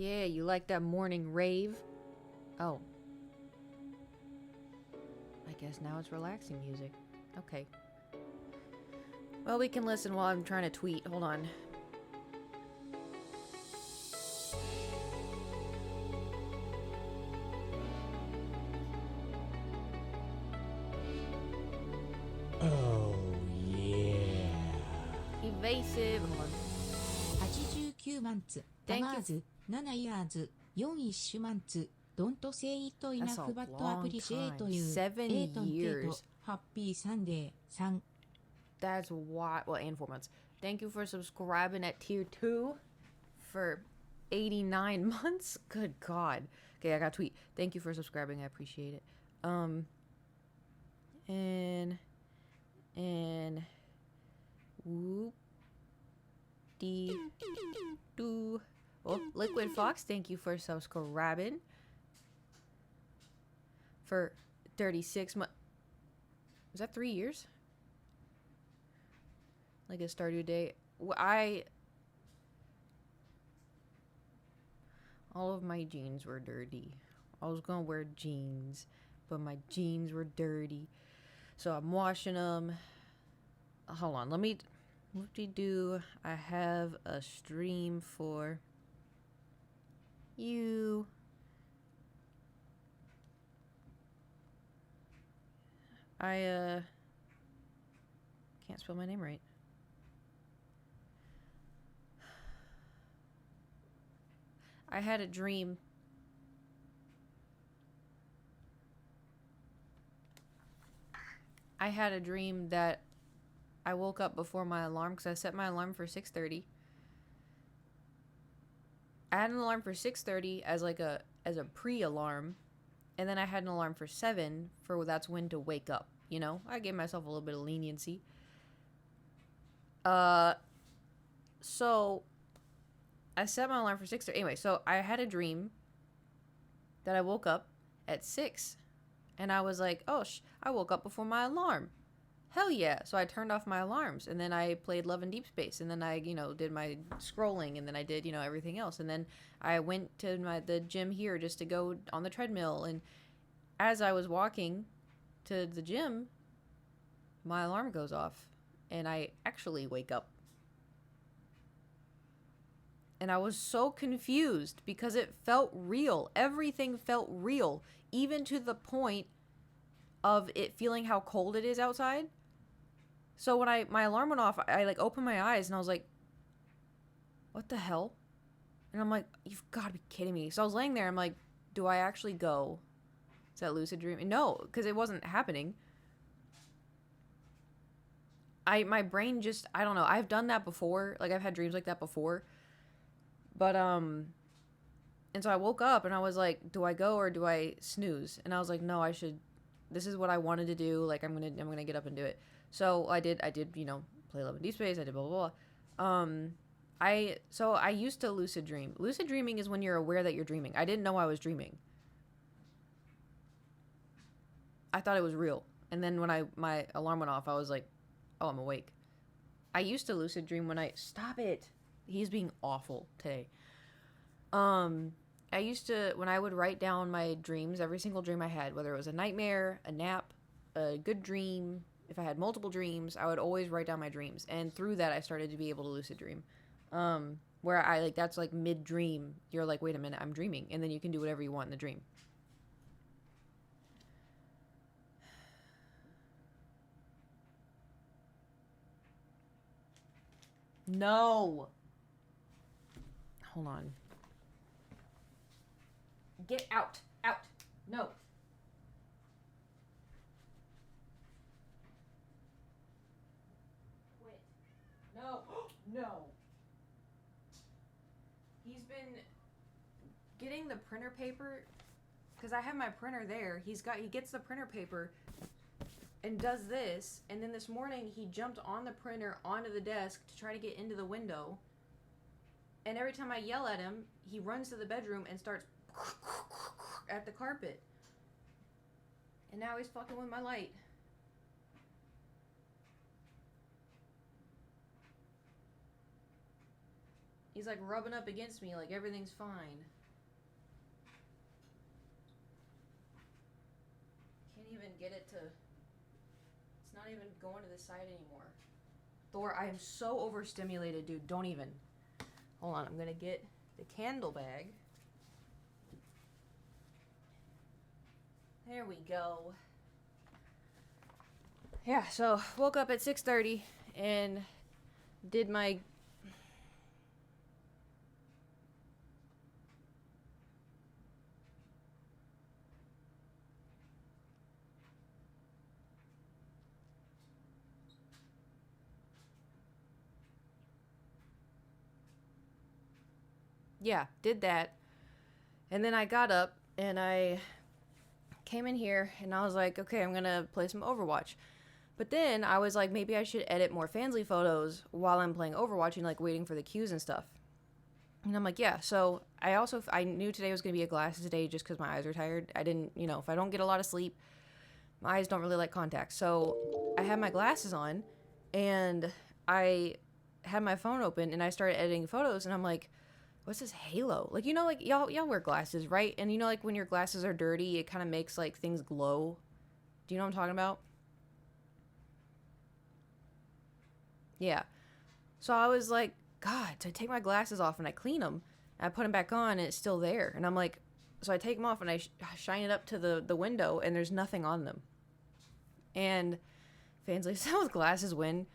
Yeah, you like that morning rave? Oh. I guess now it's relaxing music. Okay. Well, we can listen while I'm trying to tweet. Hold on. Oh yeah. Evasive. Hold on. 89マンツ、タ Thank マ you. ーズ、7イヤーズ、4イッシュマンツ、ドントセイトイナ That's フ a バットア long プリシエイ time. という、 7 エイトンテイト、 years. ハッピーサンデー、3。That's why. Well, and 4 months. Thank you for subscribing at tier 2 for 89 months. Good God. Okay, I got a tweet. Thank you for subscribing. I appreciate it. And whoop dee doo. Oh, Liquid Fox, thank you for subscribing for 36 months. Was that 3 years? Like a Stardew Day. All of my jeans were dirty. I was gonna wear jeans, but my jeans were dirty. So I'm washing them. Hold on, let me... What do you do? I have a stream for you. I can't spell my name right. I had a dream. I had a dream that I woke up before my alarm because I set my alarm for 6:30. I had an alarm for 6:30 as a pre-alarm, and then I had an alarm for 7 for that's when to wake up. You know, I gave myself a little bit of leniency. So I set my alarm for 6:30. Anyway, so I had a dream that I woke up at 6, and I was like, oh, I woke up before my alarm. Hell yeah. So I turned off my alarms, and then I played Love and Deep Space, and then I, did my scrolling, and then I did, everything else. And then I went to the gym here just to go on the treadmill. And as I was walking to the gym, my alarm goes off, and I actually wake up. And I was so confused because it felt real. Everything felt real, even to the point of it feeling how cold it is outside. So when my alarm went off, I like opened my eyes and I was like, what the hell? And I'm like, you've got to be kidding me. So I was laying there. I'm like, do I actually go? Is that lucid dreaming? No, because it wasn't happening. My brain just, I don't know. I've done that before. Like I've had dreams like that before. But, and so I woke up and I was like, do I go or do I snooze? And I was like, no, I should, this is what I wanted to do. Like I'm going to get up and do it. So I did, play Love and Deep Space. I did blah, blah, blah. I used to lucid dream. Lucid dreaming is when you're aware that you're dreaming. I didn't know I was dreaming. I thought it was real. And then when my alarm went off, I was like, oh, I'm awake. I used to lucid dream stop it. He's being awful today. I used to, when I would write down my dreams, every single dream I had, whether it was a nightmare, a nap, a good dream, if I had multiple dreams, I would always write down my dreams. And through that, I started to be able to lucid dream. Where I that's like mid-dream. You're like, wait a minute, I'm dreaming. And then you can do whatever you want in the dream. No. Hold on. Get out. Out. No. Quit. No. No. He's been getting the printer paper because I have my printer there. He gets the printer paper and does this, and then this morning he jumped on the printer onto the desk to try to get into the window. And every time I yell at him, he runs to the bedroom and starts at the carpet. And now he's fucking with my light. He's like rubbing up against me like everything's fine. Can't even get it to... It's not even going to the side anymore. Thor, I am so overstimulated, dude. Don't even. Hold on, I'm gonna get the candle bag. There we go. Yeah, so woke up at 6:30 and did my... Yeah, did that. And then I got up and I came in here and I was like, okay, I'm gonna play some Overwatch. But then I was like, maybe I should edit more Fansly photos while I'm playing Overwatch and like waiting for the cues and stuff. And I'm like, yeah. So I knew today was gonna be a glasses day just because my eyes are tired. I didn't, you know, if I don't get a lot of sleep, my eyes don't really like contact. So I had my glasses on and I had my phone open and I started editing photos and I'm like, what's this halo? Like, you know, like y'all wear glasses, right? And you know, like when your glasses are dirty, it kind of makes like things glow. Do you know what I'm talking about? Yeah. So I was like, God, so I take my glasses off and I clean them. And I put them back on and it's still there. And I'm like, so I take them off and I shine it up to the window and there's nothing on them. And Fansly said with glasses win.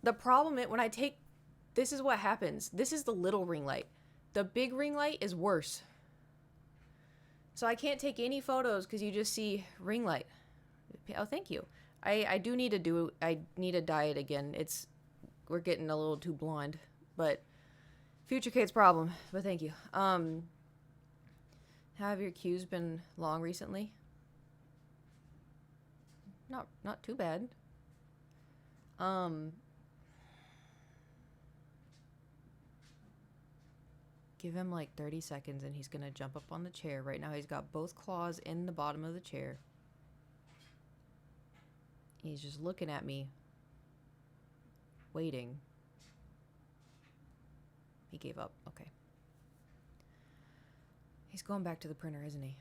The problem is when I take... This is what happens. This is the little ring light. The big ring light is worse. So I can't take any photos because you just see ring light. Oh, thank you. I need to dye it again. We're getting a little too blonde, but future Kate's problem. But thank you. Have your queues been long recently? Not too bad. Give him like 30 seconds and he's gonna jump up on the chair. Right now he's got both claws in the bottom of the chair. He's just looking at me. Waiting. He gave up. Okay. He's going back to the printer, isn't he?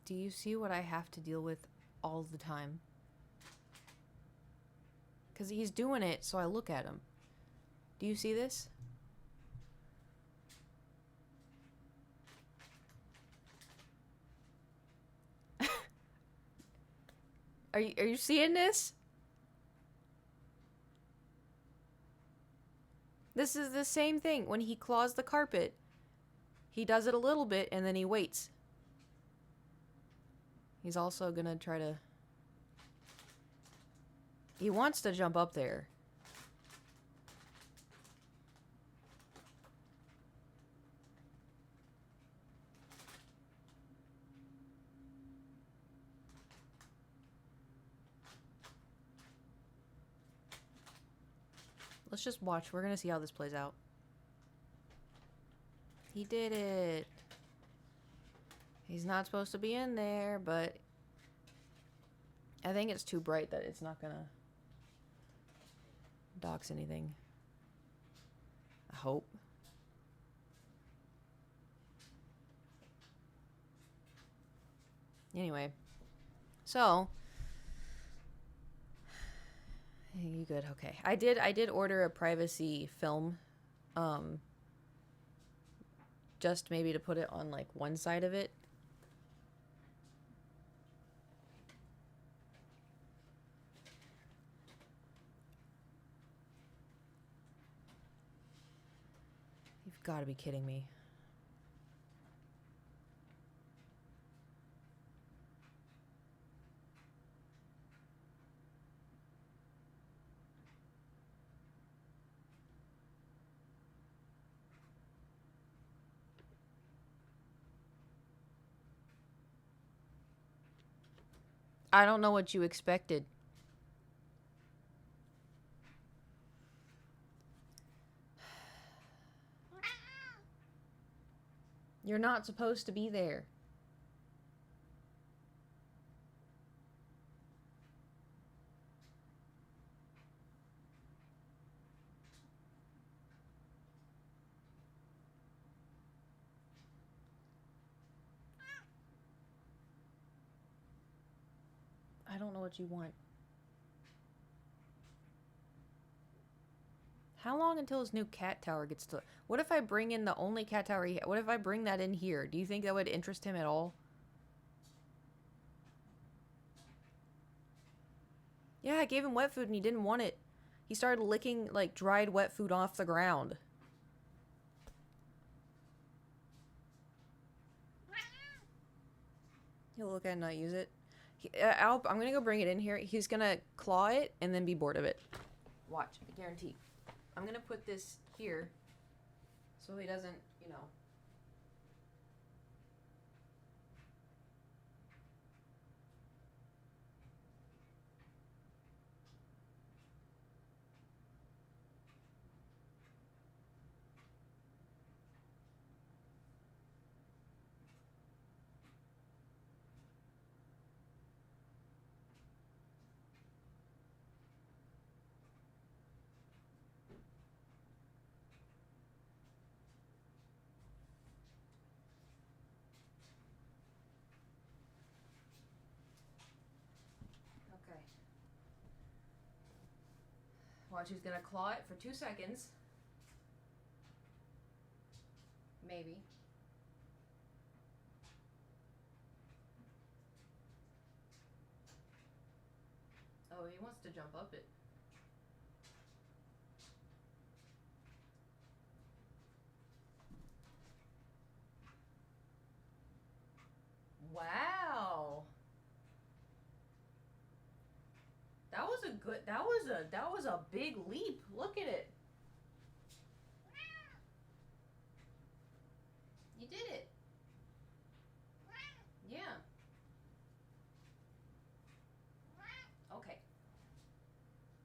Do you see what I have to deal with all the time? Because he's doing it, so I look at him. Do you see this? Are you seeing this? This is the same thing. When he claws the carpet, he does it a little bit and then he waits. He's also gonna try to... He wants to jump up there. Let's just watch. We're gonna see how this plays out. He did it. He's not supposed to be in there, but I think it's too bright that it's not gonna dox anything. I hope. Anyway, so you good? Okay. I did order a privacy film, just maybe to put it on like one side of it. You've got to be kidding me. I don't know what you expected. You're not supposed to be there. I don't know what you want. How long until his new cat tower gets to... What if I bring in the only cat tower he... What if I bring that in here? Do you think that would interest him at all? Yeah, I gave him wet food and he didn't want it. He started licking, like, dried wet food off the ground. He'll look at it and not use it. I'm gonna go bring it in here. He's gonna claw it and then be bored of it. Watch, I guarantee. I'm gonna put this here so he doesn't, you know. Okay. Watch, he's gonna claw it for 2 seconds. Maybe. Oh, he wants to jump up it. Wow. That was a big leap. Look at it. You did it. Yeah. Okay.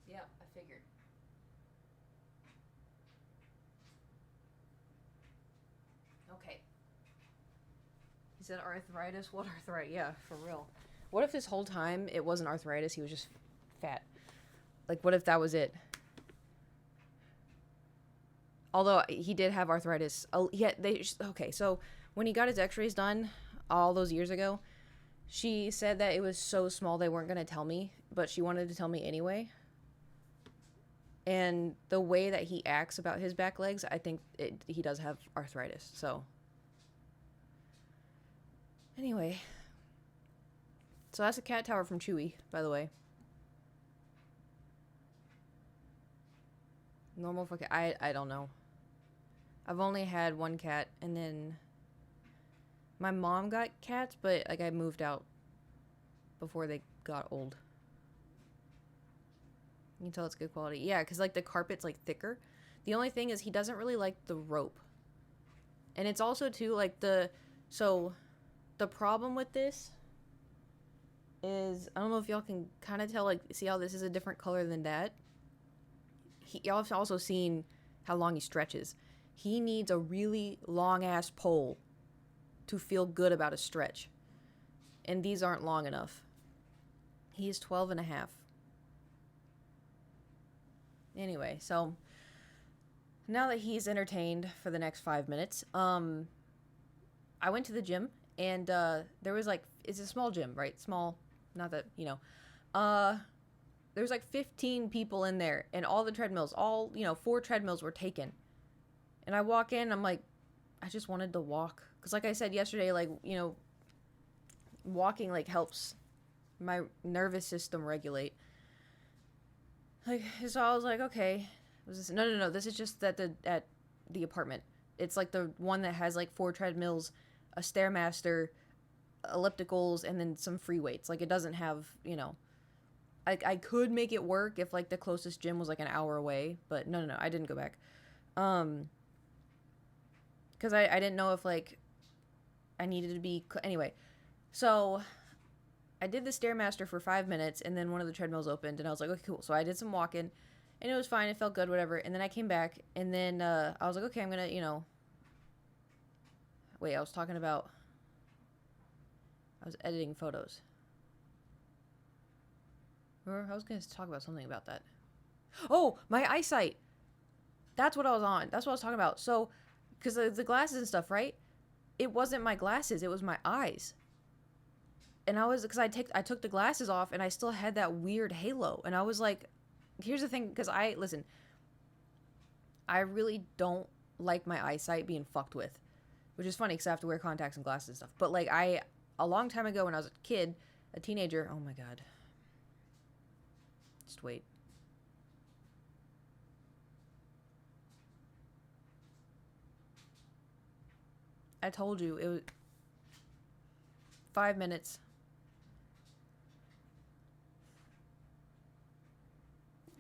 Yeah, I figured. Okay. He said arthritis? What arthritis? Yeah, for real. What if this whole time it wasn't arthritis, he was just fat? Like, what if that was it? Although he did have arthritis. Oh, yeah, okay, so when he got his x-rays done all those years ago, she said that it was so small they weren't going to tell me, but she wanted to tell me anyway. And the way that he acts about his back legs, I think he does have arthritis, so. Anyway. So that's a cat tower from Chewy, by the way. Normal for cat. I don't know. I've only had one cat, and then my mom got cats, but like I moved out before they got old. You can tell it's good quality. Yeah, because like the carpet's like thicker. The only thing is he doesn't really like the rope. And it's also too like the problem with this is, I don't know if y'all can kind of tell, like, see how this is a different color than that? Y'all have also seen how long he stretches. He needs a really long ass pole to feel good about a stretch. And these aren't long enough. He's 12 and a half. Anyway, so now that he's entertained for the next 5 minutes, I went to the gym, and there was like, it's a small gym, right? Small, not that, you know. There's like 15 people in there, and all the treadmills, 4 treadmills were taken. And I walk in, I'm like, I just wanted to walk. Because like I said yesterday, like, you know, walking like helps my nervous system regulate. Like, so I was like, okay. No. This is just at the apartment. It's like the one that has like 4 treadmills, a Stairmaster, ellipticals, and then some free weights. Like, it doesn't have, you know. I could make it work if like the closest gym was like an hour away, but no, I didn't go back. Because I didn't know if like I needed to be anyway. So I did the Stairmaster for 5 minutes, and then one of the treadmills opened, and I was like, okay, cool. So I did some walking, and it was fine. It felt good, whatever. And then I came back, and then I was like, okay, I'm gonna, you know, Wait, I was talking about. I was editing photos. Or I was going to talk about something about that. Oh, my eyesight. That's what I was on. That's what I was talking about. So, because the glasses and stuff, right? It wasn't my glasses. It was my eyes. And I was, because I took the glasses off and I still had that weird halo. And I was like, here's the thing, because listen, I really don't like my eyesight being fucked with, which is funny because I have to wear contacts and glasses and stuff. But like a long time ago when I was a kid, a teenager, oh my God. Just wait. I told you, it was 5 minutes.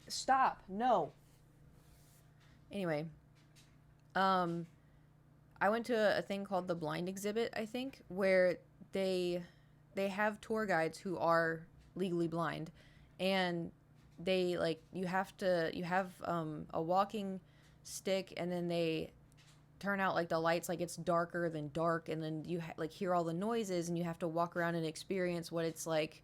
Stop. No. Anyway, I went to a thing called the Blind Exhibit, I think, where they have tour guides who are legally blind, and they like you have a walking stick, and then they turn out like the lights like it's darker than dark, and then you like hear all the noises, and you have to walk around and experience what it's like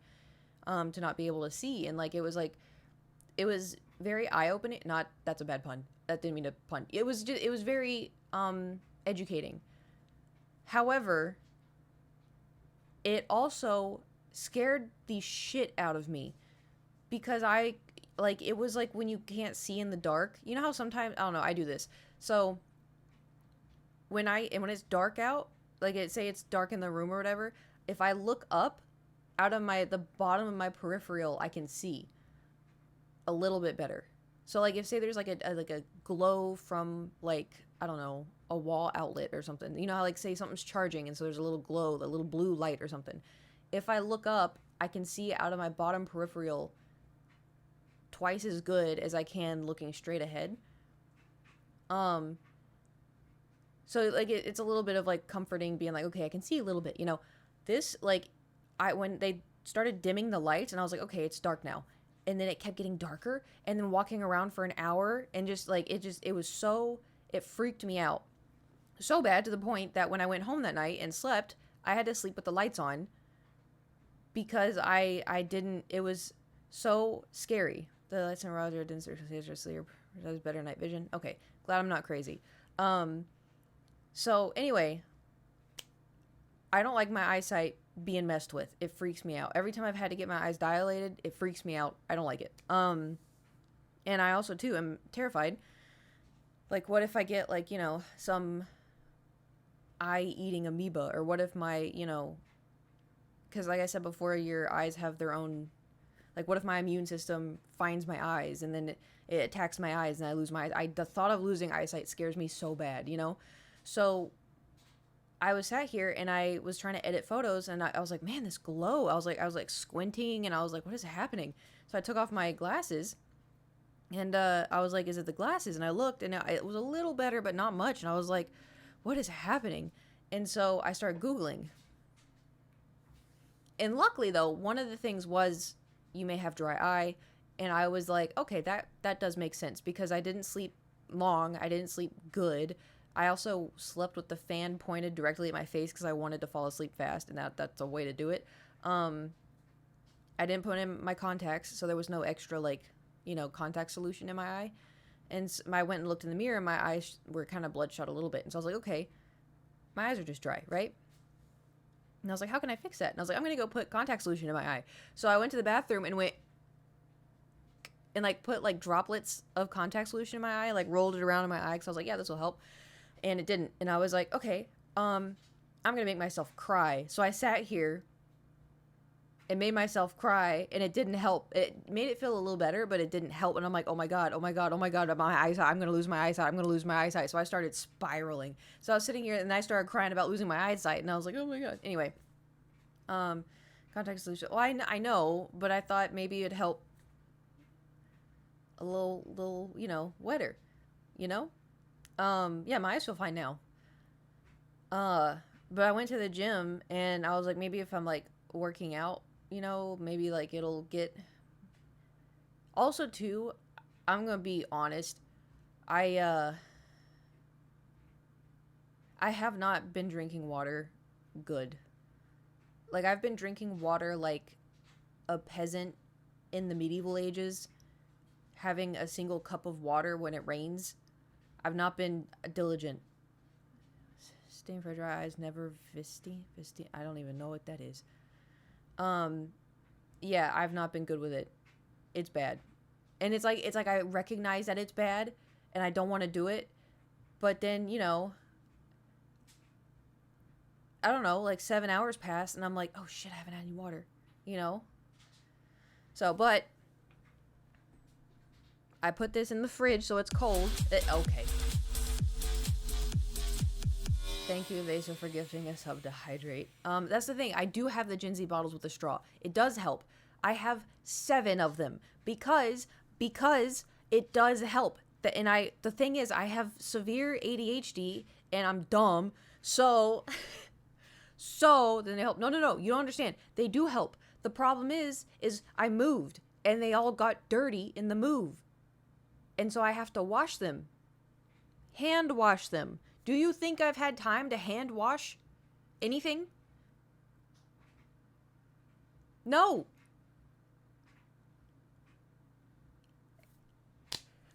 to not be able to see. And like it was very eye-opening. Not, that's a bad pun. That didn't mean to pun. It was very educating. However, it also scared the shit out of me because it was like when you can't see in the dark. You know how sometimes, I don't know, I do this. So when it's dark out, like say it's dark in the room or whatever, if I look up out of the bottom of my peripheral, I can see a little bit better. So like if say there's like a glow from like, I don't know, a wall outlet or something. You know how like say something's charging and so there's a little glow, a little blue light or something. If I look up, I can see out of my bottom peripheral twice as good as I can looking straight ahead. So like it's a little bit of like comforting being like, okay, I can see a little bit, you know. This like when they started dimming the lights and I was like, okay, it's dark now. And then it kept getting darker, and then walking around for an hour and just like it freaked me out so bad to the point that when I went home that night and slept, I had to sleep with the lights on because it was so scary. The lights and arousal didn't sleep. That was better night vision. Okay, glad I'm not crazy. So anyway, I don't like my eyesight being messed with. It freaks me out. Every time I've had to get my eyes dilated, it freaks me out. I don't like it. And I also too am terrified. Like, what if I get like, you know, some eye-eating amoeba, or what if my, you know, because like I said before, your eyes have their own. Like, what if my immune system finds my eyes and then it attacks my eyes and I lose my eyes? The thought of losing eyesight scares me so bad, you know. So I was sat here and I was trying to edit photos, and I was like, man, this glow. I was like squinting, and I was like, what is happening? So I took off my glasses, and I was like, is it the glasses? And I looked, and it was a little better, but not much. And I was like, what is happening? And so I started Googling. And luckily, though, one of the things was you may have dry eye. And I was like, okay, that does make sense, because I didn't sleep long. I didn't sleep good. I also slept with the fan pointed directly at my face because I wanted to fall asleep fast, and that's a way to do it. I didn't put in my contacts, so there was no extra, like, you know, contact solution in my eye. And I went and looked in the mirror, and my eyes were kind of bloodshot a little bit. And so I was like, okay, my eyes are just dry, right? And I was like, how can I fix that? And I was like, I'm going to go put contact solution in my eye. So I went to the bathroom and went and, like, put, like, droplets of contact solution in my eye, like, rolled it around in my eye because I was like, yeah, this will help. And it didn't. And I was like, okay, I'm going to make myself cry. So I sat here and made myself cry, and it didn't help. It made it feel a little better, but it didn't help. And I'm like, oh my God, my eyesight. I'm going to lose my eyesight. I'm going to lose my eyesight. So I started spiraling. So I was sitting here and I started crying about losing my eyesight. And I was like, oh my God. Anyway, contact solution. Well, I know, but I thought maybe it'd help a little, you know, wetter, you know? Yeah, my eyes feel fine now. But I went to the gym, and I was like, maybe if I'm like working out, you know, maybe like it'll get. Also, too, I'm gonna be honest. I I have not been drinking water good. Like, I've been drinking water like a peasant in the medieval ages, having a single cup of water when it rains. I've not been diligent. Stain for dry eyes, never Visti. I don't even know what that is. Yeah, I've not been good with it. It's bad. And it's like I recognize that it's bad and I don't want to do it. But then, I don't know, like 7 hours pass and I'm like, oh shit, I haven't had any water, So, but I put this in the fridge so it's cold. Okay. Thank you, Evasive, for gifting a sub to hydrate. That's the thing. I do have the Jinsey bottles with the straw. It does help. I have 7 of them because it does help. The thing is, I have severe ADHD and I'm dumb. So then they help. No, you don't understand. They do help. The problem is I moved and they all got dirty in the move. And so I have to wash them. Hand wash them. Do you think I've had time to hand wash anything? No.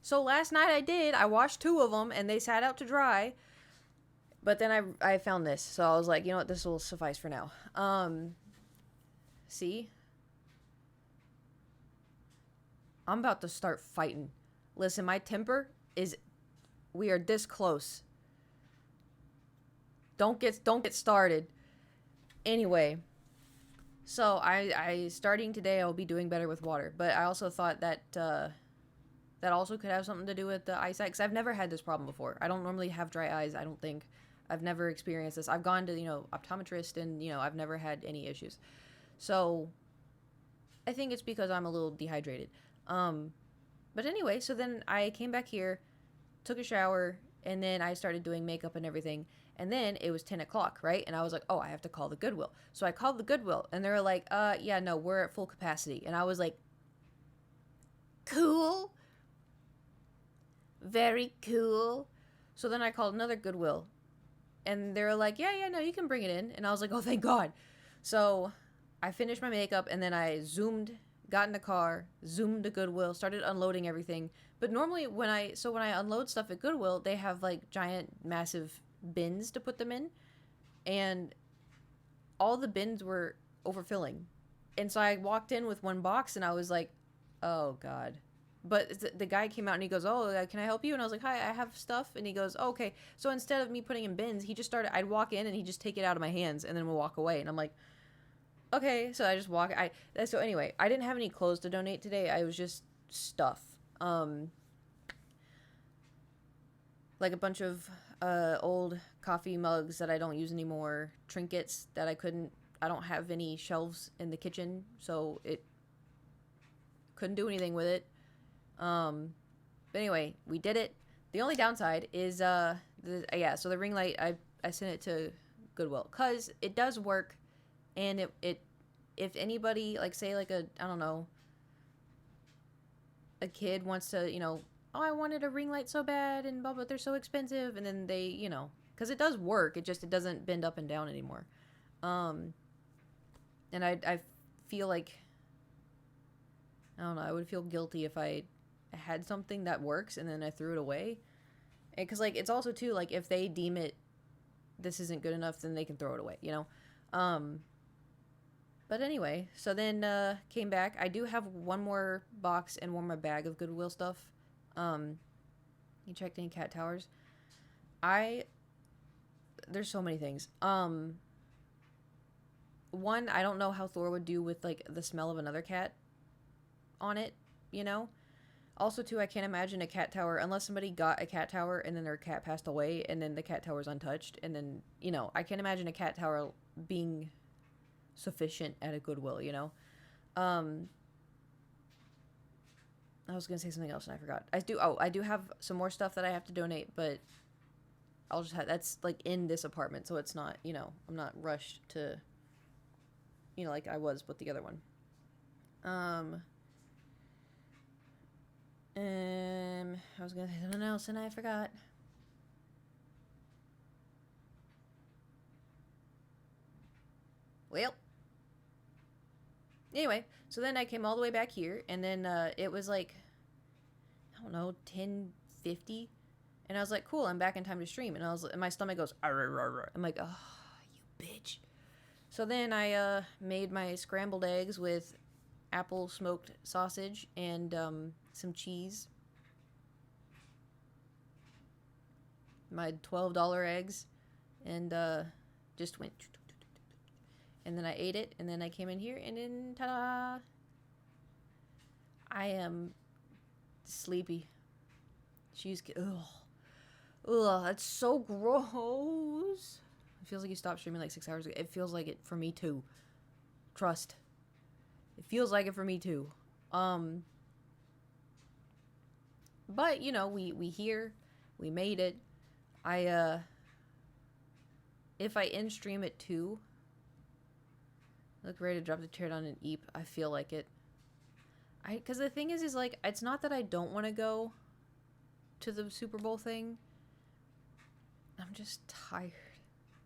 So last night I did. I washed 2 of them and they sat out to dry. But then I found this. So I was like, you know what? This will suffice for now. See? I'm about to start fighting. Listen, my temper is... We are this close. Don't get started. Anyway, so I starting today I'll be doing better with water, but I also thought that that also could have something to do with the eyesight, because I've never had this problem before. I don't normally have dry eyes. I don't think I've never experienced this. I've gone to optometrist and I've never had any issues. So I think it's because I'm a little dehydrated. But anyway, so then I came back here, took a shower, and then I started doing makeup and everything. And then it was 10 o'clock, right? And I was like, oh, I have to call the Goodwill. So I called the Goodwill, and they were like, yeah, no, we're at full capacity. And I was like, cool. Very cool. So then I called another Goodwill, and they were like, yeah, no, you can bring it in. And I was like, oh, thank God. So I finished my makeup, and then I got in the car, zoomed to Goodwill, started unloading everything. But normally when I unload stuff at Goodwill, they have like giant, massive bins to put them in, and all the bins were overfilling. And so I walked in with 1 box and I was like, oh God. But the guy came out and he goes, oh, can I help you? And I was like, hi, I have stuff. And he goes, oh, okay. So instead of me putting in bins, I'd walk in and he'd just take it out of my hands and then we'll walk away. And I'm like, okay. So I just walk. So anyway, I didn't have any clothes to donate today. I was just stuff. Like a bunch of old coffee mugs that I don't use anymore, trinkets that I don't have any shelves in the kitchen, so it couldn't do anything with it. But anyway, we did it. The only downside is so the ring light, I sent it to Goodwill cuz it does work, and it if anybody, like, say like a kid wants to, oh, I wanted a ring light so bad and blah, but they're so expensive. And then they, because it does work. It doesn't bend up and down anymore. And I feel like, I don't know, I would feel guilty if I had something that works and then I threw it away. Because, like, it's also, too, like, if they deem it, this isn't good enough, then they can throw it away, But anyway, so then came back. I do have 1 more box and 1 more bag of Goodwill stuff. You checked any cat towers? There's so many things. One, I don't know how Thor would do with, like, the smell of another cat on it, Also, too, I can't imagine a cat tower, unless somebody got a cat tower and then their cat passed away and then the cat tower's untouched. And then, I can't imagine a cat tower being sufficient at a Goodwill, I was gonna say something else and I forgot. I do have some more stuff that I have to donate, but I'll just have, that's like in this apartment, so it's not, I'm not rushed to, like I was with the other one. I was gonna say something else and I forgot. Well, anyway, so then I came all the way back here, and then it was like, I don't know, 10:50, and I was like, cool, I'm back in time to stream, and my stomach goes, "Arr, arr, arr." I'm like, oh, you bitch. So then I made my scrambled eggs with apple smoked sausage and some cheese. My $12 eggs, and just went. And then I ate it, and then I came in here, and then ta-da! I am sleepy. Ugh, that's so gross. It feels like you stopped streaming like 6 hours ago. It feels like it for me too. Trust. It feels like it for me too. But you know, we here, we made it. If I end stream at 2, look ready to drop the tear down and eep. I feel like it. Because the thing is like, it's not that I don't want to go to the Super Bowl thing. I'm just tired,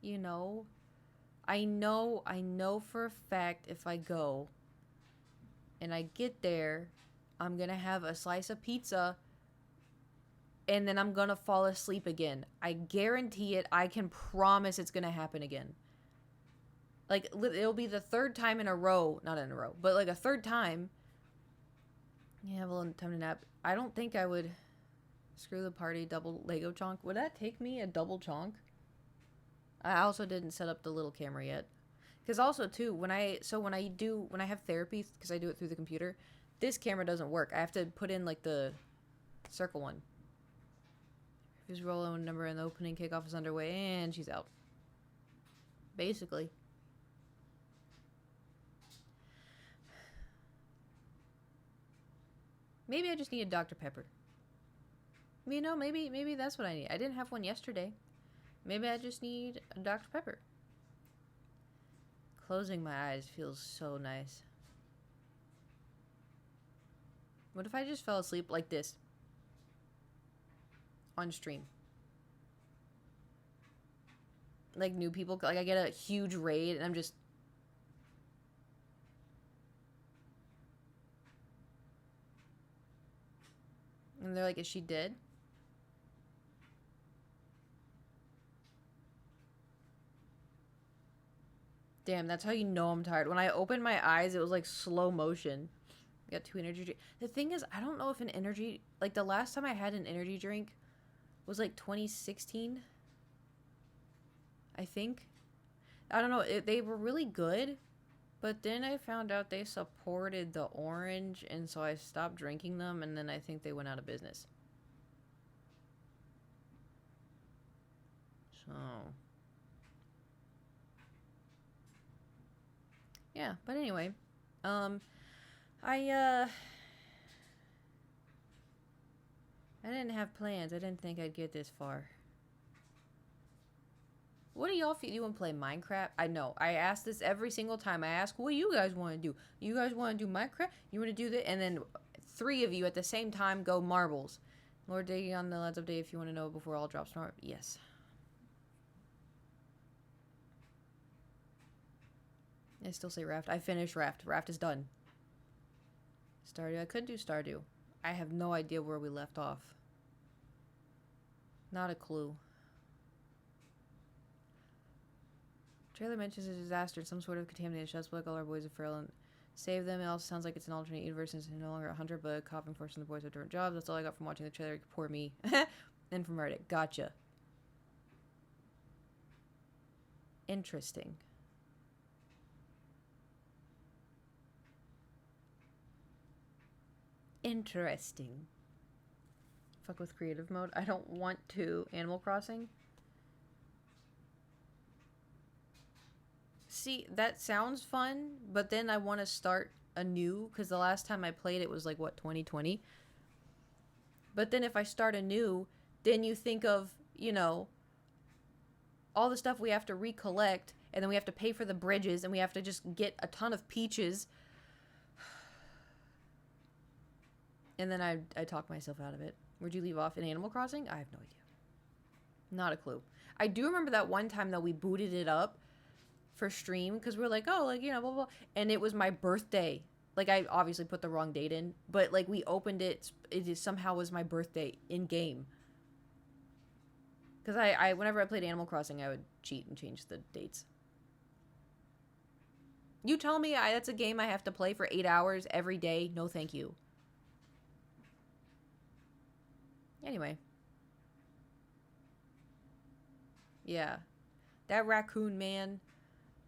you know? I know for a fact if I go and I get there, I'm gonna have a slice of pizza and then I'm gonna fall asleep again. I guarantee it. I can promise it's gonna happen again. Like, it'll be the third time in a row. Not in a row, but like a third time. Yeah, have a little time to nap. I don't think I would screw the party double Lego chonk. Would that take me a double chonk? I also didn't set up the little camera yet. Because also, too, when I have therapy, because I do it through the computer, this camera doesn't work. I have to put in, like, the circle one. Who's rolling number and the opening kickoff is underway, and she's out. Basically. Maybe I just need a Dr. Pepper. You know, maybe that's what I need. I didn't have one yesterday. Maybe I just need a Dr. Pepper. Closing my eyes feels so nice. What if I just fell asleep like this? On stream. Like new people, like I get a huge raid and I'm just... And they're like, is she dead? Damn, that's how you know I'm tired. When I opened my eyes, it was like slow motion. I got 2 energy drinks. The thing is, I don't know if an energy... Like, the last time I had an energy drink was like 2016. I think. I don't know. They were really good. But then I found out they supported the orange. And so I stopped drinking them. And then I think they went out of business. So... Yeah, but anyway, I didn't have plans. I didn't think I'd get this far. What do y'all feel? You want to play Minecraft? I know. I ask this every single time. I ask, what do you guys want to do? You guys want to do Minecraft? You want to do that? And then 3 of you at the same time go marbles. More digging on the lads update if you want to know before all drops tomorrow. Yes. I still say Raft. I finished Raft. Raft is done. Stardew. I could do Stardew. I have no idea where we left off. Not a clue. Trailer mentions a disaster, some sort of contaminated shells, like all our boys are feral and save them. It also sounds like it's an alternate universe and it's no longer a hunter, but a cop enforcing the boys have different jobs. That's all I got from watching the trailer. Poor me. And from Reddit. Gotcha. Interesting. Interesting. Fuck with creative mode. I don't want to. Animal Crossing. See, that sounds fun, but then I want to start anew because the last time I played it was like, what, 2020? But then if I start anew, then you think of, you know, all the stuff we have to recollect, and then we have to pay for the bridges, and we have to just get a ton of peaches. And then I talk myself out of it. Where'd you leave off? In Animal Crossing? I have no idea. Not a clue. I do remember that one time, though, we booted it up for stream because we're like, oh, like, you know, blah, blah. And it was my birthday. Like, I obviously put the wrong date in, but like we opened it. It just somehow was my birthday in game. Because I whenever I played Animal Crossing, I would cheat and change the dates. You tell me that's a game I have to play for 8 hours every day. No, thank you. Anyway. Yeah. That raccoon, man.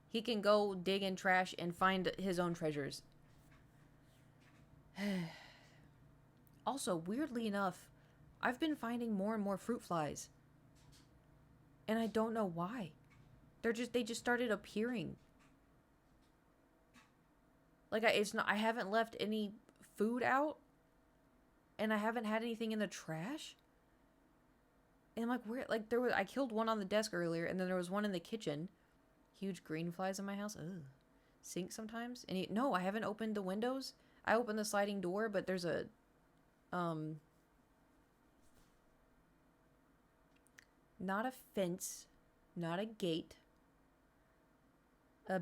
He can go dig in trash and find his own treasures. Also, weirdly enough, I've been finding more and more fruit flies. And I don't know why. They just started appearing. Like I haven't left any food out and I haven't had anything in the trash. And I'm like, where, like I killed one on the desk earlier and then there was one in the kitchen. Huge green flies in my house. Ugh. Sink sometimes. And no, I haven't opened the windows. I opened the sliding door, but there's a not a fence, not a gate, a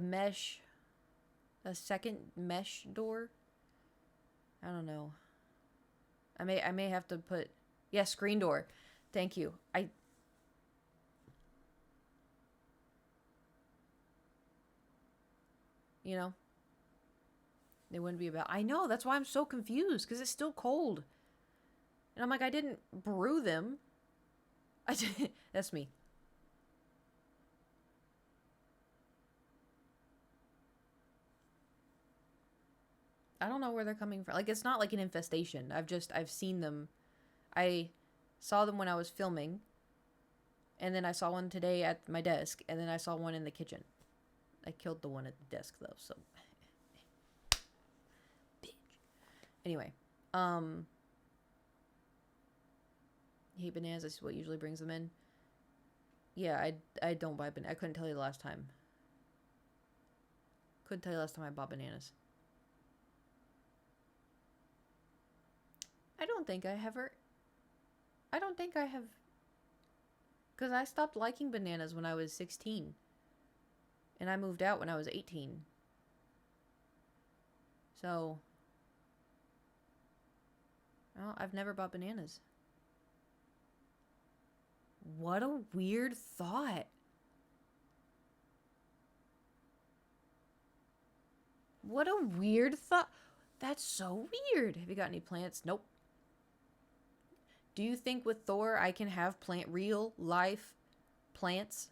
second mesh door. I don't know. I may have to put, yeah, screen door. Thank you. You know, they wouldn't be about. I know, that's why I'm so confused because it's still cold. And I'm like, I didn't brew them. That's me. I don't know where they're coming from. Like, it's not like an infestation. I've seen them. I saw them when I was filming. And then I saw one today at my desk. And then I saw one in the kitchen. I killed the one at the desk, though, so. Bitch. Anyway. Hate bananas. This is what usually brings them in. Yeah, I don't buy bananas. I couldn't tell you the last time. Couldn't tell you last time I bought bananas. I don't think I have. Because I stopped liking bananas when I was 16. And I moved out when I was 18. So. Well, I've never bought bananas. What a weird thought. What a weird thought. That's so weird. Have you got any plants? Nope. Do you think with Thor I can have real life plants?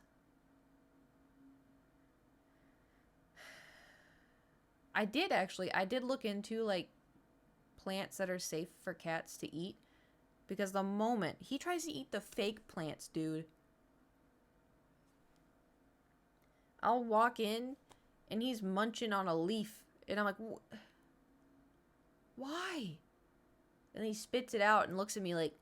I did look into like plants that are safe for cats to eat. Because the moment he tries to eat the fake plants, dude, I'll walk in and he's munching on a leaf. And I'm like, why? And he spits it out and looks at me like,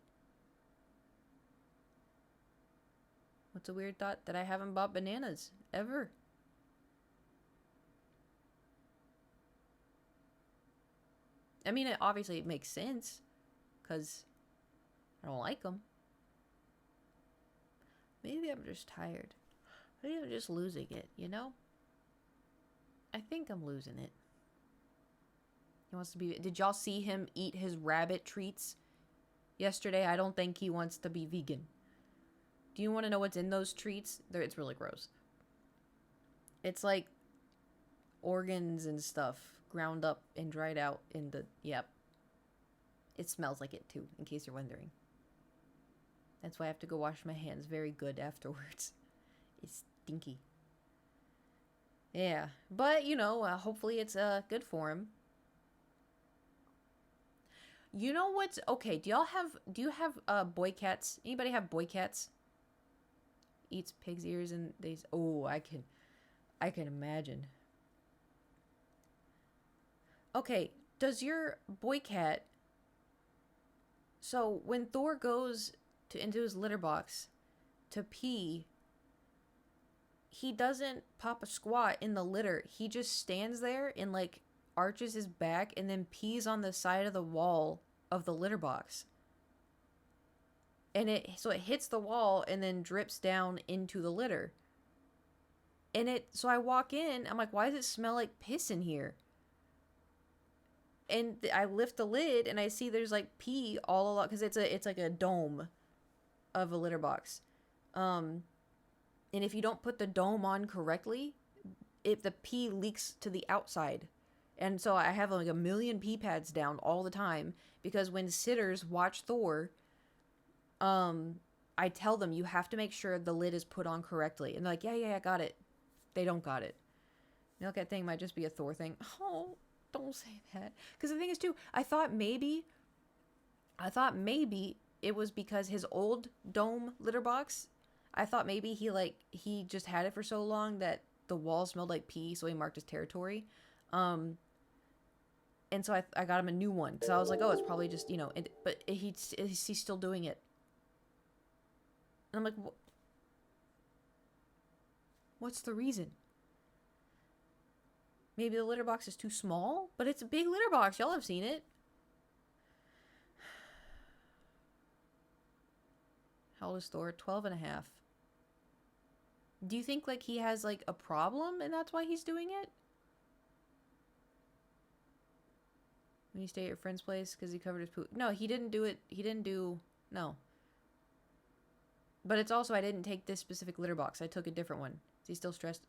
what's a weird thought? That I haven't bought bananas ever. I mean, obviously it makes sense. Because I don't like them. Maybe I'm just tired. Maybe I'm just losing it, you know? I think I'm losing it. He wants to be... Did y'all see him eat his rabbit treats yesterday? I don't think he wants to be vegan. Do you want to know what's in those treats? It's really gross. It's like organs and stuff ground up and dried out in the... Yep. It smells like it too, in case you're wondering. That's why I have to go wash my hands very good afterwards. It's stinky. Yeah, but you know, hopefully it's good for him. You know what's okay? Do you have boy cats? Anybody have boy cats? Eats pig's ears and they. Oh, I can imagine. Okay, does your boy cat? So when Thor goes into his litter box to pee, he doesn't pop a squat in the litter. He just stands there and like arches his back and then pees on the side of the wall of the litter box. And it hits the wall and then drips down into the litter. And so I walk in, I'm like, why does it smell like piss in here? And I lift the lid and I see there's like pee all along, because it's like a dome of a litter box. And if you don't put the dome on correctly, if the pee leaks to the outside. And so I have like a million pee pads down all the time, because when sitters watch Thor, I tell them you have to make sure the lid is put on correctly. And they're like, yeah, I got it. They don't got it. You know, that thing might just be a Thor thing. Oh, don't say that. Because the thing is too, I thought maybe it was because his old dome litter box, I thought maybe he just had it for so long that the wall smelled like pee, so he marked his territory. And so I got him a new one, because I was like, oh, it's probably just, you know, but he's still doing it. And I'm like, what's the reason? Maybe the litter box is too small, but it's a big litter box. Y'all have seen it. How old is Thor? 12 and a half. Do you think like he has like a problem and that's why he's doing it? When you stay at your friend's place because he covered his poop. No, he didn't do it. No. But it's also, I didn't take this specific litter box. I took a different one. Is he still stressed?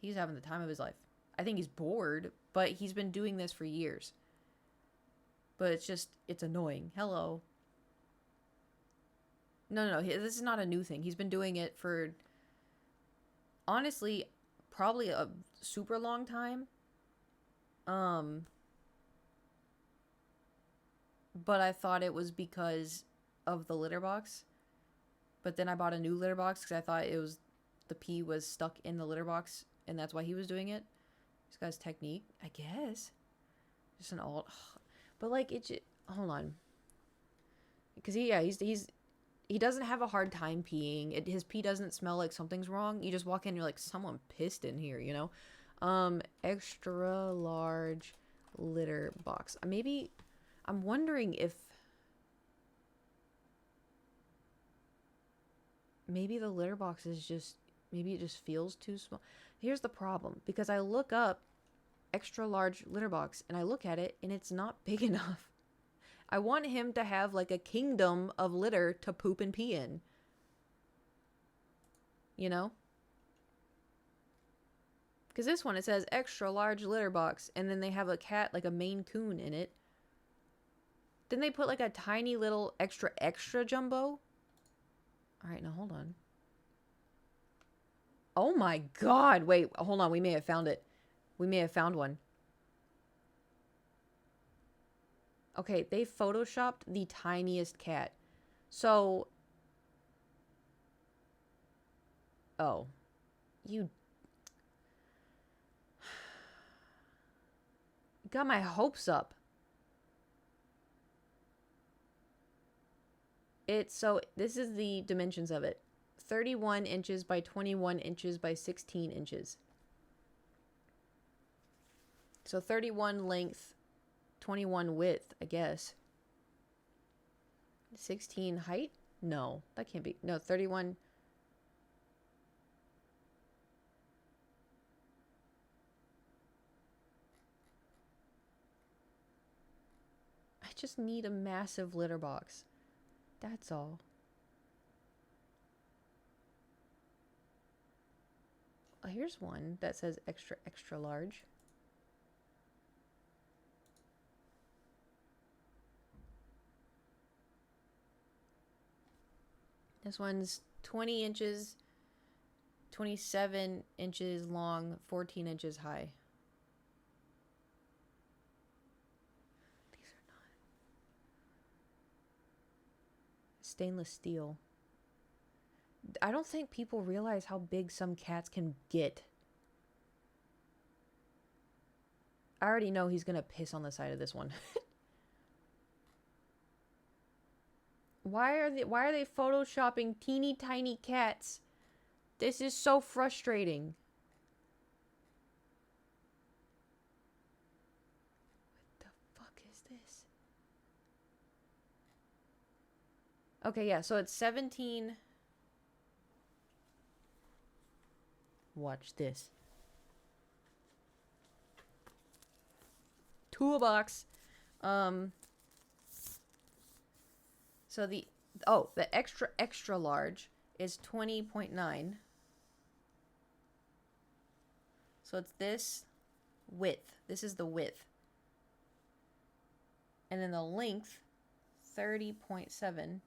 He's having the time of his life. I think he's bored, but he's been doing this for years. But it's annoying. Hello. No, this is not a new thing. He's been doing it for, honestly, probably a super long time. But I thought it was because of the litter box. But then I bought a new litter box because I thought the pee was stuck in the litter box, and that's why he was doing it. This guy's technique, I guess. Just an alt. But like, hold on. Because he doesn't have a hard time peeing. His pee doesn't smell like something's wrong. You just walk in and you're like, someone pissed in here, you know? Extra large litter box. Maybe, I'm wondering if maybe the litter box is maybe it just feels too small. Here's the problem, because I look up extra large litter box and I look at it and it's not big enough. I want him to have like a kingdom of litter to poop and pee in. You know? Because this one, it says extra large litter box, and then they have a cat, like a Maine Coon in it. Then they put like a tiny little extra jumbo. Alright, now hold on. Oh my god! Wait, hold on. We may have found it. We may have found one. Okay, they photoshopped the tiniest cat. So... Oh. You... got my hopes up. So this is the dimensions of it. 31 inches by 21 inches by 16 inches. So 31 length, 21 width, I guess. 16 height? No, that can't be. No, 31. I just need a massive litter box. That's all. Oh, here's one that says extra large. This one's 20 inches, 27 inches long, 14 inches high. These are not. Stainless steel. I don't think people realize how big some cats can get. I already know he's gonna piss on the side of this one. Why are they photoshopping teeny tiny cats? This is so frustrating. What the fuck is this? Okay, yeah, so it's 17. Watch this. Toolbox. So the extra large is 20.9. So it's this width. This is the width. And then the length, 30.7.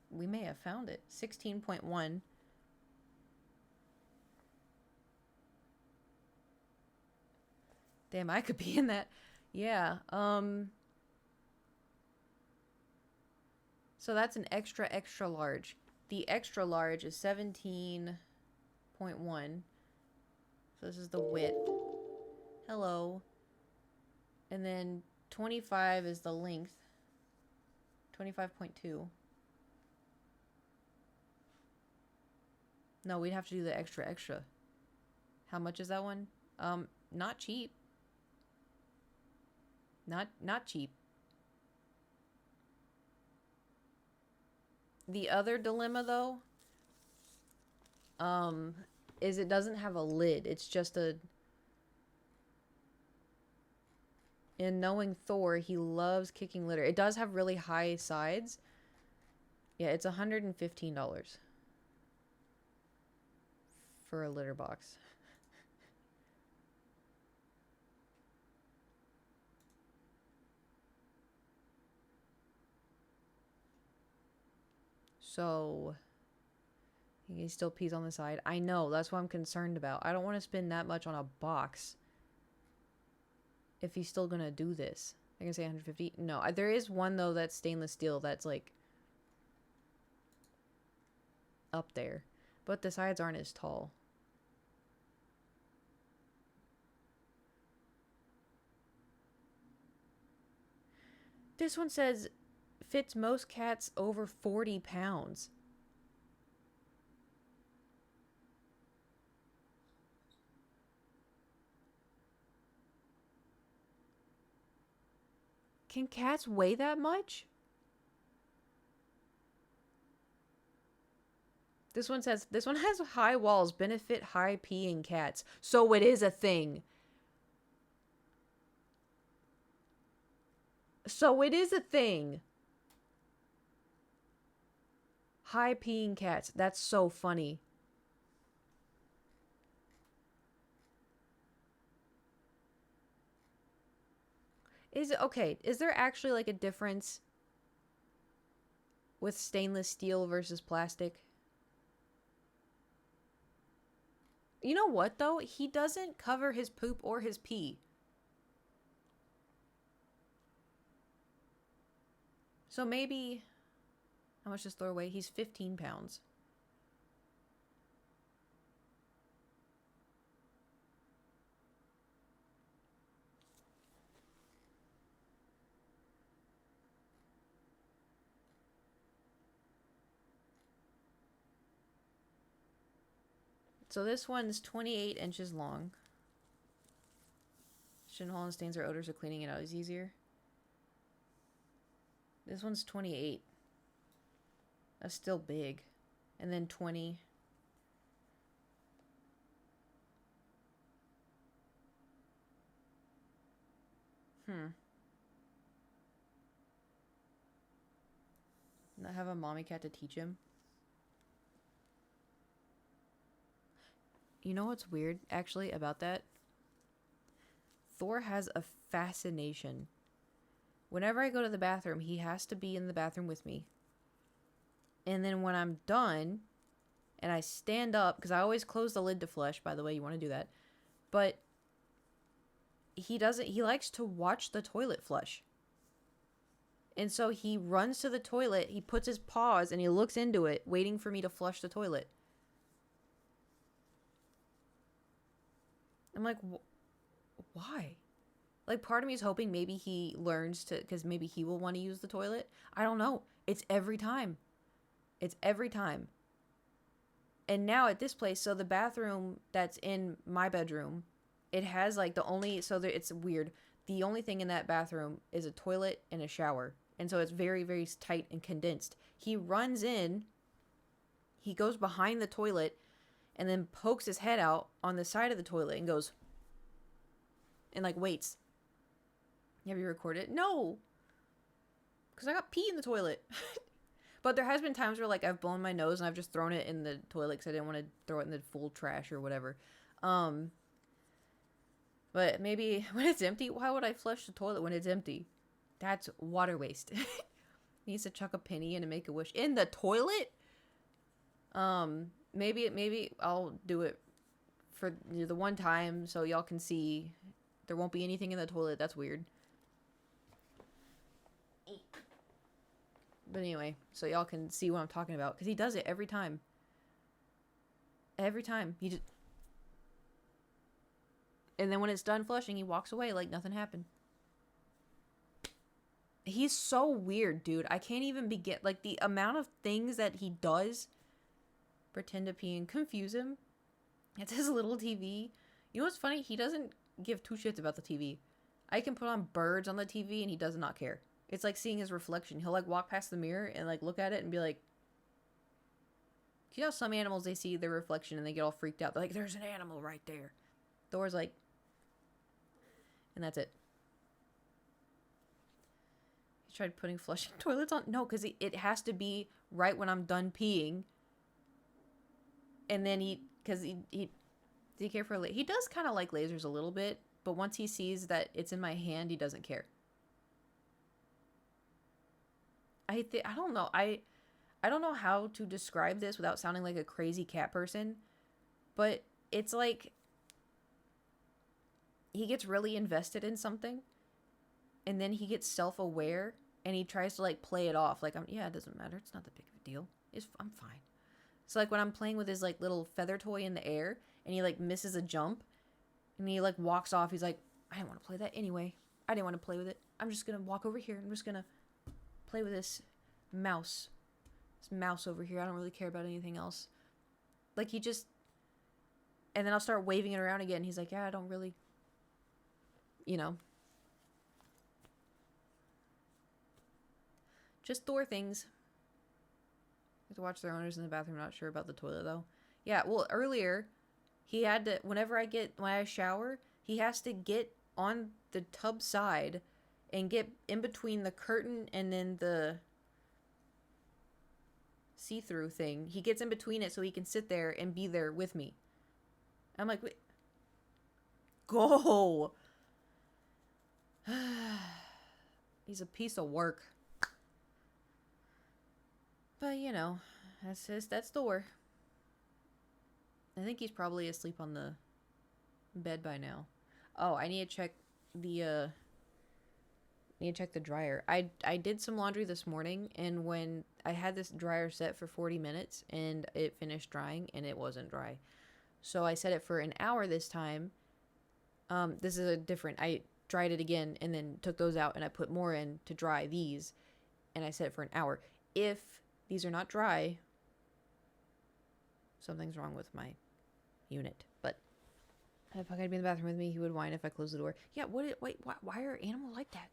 We may have found it. 16.1. Damn, I could be in that. Yeah. So that's an extra large. The extra large is 17.1. So this is the width. Hello. And then 25 is the length. 25.2. No, we'd have to do the extra. How much is that one? Not cheap. Not cheap. The other dilemma though, is it doesn't have a lid. It's just a... In knowing Thor, he loves kicking litter. It does have really high sides. Yeah, it's $115 for a litter box. So he still pees on the side. I know, that's what I'm concerned about. I don't want to spend that much on a box if he's still gonna do this. I can say 150. No, there is one though that's stainless steel that's like up there, but the sides aren't as tall. This one says fits most cats over 40 pounds. Can cats weigh that much? This one says, this one has high walls, benefit high peeing cats. So it is a thing. So it is a thing. High peeing cats. That's so funny. Is it okay? Is there actually like a difference with stainless steel versus plastic? You know what though? He doesn't cover his poop or his pee. So maybe, how much does Thor weigh? He's 15 pounds. So this one's 28 inches long. Shouldn't Holland stains or odors, so cleaning it out is easier. This one's 28. That's still big. And then 20. Not have a mommy cat to teach him. You know what's weird, actually, about that? Thor has a fascination. Whenever I go to the bathroom, he has to be in the bathroom with me. And then when I'm done, and I stand up, because I always close the lid to flush, by the way, you want to do that. But he likes to watch the toilet flush. And so he runs to the toilet, he puts his paws, and he looks into it, waiting for me to flush the toilet. I'm like, why? Like, part of me is hoping maybe he learns to, because maybe he will want to use the toilet. I don't know. It's every time. It's every time. And now at this place, so the bathroom that's in my bedroom, it has like it's weird. The only thing in that bathroom is a toilet and a shower. And so it's very, very tight and condensed. He runs in, he goes behind the toilet, and then pokes his head out on the side of the toilet and goes, and like waits. Have you recorded it? No. Because I got pee in the toilet. But there has been times where like I've blown my nose and I've just thrown it in the toilet because I didn't want to throw it in the full trash or whatever. But maybe when it's empty, why would I flush the toilet when it's empty? That's water waste. Needs to chuck a penny in and make a wish in the toilet. Maybe I'll do it for the one time so y'all can see there won't be anything in the toilet. That's weird. But anyway, so y'all can see what I'm talking about because he does it every time. Every time he just, and then when it's done flushing, he walks away like nothing happened. He's so weird, dude. I can't even begin. Like the amount of things that he does, pretend to pee and confuse him. It's his little TV. You know what's funny? He doesn't give two shits about the TV. I can put on birds on the TV and he does not care. It's like seeing his reflection. He'll like walk past the mirror and like look at it and be like, you know, some animals, they see their reflection and they get all freaked out. They're like, there's an animal right there. Thor's like, and that's it. He tried putting flushing toilets on. No, because it has to be right when I'm done peeing. And then because he does he care for he does kind of like lasers a little bit, but once he sees that it's in my hand, he doesn't care. I don't know. I don't know how to describe this without sounding like a crazy cat person, but it's like he gets really invested in something and then he gets self-aware and he tries to like play it off like it doesn't matter. It's not that big of a deal. I'm fine. So like when I'm playing with his like little feather toy in the air and he like misses a jump and he like walks off, he's like, I didn't want to play that anyway. I didn't want to play with it. I'm just going to walk over here. I'm just going to play with this mouse. This mouse over here. I don't really care about anything else. Like he just, and then I'll start waving it around again. He's like, yeah, I don't really, just Thor things. You have to watch their owners in the bathroom. Not sure about the toilet though. Yeah, well earlier he had to, when I shower, he has to get on the tub side and get in between the curtain and then the see-through thing. He gets in between it so he can sit there and be there with me. I'm like, wait. Go. He's a piece of work. But, that's Thor. I think he's probably asleep on the bed by now. Oh, I need to check the dryer. I did some laundry this morning, and when I had this dryer set for 40 minutes, and it finished drying, and it wasn't dry. So I set it for an hour this time. This is I dried it again, and then took those out, and I put more in to dry these, and I set it for an hour. If these are not dry, something's wrong with my unit. But if I could be in the bathroom with me, he would whine if I closed the door. Yeah, why are animals like that?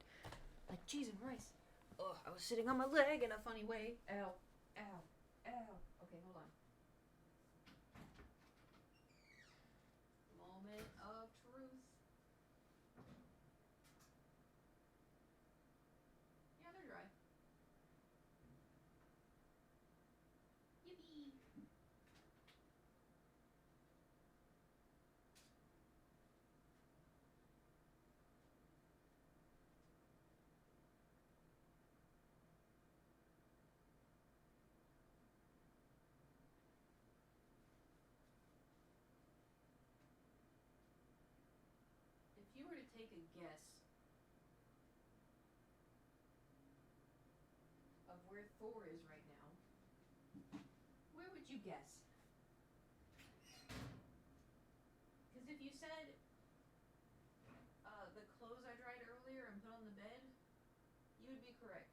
Like cheese and rice. Ugh, I was sitting on my leg in a funny way. Ow, ow, ow. Okay, hold on. Moment of truth. Yeah, they're dry. Yippee. If you were to take a guess of where Thor is right now, where would you guess? Because if you said the clothes I dried earlier and put on the bed, you would be correct.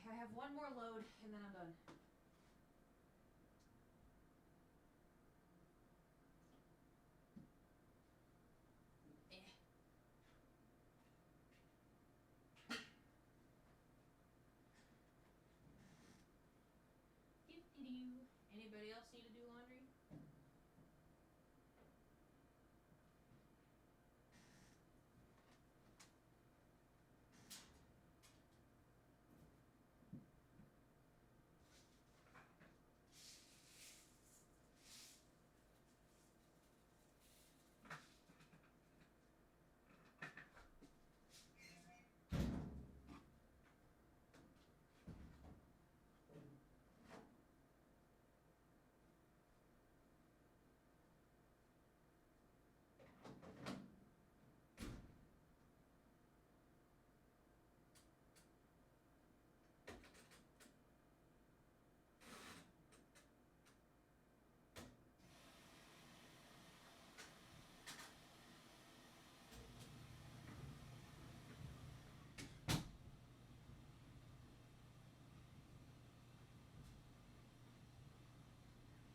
I have one more load and then I'm done. Anybody else need to do laundry?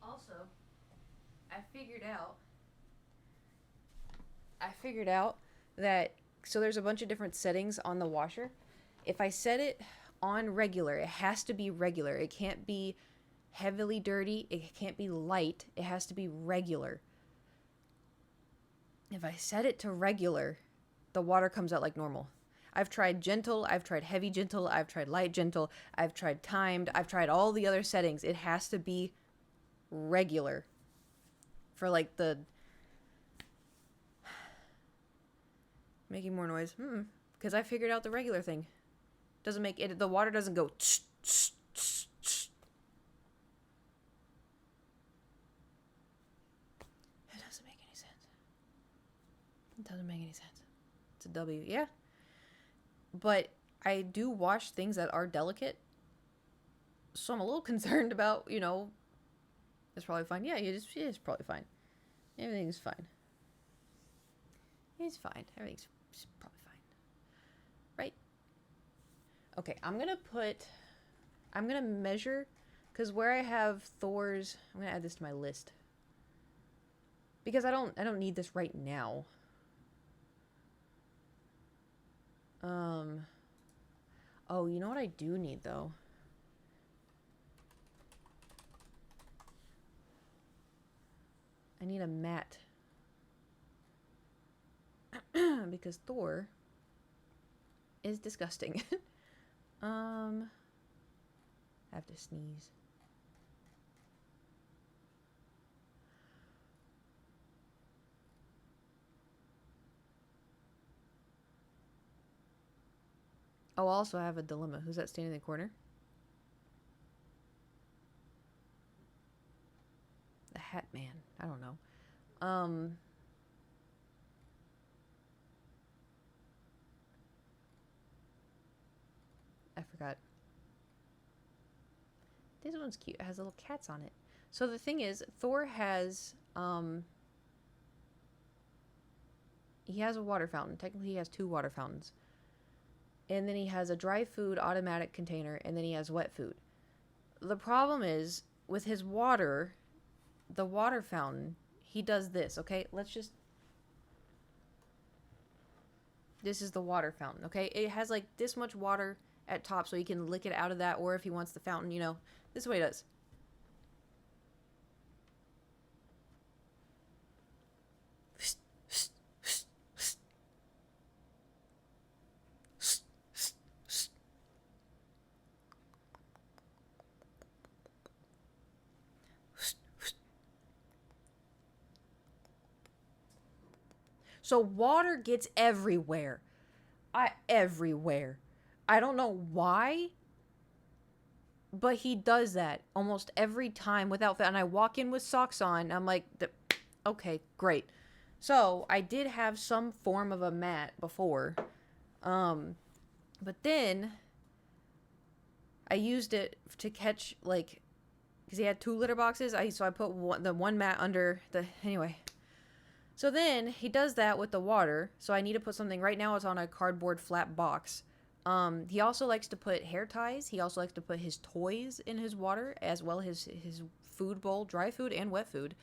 Also, I figured out that so there's a bunch of different settings on the washer. If I set it on regular, it has to be regular. It can't be heavily dirty. It can't be light. It has to be regular. If I set it to regular, the water comes out like normal. I've tried gentle, I've tried heavy gentle, I've tried light gentle, I've tried timed, I've tried all the other settings. It has to be regular for like the making more noise because I figured out the regular thing doesn't make it, the water doesn't go tsh, tsh, tsh, tsh. It doesn't make any sense. It doesn't make any sense. It's a W. Yeah, but I do wash things that are delicate, so I'm a little concerned about, you know, it's probably fine. Yeah, it's probably fine. Everything's fine. It's fine. Everything's probably fine. Right? Okay, I'm going to measure, because where I have Thor's, I'm going to add this to my list. Because I don't need this right now. Oh, you know what I do need, though? I need a mat. Because Thor is disgusting. I have to sneeze. Oh, also I have a dilemma. Who's that standing in the corner? The Hat Man. I don't know. I forgot. This one's cute. It has little cats on it. So the thing is, Thor has, he has a water fountain. Technically, he has 2 water fountains. And then he has a dry food automatic container, and then he has wet food. The problem is, with his water, the water fountain, he does this, okay? This is the water fountain, okay? It has like this much water at top so he can lick it out of that, or if he wants the fountain, you know, this is what he does. So water gets everywhere. Everywhere. I don't know why, but he does that almost every time without fail. And I walk in with socks on. And I'm like, okay, great. So I did have some form of a mat before. But then I used it to catch, like, because he had 2 litter boxes. So I put the one mat under the, anyway. So then he does that with the water. So I need to put something, right now it's on a cardboard flat box. He also likes to put hair ties. He also likes to put his toys in his water, as well as his food bowl, dry food and wet food,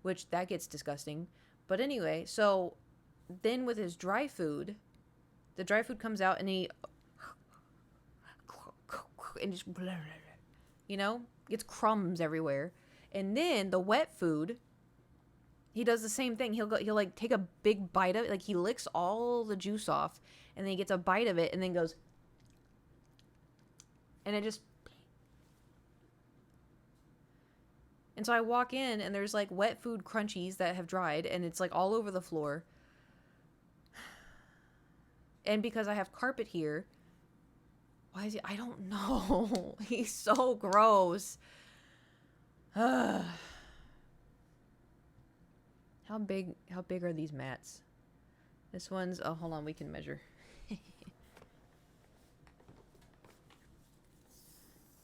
which that gets disgusting. But anyway, so then with his dry food, the dry food comes out and he and just gets crumbs everywhere. And then the wet food, he does the same thing. He'll like take a big bite of it, like he licks all the juice off, and then he gets a bite of it, and then goes, and it just. And so I walk in, and there's like wet food crunchies that have dried, and it's like all over the floor. And because I have carpet here, why is he? I don't know. He's so gross. How big are these mats? This one's, oh, hold on, we can measure.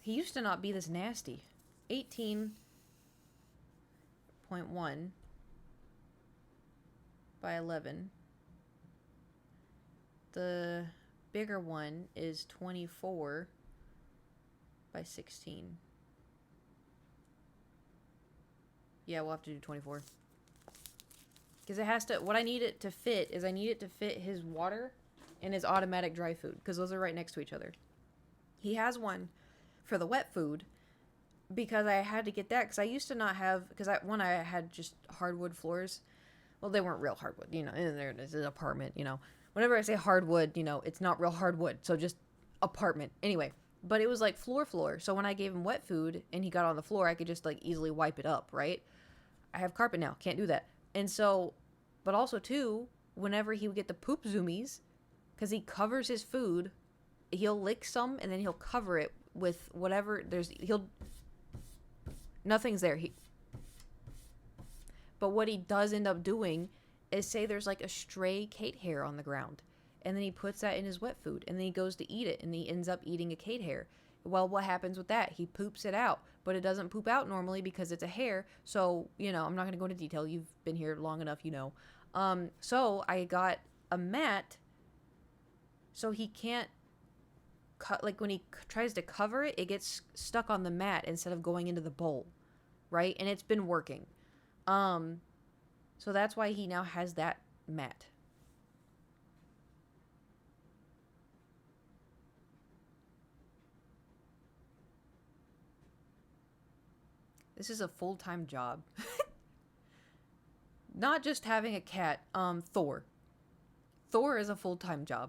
He used to not be this nasty. 18.1 by 11. The bigger one is 24 by 16. Yeah, we'll have to do 24. Because it has to, what I need it to fit is I need it to fit his water and his automatic dry food. Because those are right next to each other. He has one for the wet food. Because I had to get that. Because I used to not have, because I had just hardwood floors. Well, they weren't real hardwood, in this apartment, Whenever I say hardwood, it's not real hardwood. So just apartment. Anyway, but it was like floor. So when I gave him wet food and he got on the floor, I could just like easily wipe it up, right? I have carpet now. Can't do that. And so, but also too, whenever he would get the poop zoomies, because he covers his food, he'll lick some and then he'll cover it with whatever nothing's there. But what he does end up doing is say there's like a stray Kate hair on the ground. And then he puts that in his wet food. And then he goes to eat it. And he ends up eating a Kate hair. Well, what happens with that? He poops it out. But it doesn't poop out normally because it's a hair. So, I'm not going to go into detail. You've been here long enough, So I got a mat. So he can't cut. Like when he tries to cover it, it gets stuck on the mat instead of going into the bowl. Right? And it's been working. So that's why he now has that mat. This is a full-time job. Not just having a cat. Thor. Thor is a full-time job.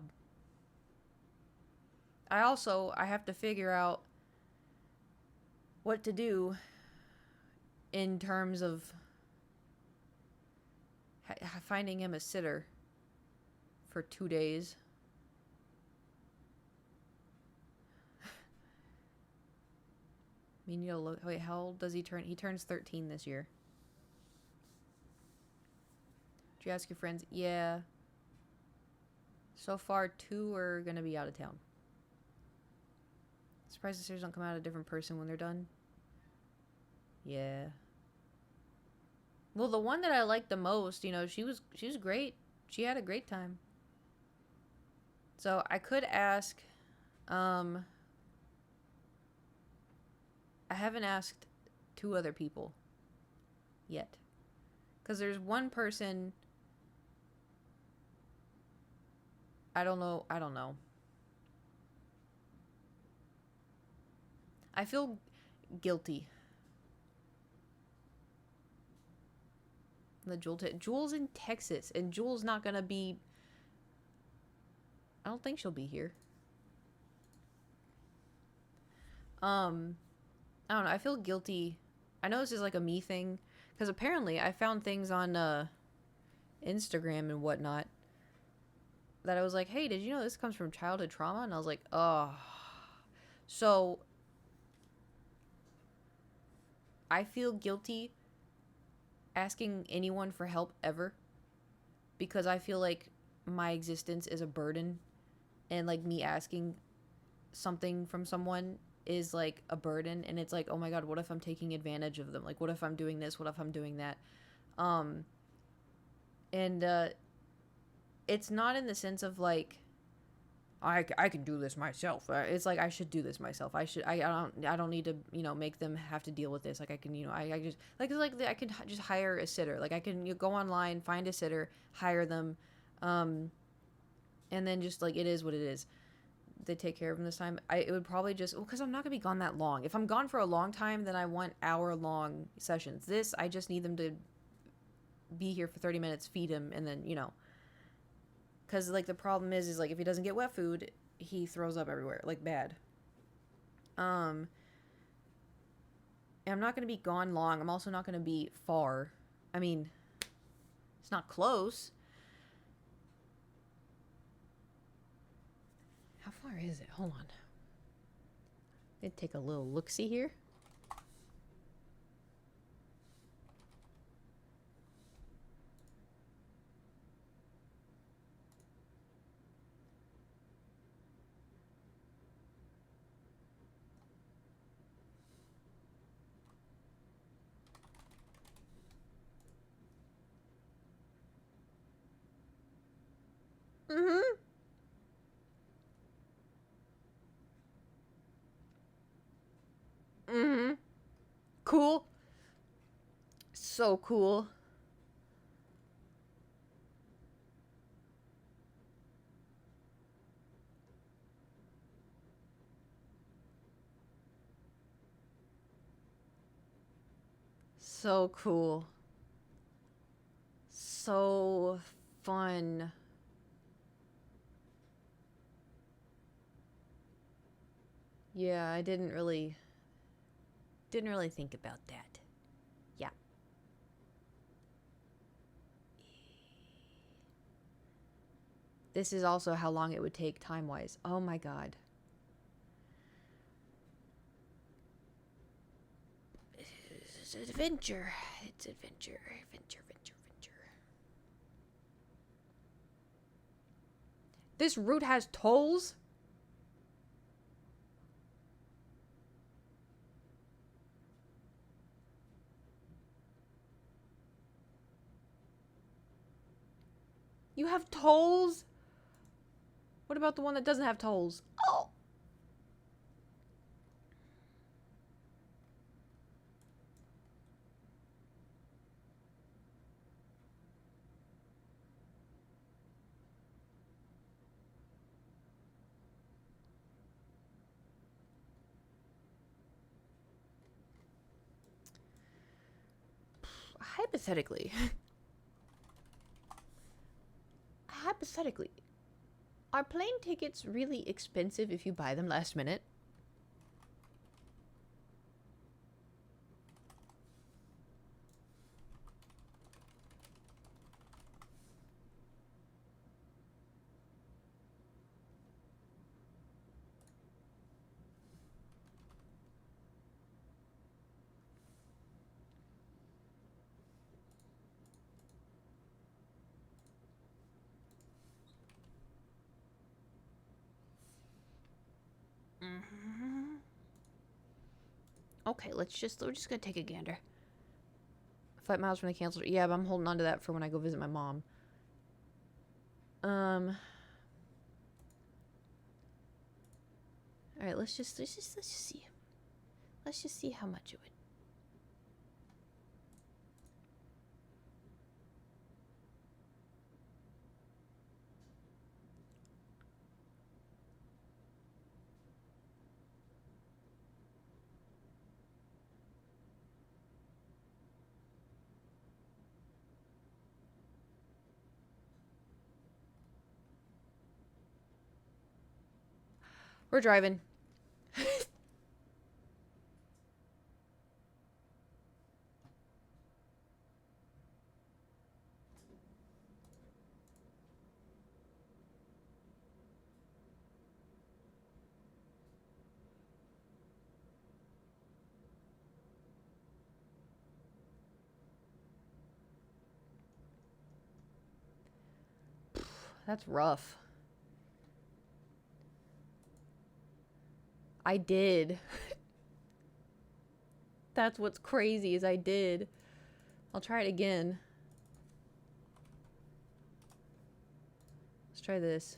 I have to figure out what to do in terms of finding him a sitter for 2 days. Wait, how old does he turn? He turns 13 this year. Did you ask your friends? Yeah. So far, 2 are going to be out of town. Surprised the series don't come out a different person when they're done. Yeah. Well, the one that I liked the most, she was great. She had a great time. So I could ask, I haven't asked 2 other people yet. Because there's one person, I don't know. I feel guilty. Jewel's in Texas, and Jewel's not gonna be. I don't think she'll be here. I don't know. I feel guilty. I know this is like a me thing, because apparently I found things on Instagram and whatnot that I was like, hey, did you know this comes from childhood trauma? And I was like, oh. So I feel guilty asking anyone for help ever, because I feel like my existence is a burden, and like me asking something from someone is like a burden, and it's like, oh my god, what if I'm taking advantage of them? Like, what if I'm doing this? What if I'm doing that? And it's not in the sense of like I can do this myself. It's like I should do this myself. I don't need to, you know, make them have to deal with this. Like I can, you know, I just I can just hire a sitter. Like I can go online, find a sitter, hire them, and then just like it is what it is. They take care of them this time. It would probably just, well, because I'm not gonna be gone that long. If I'm gone for a long time, then I want hour-long sessions. This, I just need them to be here for 30 minutes, feed him, and then, you know, because like the problem is like if he doesn't get wet food, he throws up everywhere, like bad. And I'm not gonna be gone long. I'm also not gonna be far. I mean, it's not close. How far is it? Hold on. Let's take a little look-see here. Mm-hmm. Mm-hmm. Cool. So cool. So cool. So fun. Yeah, I didn't really think about that. Yeah. This is also how long it would take time-wise. Oh my god. It's adventure. It's adventure. Adventure, adventure, adventure. This route has tolls? You have tolls? What about the one that doesn't have tolls? Oh! Hypothetically. Hypothetically. Are plane tickets really expensive if you buy them last minute? Mm-hmm. Okay, we're just gonna take a gander. 5 miles from the canceled. Yeah, but I'm holding on to that for when I go visit my mom. All right, let's just see. Let's just see how much it would. We're driving. That's rough. I did. That's what's crazy is I did. I'll try it again. Let's try this.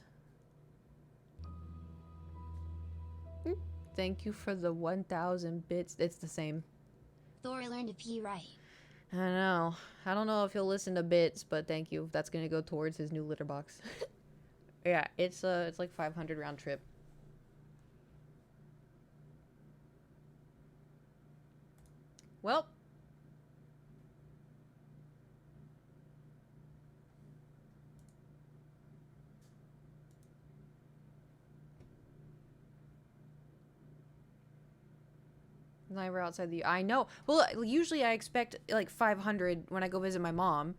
Thank you for the 1,000 bits. It's the same. Thor learned to pee right. I know. I don't know if he'll listen to bits, but thank you. That's gonna go towards his new litter box. Yeah, it's like 500 round trip. Well. Never outside the... I know. Well, usually I expect like 500 when I go visit my mom.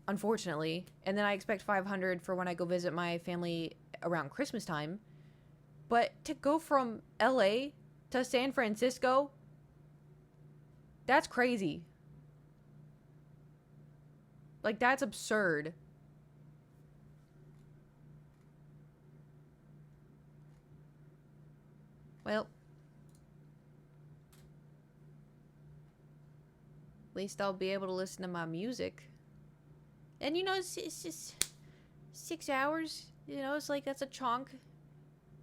Unfortunately. And then I expect 500 for when I go visit my family around Christmas time. But to go from LA to San Francisco, that's crazy. Like, that's absurd. Well, at least I'll be able to listen to my music. And, you know, it's just 6 hours. You know, it's like, that's a chunk.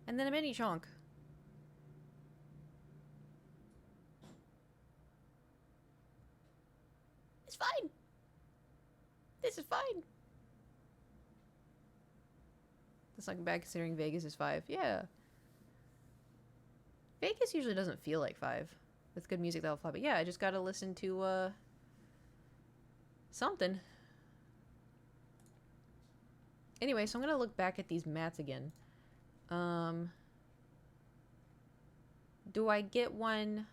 And then a mini chunk. It's fine. This is fine. That's not bad considering Vegas is 5. Yeah. Vegas usually doesn't feel like 5. With good music that'll fly. But yeah, I just gotta listen to, something. Anyway, so I'm gonna look back at these mats again. Do I get one?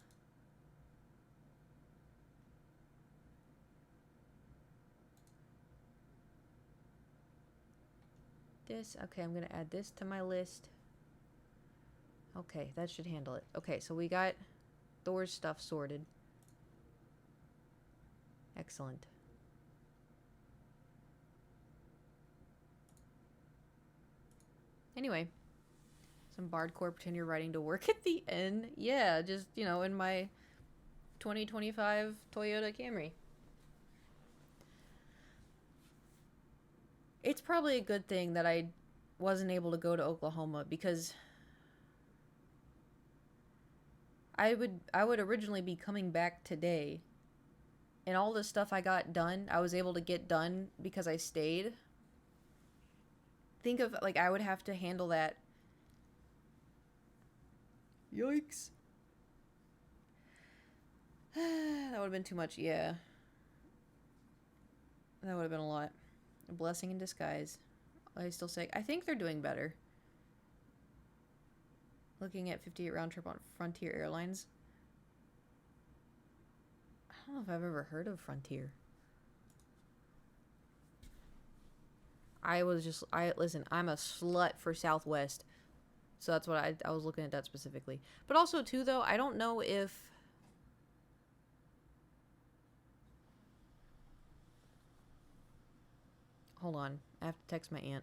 This, okay, I'm gonna add this to my list. Okay, that should handle it. Okay, so we got Thor's stuff sorted. Excellent. Anyway, some Bardcore, pretend you're riding to work at the end. Yeah, just, you know, in my 2025 Toyota Camry. It's probably a good thing that I wasn't able to go to Oklahoma, because I would originally be coming back today, and all the stuff I got done, I was able to get done because I stayed. Think of, like, I would have to handle that. Yikes. That would have been too much, yeah. That would have been a lot. A blessing in disguise. I still say, I think they're doing better. Looking at 58 round trip on Frontier Airlines. I don't know if I've ever heard of Frontier. Listen, I'm a slut for Southwest. So that's what I was looking at that specifically. But also, too, though, I don't know if... Hold on. I have to text my aunt.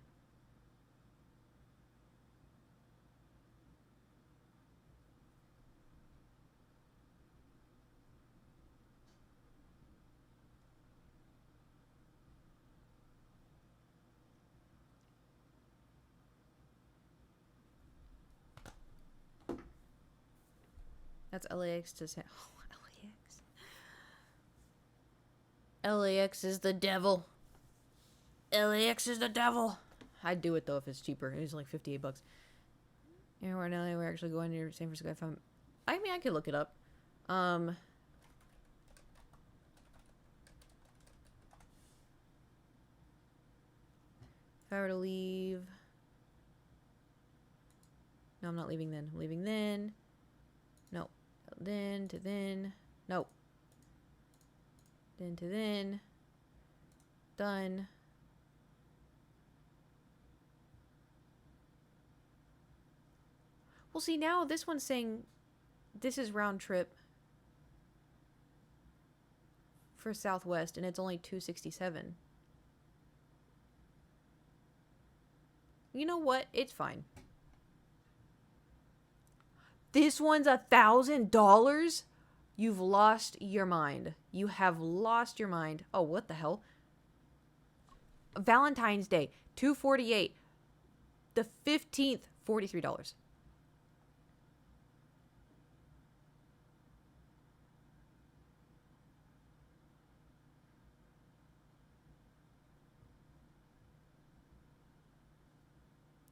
That's LAX to San... Oh, LAX. LAX is the devil. LAX is the devil. I'd do it, though, if it's cheaper. It's like $58. Anywhere in LA, we're actually going to San Francisco. I mean, I could look it up. If I were to leave... No, I'm not leaving then. I'm leaving then. No. Then to then. No. Then to then. Done. Well, see, now this one's saying this is round trip for Southwest, and it's only $267. You know what? It's fine. This one's $1,000? You've lost your mind. You have lost your mind. Oh, what the hell? Valentine's Day, $248. The 15th, $43.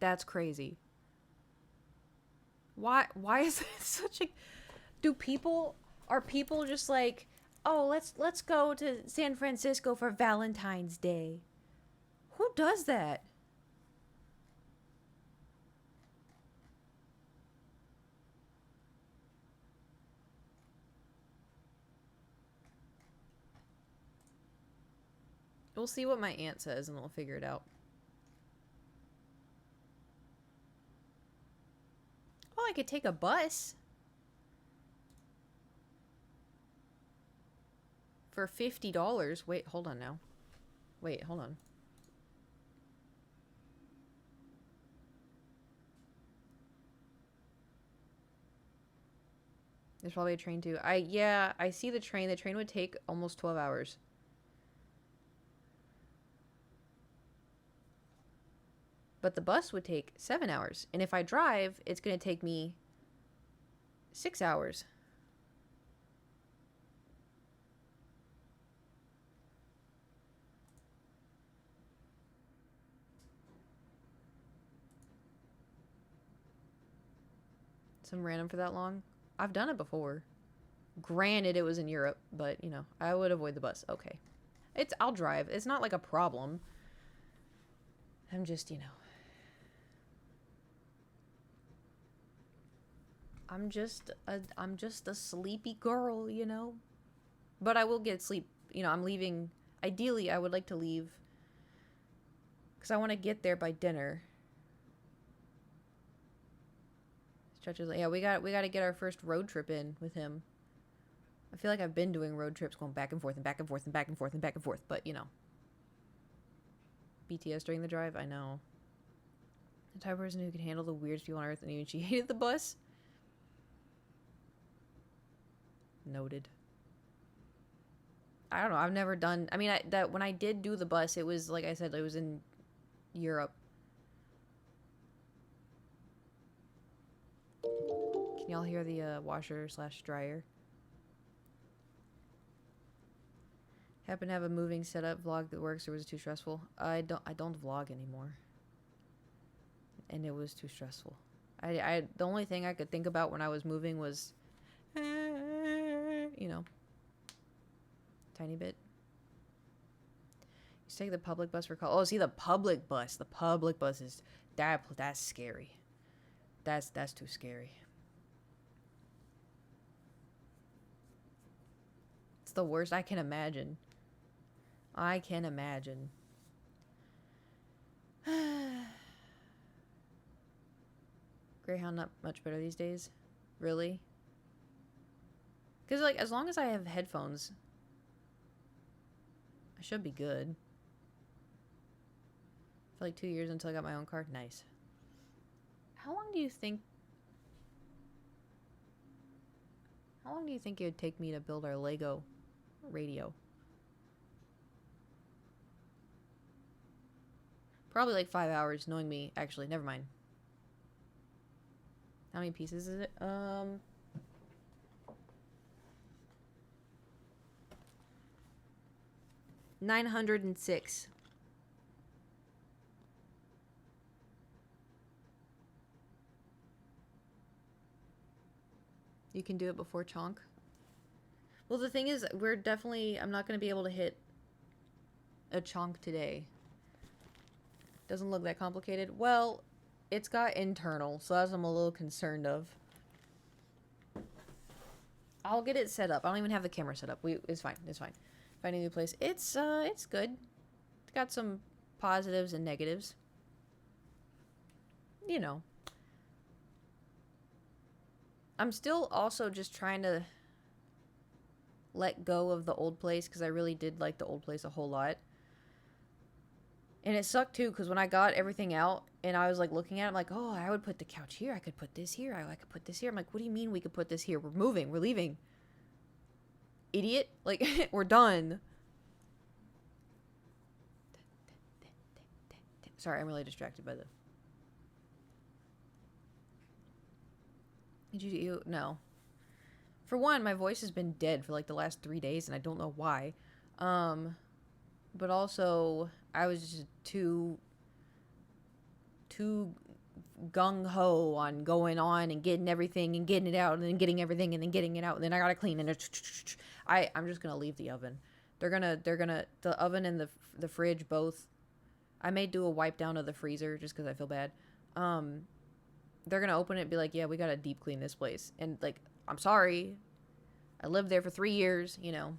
That's crazy. Why is it such a are people just like, "Oh, let's go to San Francisco for Valentine's Day." Who does that? We'll see what my aunt says and we'll figure it out. Oh, I could take a bus. For $50. Wait, hold on now. Wait, hold on. There's probably a train too. Yeah, I see the train. The train would take almost 12 hours. But the bus would take 7 hours. And if I drive, it's going to take me 6 hours. Some random for that long? I've done it before. Granted, it was in Europe, but, you know, I would avoid the bus. Okay. I'll drive. It's not like a problem. I'm just, you know. I'm just a sleepy girl, you know. But I will get sleep. You know, I'm leaving. Ideally, I would like to leave because I want to get there by dinner. Stretches like, yeah, we got to get our first road trip in with him. I feel like I've been doing road trips going back and forth and back and forth and back and forth and back and forth, but you know. BTS during the drive, I know. The type of person who could handle the weirdest people on earth, and even she hated the bus. Noted. I don't know. I've never done. I mean, when I did do the bus, it was like I said, it was in Europe. Can y'all hear the washer/dryer? Happen to have a moving setup vlog that works, or was it too stressful? I don't vlog anymore, and it was too stressful. The only thing I could think about when I was moving was, you know, tiny bit. You take the public bus for call. Oh, see, the public bus. The public bus is that's scary. That's too scary. It's the worst. I can imagine. I can imagine. Greyhound not much better these days. Really? Because, like, as long as I have headphones, I should be good. For like 2 years until I got my own car. Nice. How long do you think it would take me to build our Lego radio? Probably like 5 hours, knowing me. Actually, never mind. How many pieces is it? 906. You can do it before chonk. Well, the thing is, I'm not going to be able to hit a chonk today. Doesn't look that complicated. Well, it's got internal, so that's what I'm a little concerned of. I'll get it set up. I don't even have the camera set up. It's fine. It's fine. Finding a new place. It's good. It's got some positives and negatives. You know. I'm still also just trying to let go of the old place because I really did like the old place a whole lot. And it sucked too because when I got everything out and I was like looking at it, I'm like, oh, I would put the couch here. I could put this here. I could put this here. I'm like, what do you mean we could put this here? We're moving. We're leaving. Idiot. Like, we're done. Sorry, I'm really distracted by the... Did you... No. For one, my voice has been dead for like the last 3 days and I don't know why. But also, I was just too gung-ho on going on and getting everything and getting it out and then getting everything and then getting it out and then I gotta clean and I'm just gonna leave the oven. They're gonna the oven and the fridge both. I may do a wipe down of the freezer just because I feel bad. They're gonna open it and be like, yeah, we gotta deep clean this place. And like, I'm sorry, I lived there for 3 years, you know.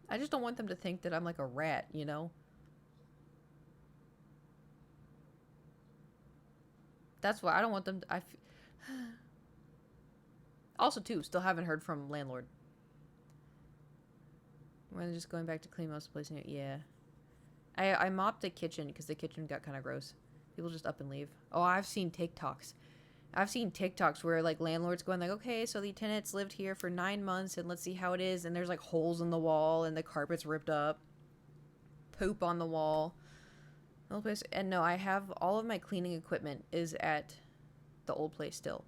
I just don't want them to think that I'm like a rat, you know. That's why I don't want them to, also too, still haven't heard from landlord. We're just going back to clean most of the place. Yeah. I mopped the kitchen because the kitchen got kind of gross. People just up and leave. Oh, I've seen TikToks. I've seen TikToks where like landlords going like, okay, so the tenants lived here for 9 months and let's see how it is. And there's like holes in the wall and the carpet's ripped up. Poop on the wall. Old place. And no, I have all of my cleaning equipment is at the old place still.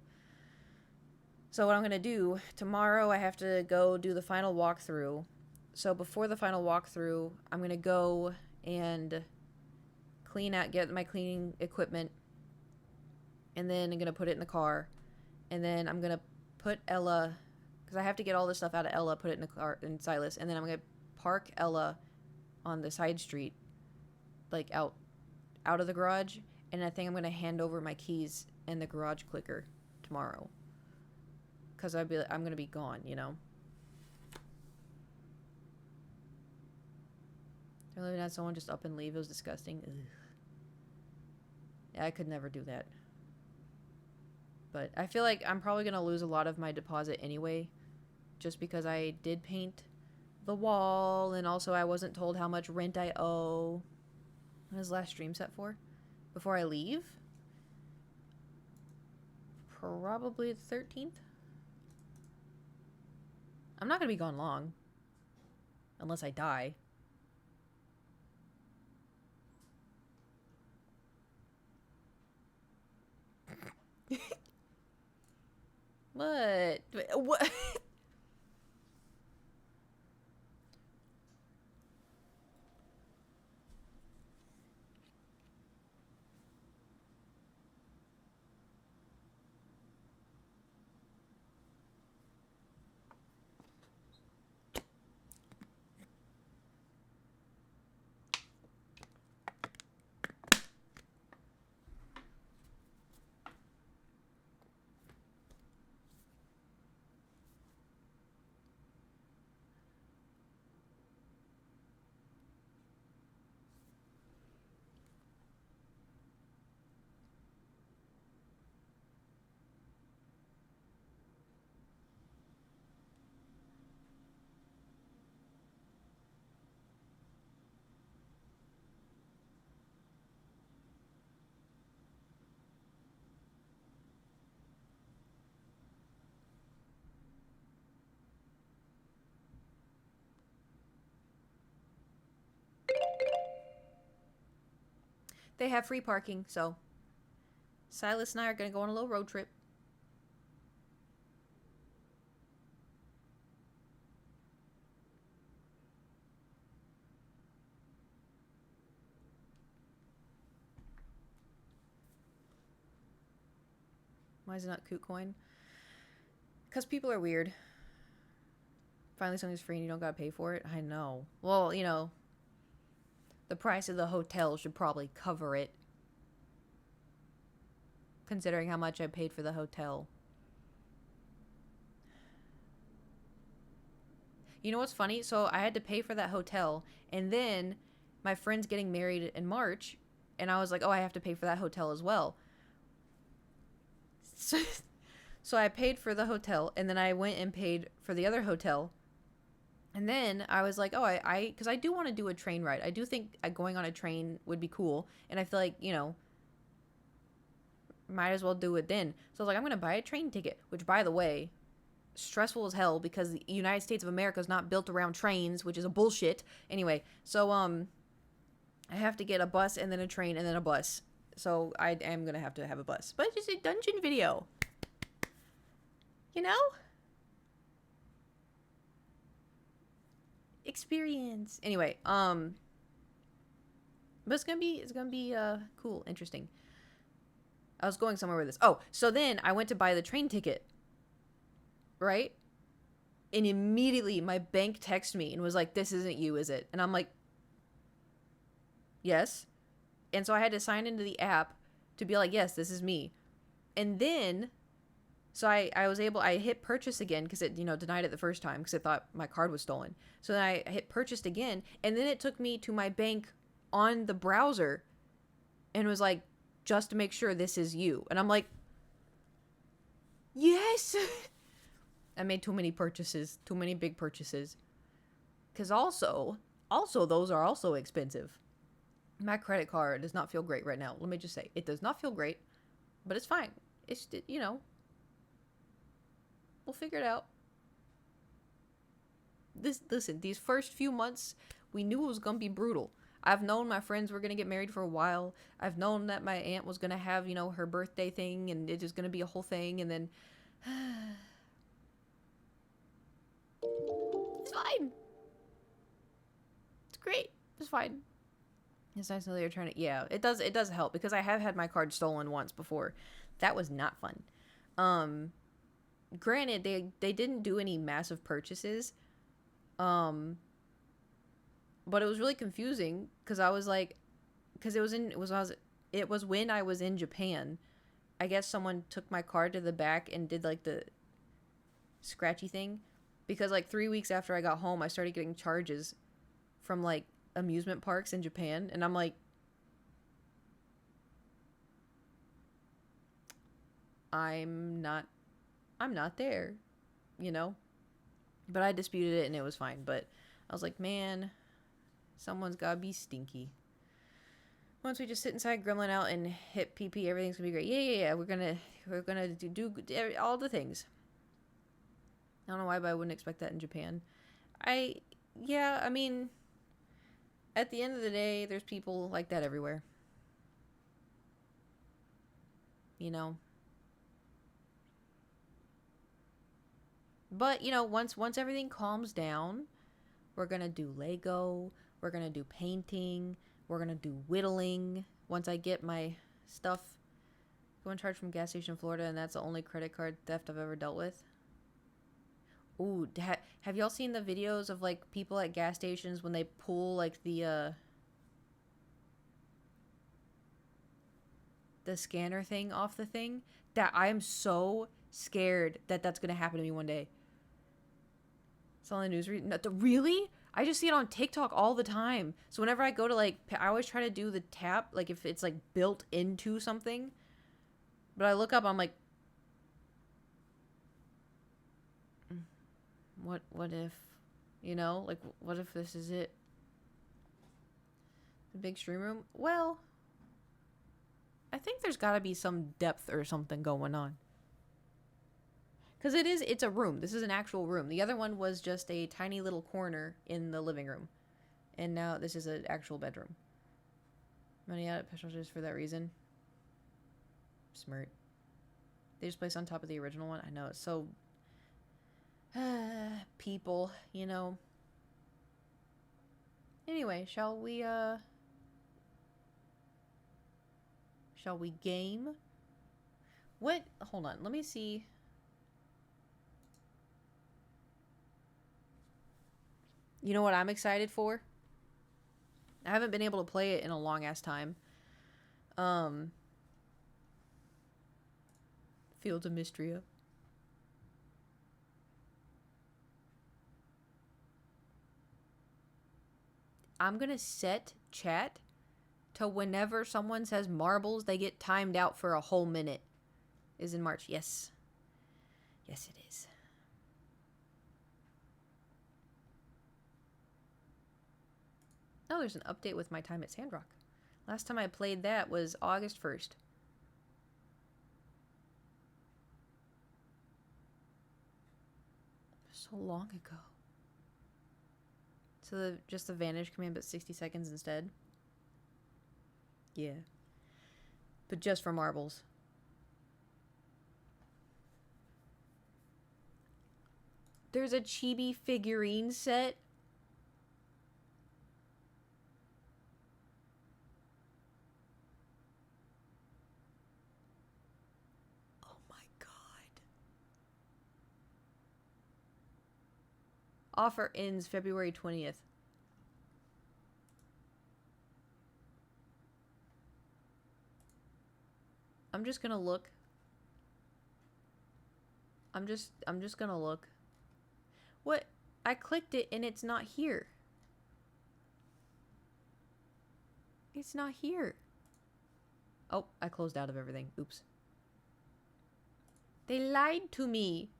So what I'm going to do, tomorrow I have to go do the final walkthrough. So before the final walkthrough, I'm going to go and clean out, get my cleaning equipment. And then I'm going to put it in the car. And then I'm going to put Ella, because I have to get all this stuff out of Ella, put it in the car, in Silas. And then I'm going to park Ella on the side street, like out of the garage. And I think I'm going to hand over my keys and the garage clicker tomorrow. Because I'm going to be gone, you know. I really had someone just up and leave. It was disgusting. Ugh. Yeah, I could never do that. But I feel like I'm probably going to lose a lot of my deposit anyway. Just because I did paint the wall. And also I wasn't told how much rent I owe. When is last stream set for? Before I leave? Probably the 13th. I'm not going to be gone long. Unless I die. What? What? They have free parking, so Silas and I are going to go on a little road trip. Why is it not KuCoin? Because people are weird. Finally something's free and you don't gotta pay for it? I know. Well, you know, the price of the hotel should probably cover it. Considering how much I paid for the hotel. You know what's funny? So I had to pay for that hotel, and then my friend's getting married in March, and I was like, oh, I have to pay for that hotel as well. So I paid for the hotel, and then I went and paid for the other hotel. And then I was like, oh, because I do want to do a train ride. I do think going on a train would be cool. And I feel like, you know, might as well do it then. So I was like, I'm going to buy a train ticket, which, by the way, stressful as hell because the United States of America is not built around trains, which is a bullshit. Anyway, so I have to get a bus and then a train and then a bus. So I am going to have a bus. But it's just a dungeon video. You know? Experience. Anyway, but it's gonna be cool, interesting. I was going somewhere with this. Oh, so then I went to buy the train ticket, right? And immediately my bank texted me and was like, "This isn't you, is it?" And I'm like, "Yes." And so I had to sign into the app to be like, "Yes, this is me." And then, so I was able, I hit purchase again because it, denied it the first time because it thought my card was stolen. So then I hit purchased again. And then it took me to my bank on the browser and was like, "Just to make sure this is you." And I'm like, "Yes." I made too many purchases, too many big purchases. Because also those are also expensive. My credit card does not feel great right now. Let me just say, it does not feel great, but it's fine. It's, we'll figure it out. Listen, these first few months, we knew it was going to be brutal. I've known my friends were going to get married for a while. I've known that my aunt was going to have, her birthday thing, and it was going to be a whole thing, and then it's fine. It's great. It's fine. It's nice to know they're trying to. Yeah, it does help because I have had my card stolen once before. That was not fun. Granted, they didn't do any massive purchases. But it was really confusing because I was like, because it was when I was in Japan. I guess someone took my card to the back and did like the scratchy thing, because like 3 weeks after I got home, I started getting charges from like amusement parks in Japan, and I'm like, I'm not there, but I disputed it and it was fine. But I was like, man, someone's gotta be stinky. Once we just sit inside Gremlin out and hit PP, everything's gonna be great. Yeah, we're gonna do all the things. I don't know why, but I wouldn't expect that in Japan. I mean, at the end of the day, there's people like that everywhere. But, once everything calms down, we're going to do Lego, we're going to do painting, we're going to do whittling. Once I get my stuff, go and charge from gas station Florida, and that's the only credit card theft I've ever dealt with. Ooh, have y'all seen the videos of, like, people at gas stations when they pull, like, the scanner thing off the thing? That I am so scared that that's going to happen to me one day. It's on the news. Really? I just see it on TikTok all the time. So whenever I go to, like, I always try to do the tap, like, if it's, like, built into something. But I look up, I'm like, what if, like, what if this is it? The big stream room? Well, I think there's got to be some depth or something going on. Because it's a room. This is an actual room. The other one was just a tiny little corner in the living room. And now this is an actual bedroom. Money out at specials for that reason. Smart. They just placed on top of the original one. I know, it's so... people, Anyway, shall we game? What? Hold on, let me see. You know what I'm excited for? I haven't been able to play it in a long ass time. Fields of Mystria. I'm gonna set chat to whenever someone says marbles, they get timed out for a whole minute. Is in March. Yes. Yes, it is. Oh, there's an update with my time at Sandrock. Last time I played that was August 1st. So long ago. So just the vanish command, but 60 seconds instead. Yeah. But just for marbles. There's a chibi figurine set. Offer ends February 20th. I'm just gonna look. I'm just gonna look. What? I clicked it and it's not here. It's not here. Oh, I closed out of everything. Oops. They lied to me.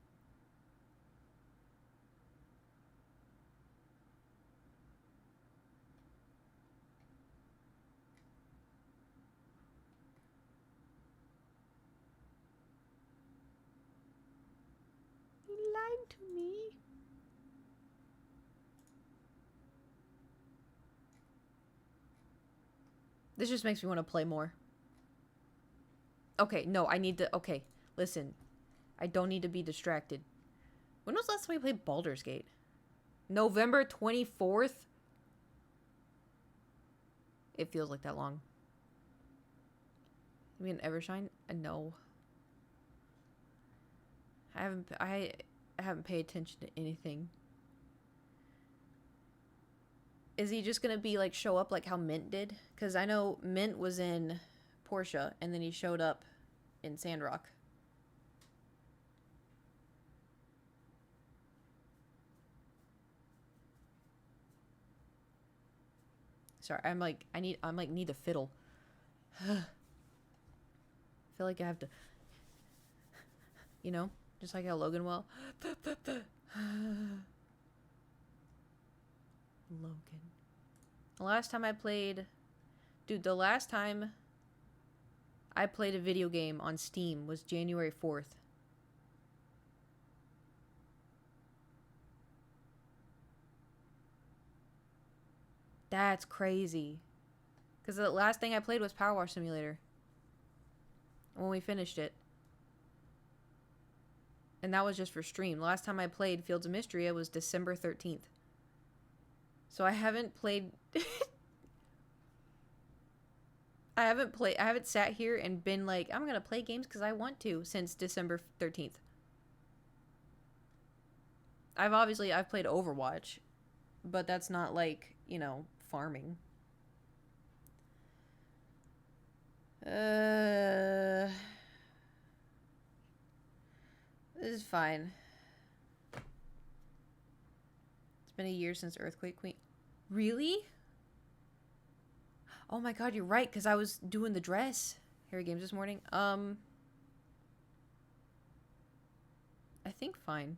They lied to me. This just makes me want to play more. Okay, no, I need to... Okay, listen. I don't need to be distracted. When was the last time we played Baldur's Gate? November 24th? It feels like that long. You mean Evershine? No. I haven't paid attention to anything. Is he just gonna be like show up like how Mint did? Because I know Mint was in Portia and then he showed up in Sandrock. Sorry, I'm like need a fiddle. I feel like I have to, you know, just like how Logan will. Logan. The last time I played... Dude, the last time I played a video game on Steam was January 4th. That's crazy. Because the last thing I played was Power Wash Simulator. When we finished it. And that was just for stream. The last time I played Fields of Mystery, it was December 13th. So I haven't played... I haven't sat here and been like, I'm going to play games because I want to since December 13th. I've played Overwatch. But that's not like, you know, farming. This is fine. It's been a year since Earthquake Queen. Really? Oh my god, you're right, because I was doing the dress. Harry Games this morning. I think fine.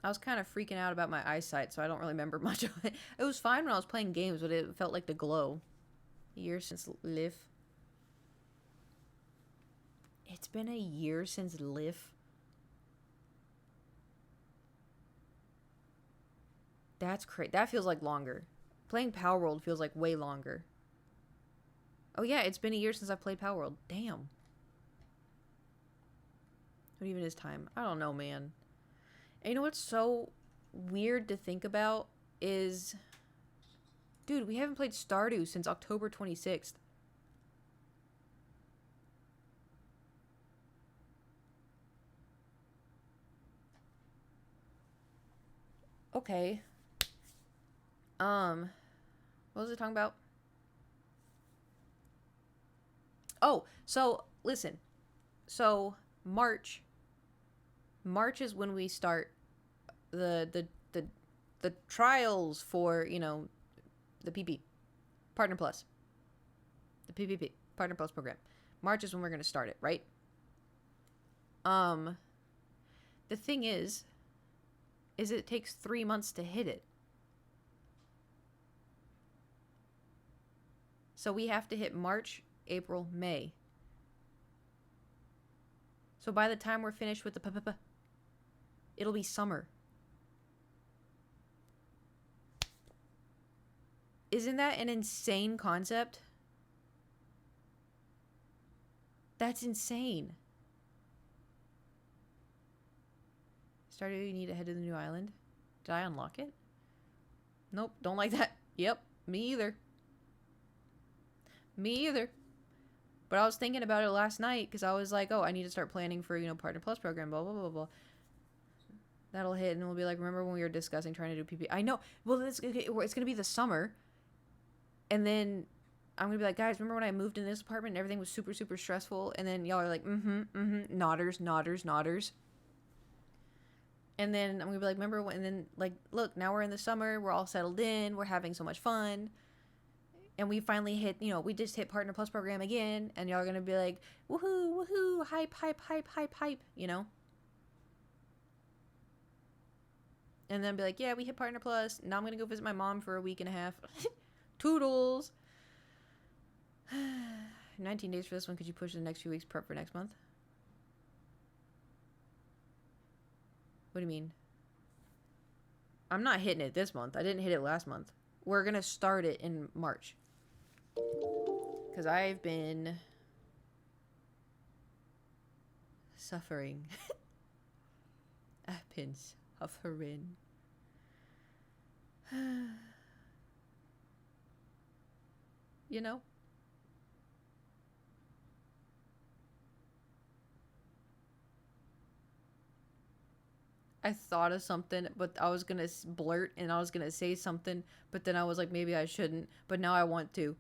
I was kind of freaking out about my eyesight, so I don't really remember much of it. It was fine when I was playing games, but it felt like the glow. A year since Liv. It's been a year since Liv. That's crazy. That feels like longer. Playing Power World feels like way longer. Oh yeah, it's been a year since I played Power World. Damn. What even is time? I don't know, man. And you know what's so weird to think about is... Dude, we haven't played Stardew since October 26th. Okay. What was it talking about? Oh, so listen. So March is when we start the trials for, you know, the PP, Partner Plus, the PPP, Partner Plus program. March is when we're going to start it, right? The thing is it takes 3 months to hit it. So we have to hit March, April, May. So by the time we're finished with the it'll be summer. Isn't that an insane concept? That's insane. Stardew, you need to head to the new island. Did I unlock it? Nope, don't like that. Yep, me either. Me either. But I was thinking about it last night because I was like, oh, I need to start planning for, you know, Partner Plus program, blah, blah, blah, blah. That'll hit, and we'll be like, remember when we were discussing trying to do PP? I know. Well, it's gonna be the summer, and then I'm gonna be like, guys, remember when I moved in this apartment and everything was super, super stressful? And then y'all are like, nodders. And then I'm gonna be like, remember when? And then like, look, now we're in the summer, we're all settled in, we're having so much fun, and we finally hit, we just hit Partner Plus program again, and y'all are gonna be like, woohoo, hype, And then be like, yeah, we hit Partner Plus. Now I'm going to go visit my mom for a week and a half. Toodles. 19 days for this one. Could you push the next few weeks prep for next month? What do you mean? I'm not hitting it this month. I didn't hit it last month. We're going to start it in March. Because I've been suffering. I've been suffering. You know? I thought of something, but I was gonna blurt and I was gonna say something, but then I was like, maybe I shouldn't, but now I want to.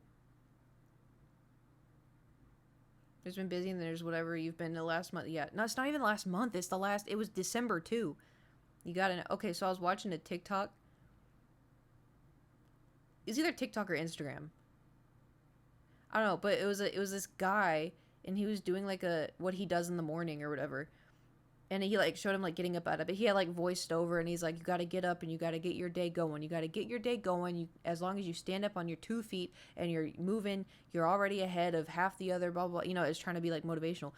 There's been busy, and there's whatever you've been the last month. Yeah, no, it's not even last month. It's the last. It was December too. You gotta know. Okay, so I was watching a TikTok. It's either TikTok or Instagram. I don't know, but it was this guy, and he was doing like what he does in the morning or whatever, and he like showed him like getting up out of it. He had like voiced over, and he's like, you gotta get up and you gotta get your day going. You gotta get your day going. You, as long as you stand up on your 2 feet and you're moving, you're already ahead of half the other blah blah. It's trying to be like motivational,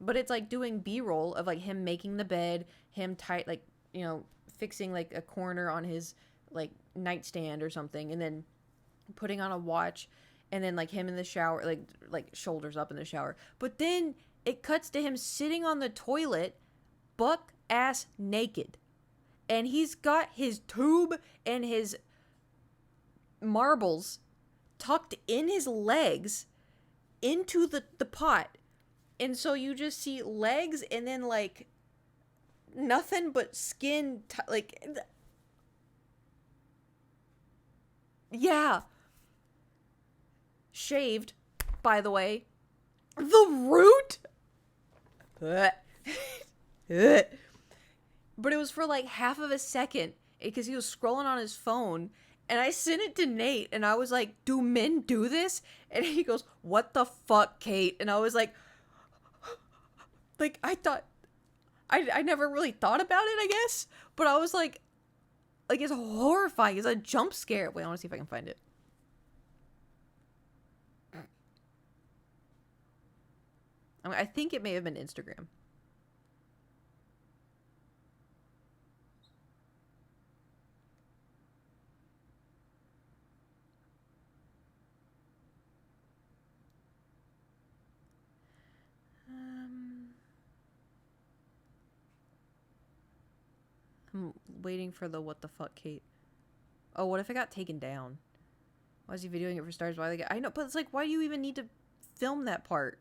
but it's like doing B-roll of like him making the bed, him tight like fixing like a corner on his like nightstand or something, and then putting on a watch, and then like him in the shower, like shoulders up in the shower. But then it cuts to him sitting on the toilet, buck ass naked, and he's got his tube and his marbles tucked in his legs into the pot, and so you just see legs and then like nothing but skin yeah, shaved, by the way. The root. But it was for like half of a second because he was scrolling on his phone, and I sent it to Nate, and I was like, do men do this? And he goes, what the fuck, Kate? And I was like I thought I never really thought about it, I guess, but I was like it's horrifying. It's a jump scare. Wait, I want to see if I can find it. I think it may have been Instagram. I'm waiting for the what the fuck, Kate. Oh, what if it got taken down? Why is he videoing it for stars? Why they get? I know, but it's like, why do you even need to film that part?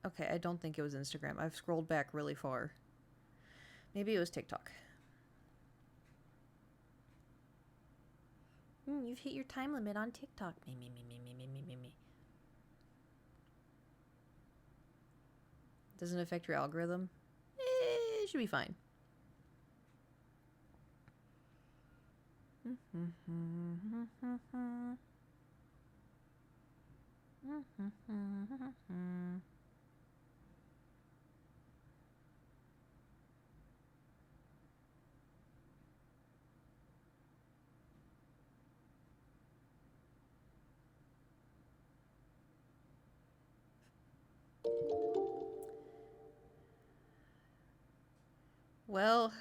Okay, I don't think it was Instagram. I've scrolled back really far. Maybe it was TikTok. You've hit your time limit on TikTok. Me. Doesn't affect your algorithm? It should be fine. Well,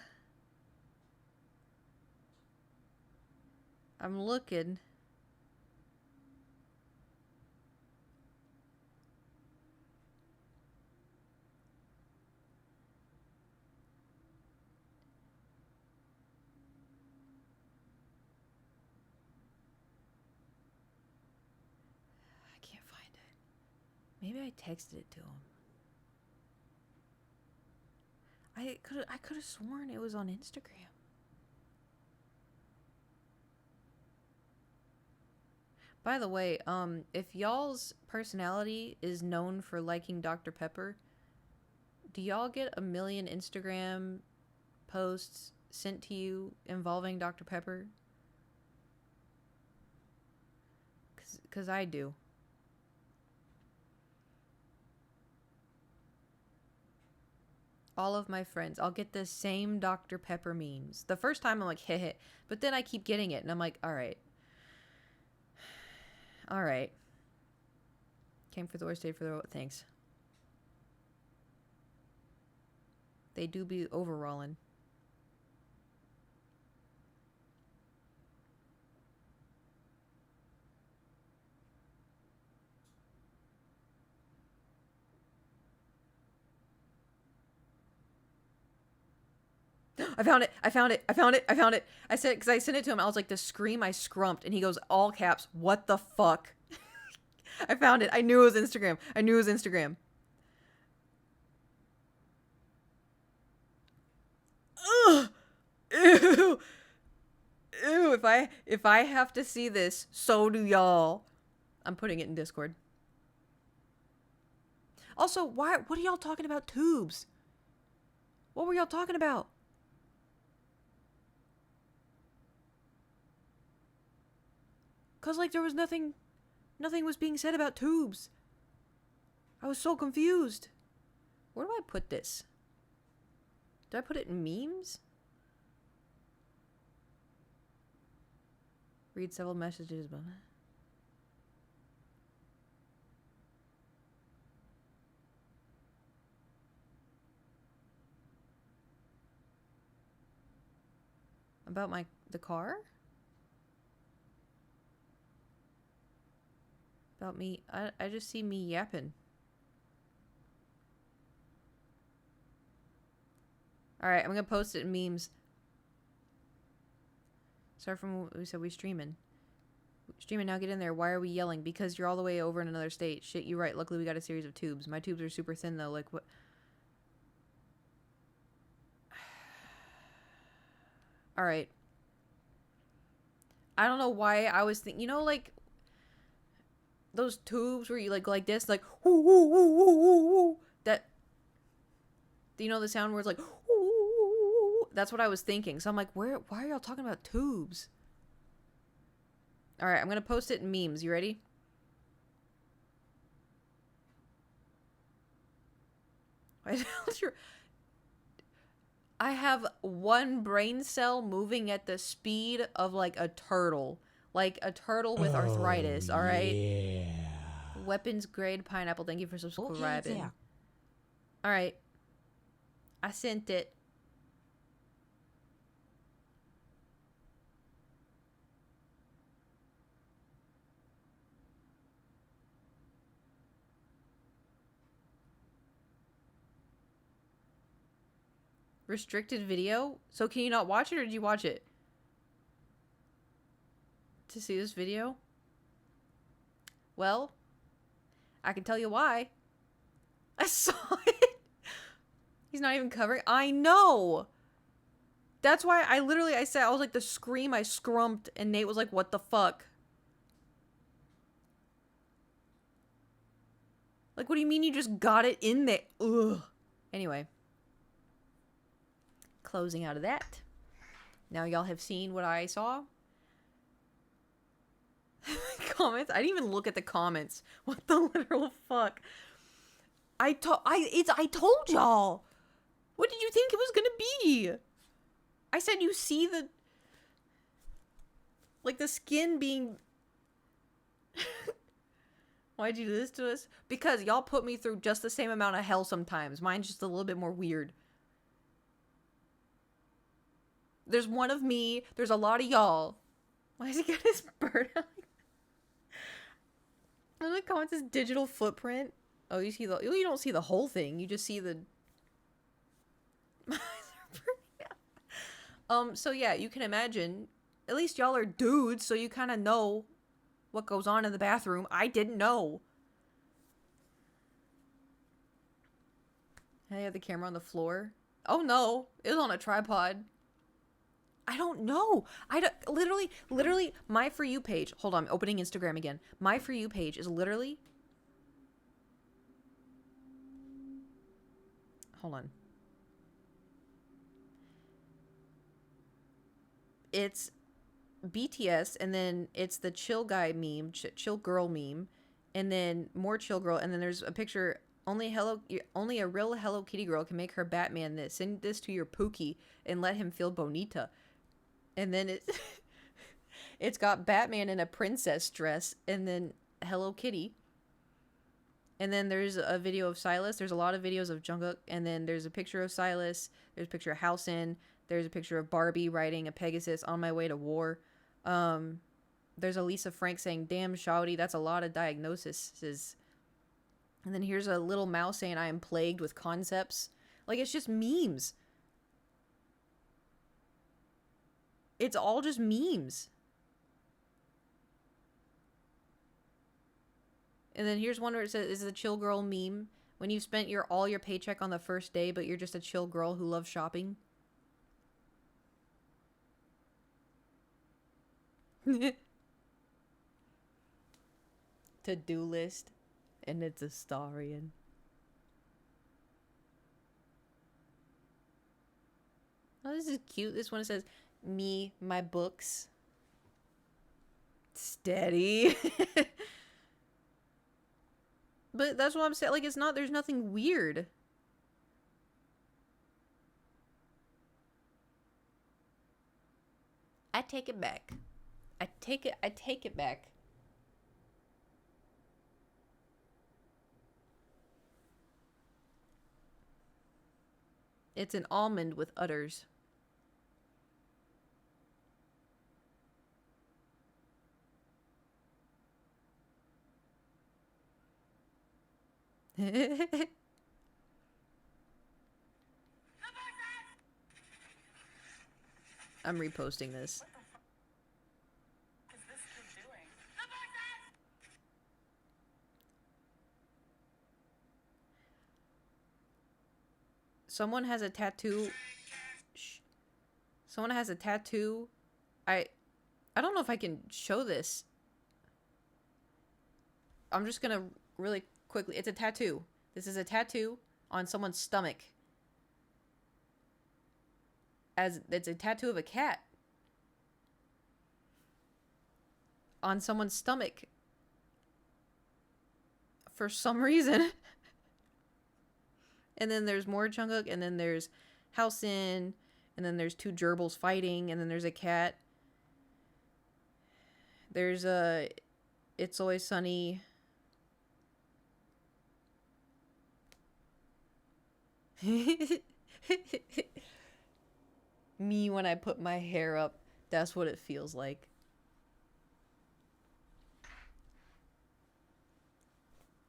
I'm looking. Maybe I texted it to him. I could have sworn it was on Instagram. By the way, if y'all's personality is known for liking Dr. Pepper, do y'all get a million Instagram posts sent to you involving Dr. Pepper? Cause I do. All of my friends, I'll get the same Dr. Pepper memes. The first time I'm like, heh heh, but then I keep getting it and I'm like, all right. All right. Came for the worst, stayed for the thanks. They do be overrolling. I found it. I found it. I found it. I found it. I said, because I sent it to him. I was like, the scream I scrumped. And he goes, all caps, what the fuck? I found it. I knew it was Instagram. I knew it was Instagram. Ugh. Ew. Ew. If I have to see this, so do y'all. I'm putting it in Discord. Also, what are y'all talking about tubes? What were y'all talking about? Cause like there was nothing was being said about tubes. I was so confused. Where do I put this? Do I put it in memes? Read several messages about it. About the car? About me. I just see me yapping. Alright, I'm gonna post it in memes. Start from what we said we streaming. Streaming now, get in there. Why are we yelling? Because you're all the way over in another state. Shit, you're right. Luckily we got a series of tubes. My tubes are super thin though, like what? Alright. I don't know why I was thinking, you know, like those tubes where you like this, like whoo, whoo, whoo, whoo, whoo, whoo. That, do you know the sound where it's like whoo, whoo, whoo, whoo? That's what I was thinking. So I'm like, why are y'all talking about tubes? All right, I'm gonna post it in memes. You ready? I have one brain cell moving at the speed of like a turtle. Like a turtle with arthritis, all right? Yeah. Weapons grade pineapple. Thank you for subscribing. Okay, there. All right. I sent it. Restricted video? So can you not watch it or did you watch it? To see this video? Well, I can tell you why. I saw it. He's not even covering. I know. That's why I said, I was like, the scream I scrumped, and Nate was like, what the fuck? Like, what do you mean you just got it in there? Ugh. Anyway. Closing out of that. Now y'all have seen what I saw. Comments? I didn't even look at the comments. What the literal fuck? I told y'all. What did you think it was gonna be? I said you see the like the skin being Why'd you do this to us? Because y'all put me through just the same amount of hell sometimes. Mine's just a little bit more weird. There's one of me. There's a lot of y'all. Why does he get his bird out? And the comments is digital footprint. Oh, you don't see the whole thing. You just see the. So yeah, you can imagine. At least y'all are dudes, so you kind of know what goes on in the bathroom. I didn't know. And they had the camera on the floor. Oh no, it was on a tripod. I don't know. I don't, literally, my For You page. Hold on, I'm opening Instagram again. My For You page is literally. Hold on. It's BTS, and then it's the chill guy meme, chill girl meme, and then more chill girl, and then there's a picture. Only a real Hello Kitty girl can make her Batman this. Send this to your Pookie and let him feel bonita. And then it's got Batman in a princess dress, and then Hello Kitty. And then there's a video of Silas. There's a lot of videos of Jungkook, and then there's a picture of Silas. There's a picture of Housen. There's a picture of Barbie riding a Pegasus on my way to war. There's a Lisa Frank saying, "Damn, shawty, that's a lot of diagnoses." And then here's a little mouse saying, "I am plagued with concepts." Like, it's just memes. It's all just memes. And then here's one where it says, "Is a chill girl meme when you've spent all your paycheck on the first day, but you're just a chill girl who loves shopping." To-do list, and it's a Starian. Oh, this is cute. This one says, "Me, my books." Steady. But that's what I'm saying. Like, it's not, there's nothing weird. I take it back. I take it back. It's an almond with udders. I'm reposting this. What is this kid doing? Someone has a tattoo. Shh. Someone has a tattoo. I don't know if I can show this. I'm just gonna really quickly. It's a tattoo. This is a tattoo on someone's stomach. As it's a tattoo of a cat on someone's stomach for some reason. And then there's more Jungkook, and then there's Housen, and then there's two gerbils fighting, and then there's a cat. There's a It's Always Sunny. Me when I put my hair up, that's what it feels like.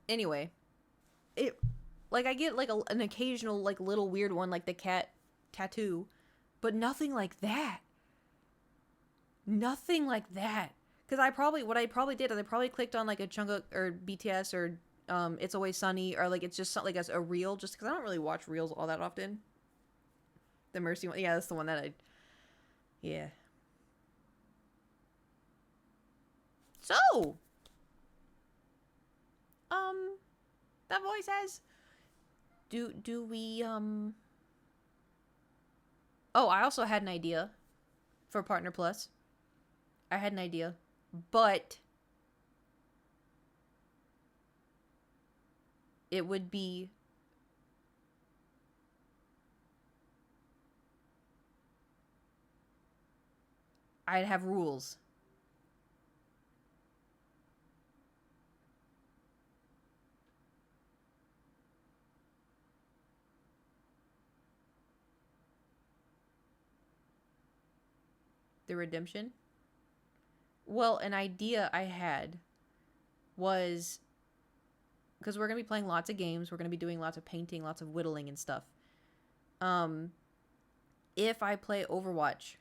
Anyway, it, like, I get like an occasional like little weird one like the cat tattoo, but nothing like that. Nothing like that. Because what I probably did is I probably clicked on like a Jungkook or BTS or It's Always Sunny, or like it's just something like a reel, just because I don't really watch reels all that often. The Mercy one, yeah, that's the one that yeah. So, that boy says, do we oh, I also had an idea for Partner Plus. I had an idea, but it would be I'd have rules. The redemption? Well, an idea I had was, because we're going to be playing lots of games, we're going to be doing lots of painting, lots of whittling and stuff. If I play Overwatch,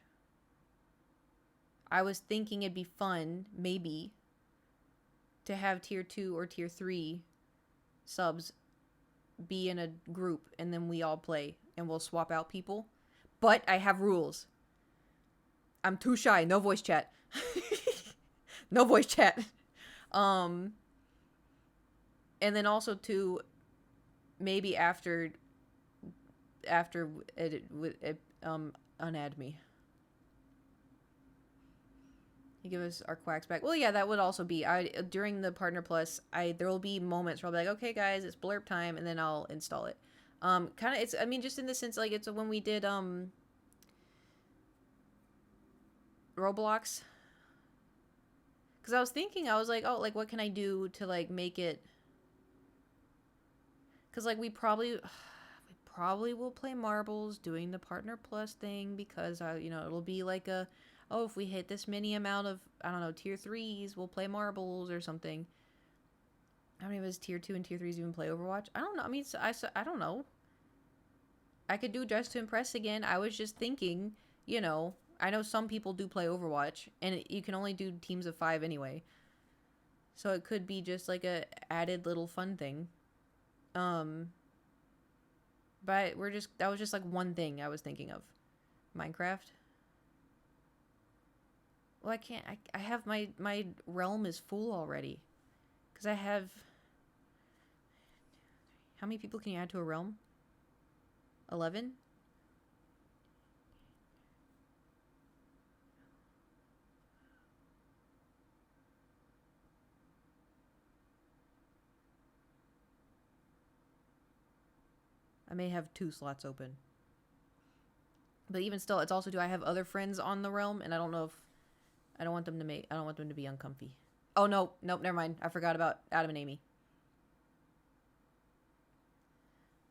I was thinking it'd be fun, maybe, to have tier 2 or tier 3 subs be in a group and then we all play and we'll swap out people. But I have rules. I'm too shy. No voice chat. No voice chat. And then also too, maybe after unadd me. You give us our quacks back. Well, yeah, that would also be during the Partner Plus. There will be moments where I'll be like, okay, guys, it's blurb time, and then I'll install it. Kind of, it's. I mean, just in the sense like it's when we did Roblox. Because I was thinking, I was like, oh, like what can I do to like make it? Because like we probably will play marbles doing the Partner Plus thing because it'll be like if we hit this many amount of, I don't know, tier 3s, we'll play marbles or something. How many of us tier 2 and tier 3s even play Overwatch? I don't know. I mean, I don't know. I could do Dress to Impress again. I was just thinking, I know some people do play Overwatch, and you can only do teams of 5 anyway. So it could be just like a added little fun thing. But that was just like one thing I was thinking of. Minecraft. Well, I can't. I have my realm is full already. Because I have... How many people can you add to a realm? 11? I may have 2 slots open. But even still, it's also, do I have other friends on the realm? And I don't know if... I don't want them to be uncomfy. Oh, no. Nope, never mind. I forgot about Adam and Amy.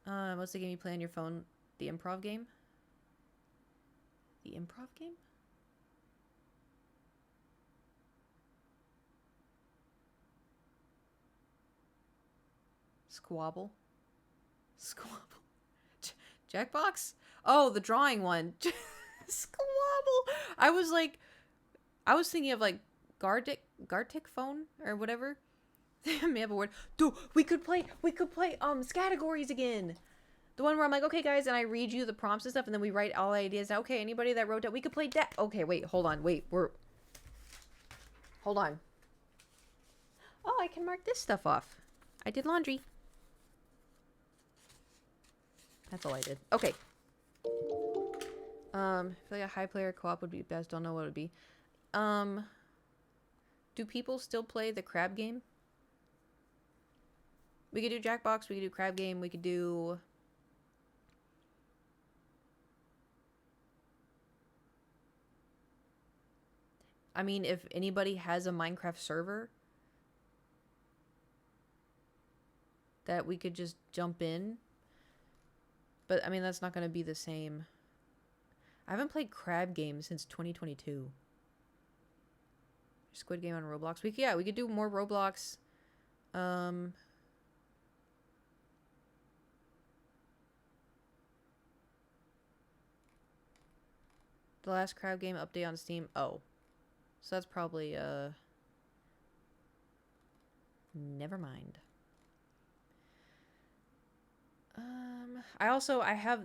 What's the game you play on your phone? The improv game? The improv game? Squabble? Squabble? Jackbox? Oh, the drawing one. Squabble! I was thinking of like Gartic phone or whatever. They may have a word. Dude, we could play categories again. The one where I'm like, okay guys, and I read you the prompts and stuff, and then we write all ideas down. Okay, anybody that wrote that, we could play that. Okay, wait, hold on. Hold on. Oh, I can mark this stuff off. I did laundry. That's all I did. Okay. I feel like a high player co-op would be best. Don't know what it would be. Do people still play the crab game? We could do Jackbox, we could do crab game, we could do... I mean, if anybody has a Minecraft server that we could just jump in. But, I mean, that's not going to be the same. I haven't played crab game since 2022. Squid Game on Roblox. We could do more Roblox. The last crab game update on Steam. Oh. So that's probably, never mind.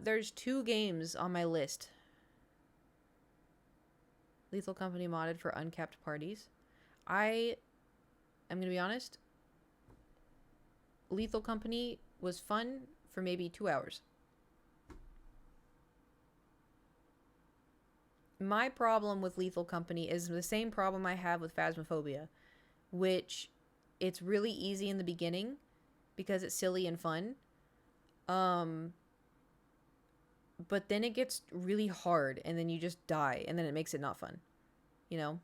There's 2 games on my list. Lethal Company modded for uncapped parties. I'm gonna be honest. Lethal Company was fun for maybe 2 hours. My problem with Lethal Company is the same problem I have with Phasmophobia, which it's really easy in the beginning because it's silly and fun. But then it gets really hard and then you just die and then it makes it not fun. You know?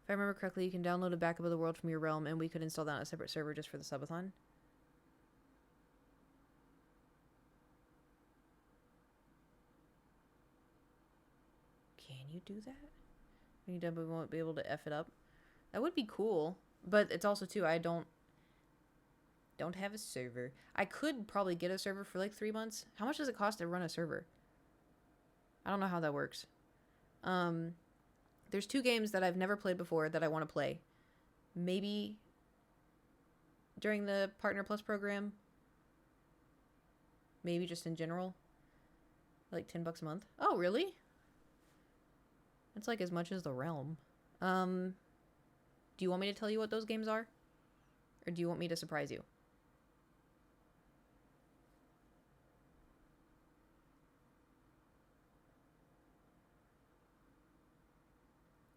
If I remember correctly, you can download a backup of the world from your realm and we could install that on a separate server just for the subathon. Can you do that? We won't be able to F it up. That would be cool. But it's also too, I don't have a server. I could probably get a server for like 3 months. How much does it cost to run a server? I don't know how that works. There's 2 games that I've never played before that I want to play. Maybe during the Partner Plus program, maybe just in general. Like $10 a month. Oh, really? It's like as much as The Realm. Do you want me to tell you what those games are? Or do you want me to surprise you?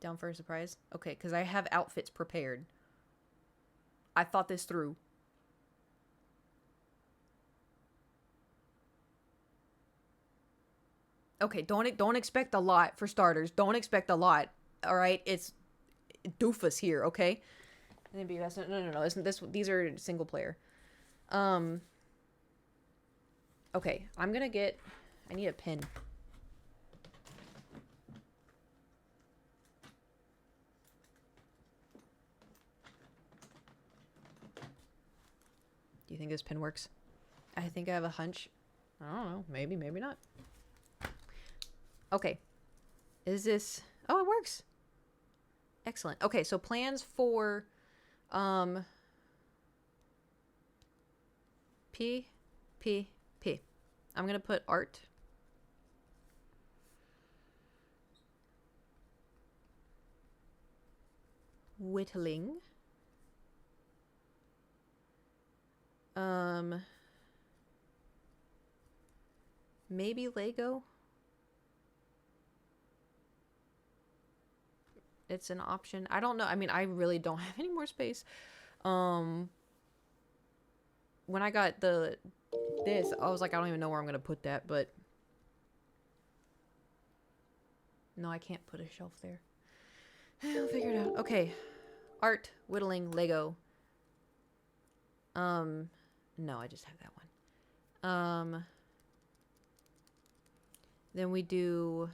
Down for a surprise? Okay, because I have outfits prepared. I thought this through. Okay, don't expect a lot for starters. Don't expect a lot. All right, it's doofus here. Okay, and then BS. No. These are single player. Okay, I'm gonna get. I need a pen. Do you think this pen works? I think I have a hunch. I don't know. Maybe not. Okay. Is this... Oh, it works. Excellent. Okay, so plans for... P. I'm going to put art. Whittling. Maybe Lego. It's an option. I don't know. I mean, I really don't have any more space. When I got this, I was like, I don't even know where I'm gonna put that, but no, I can't put a shelf there. I'll figure it out. Okay. Art, whittling, Lego. No, I just have that one. Then we do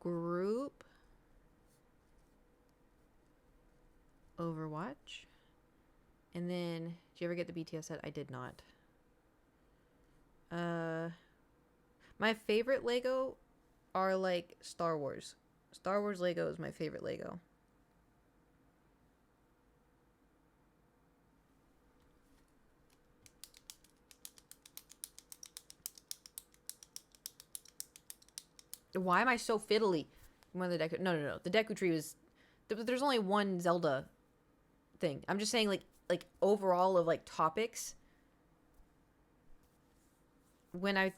group Overwatch. And then, did you ever get the BTS set? I did not. My favorite Lego are like Star Wars. Star Wars Lego is my favorite Lego. Why am I so fiddly? One of the Deku... No. The Deku Tree was... There's only one Zelda thing. I'm just saying, like overall of, like, topics. When I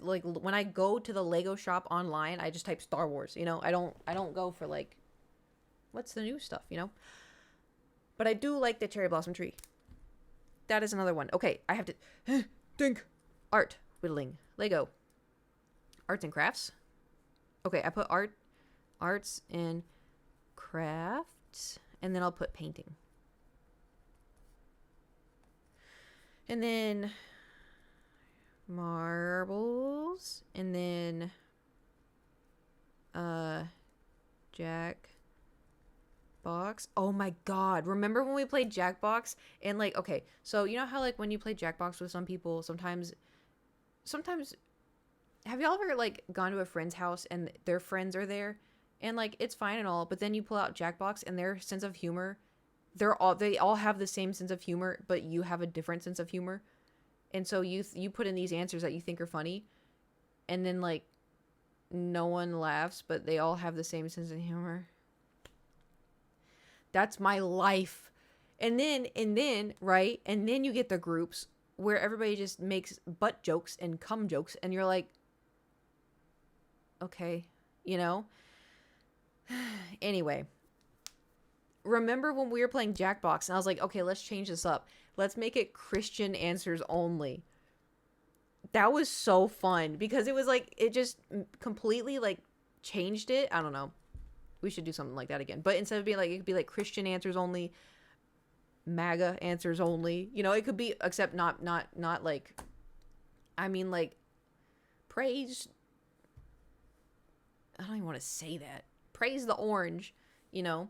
go to the Lego shop online, I just type Star Wars, you know? I don't go for, like, what's the new stuff, you know? But I do like the Cherry Blossom Tree. That is another one. Okay, I have to... think. Art. Whittling. Lego. Arts and crafts. Okay, I put arts and crafts, and then I'll put painting. And then marbles, and then Jackbox. Oh my god, remember when we played Jackbox? And like, okay, so you know how like when you play Jackbox with some people, sometimes have y'all ever like gone to a friend's house and their friends are there and like it's fine and all, but then you pull out Jackbox and their sense of humor, they all have the same sense of humor, but you have a different sense of humor. And so you put in these answers that you think are funny, and then like no one laughs, but they all have the same sense of humor. That's my life. And then right? And then you get the groups where everybody just makes butt jokes and cum jokes, and you're like, okay, you know? Anyway, remember when we were playing Jackbox and I was like, okay, let's change this up. Let's make it Christian answers only. That was so fun because it was like, it just completely like changed it. I don't know. We should do something like that again. But instead of being like, it could be like Christian answers only, MAGA answers only. You know, it could be, except not like, I mean like, praise, I don't even want to say that. Praise the orange, you know?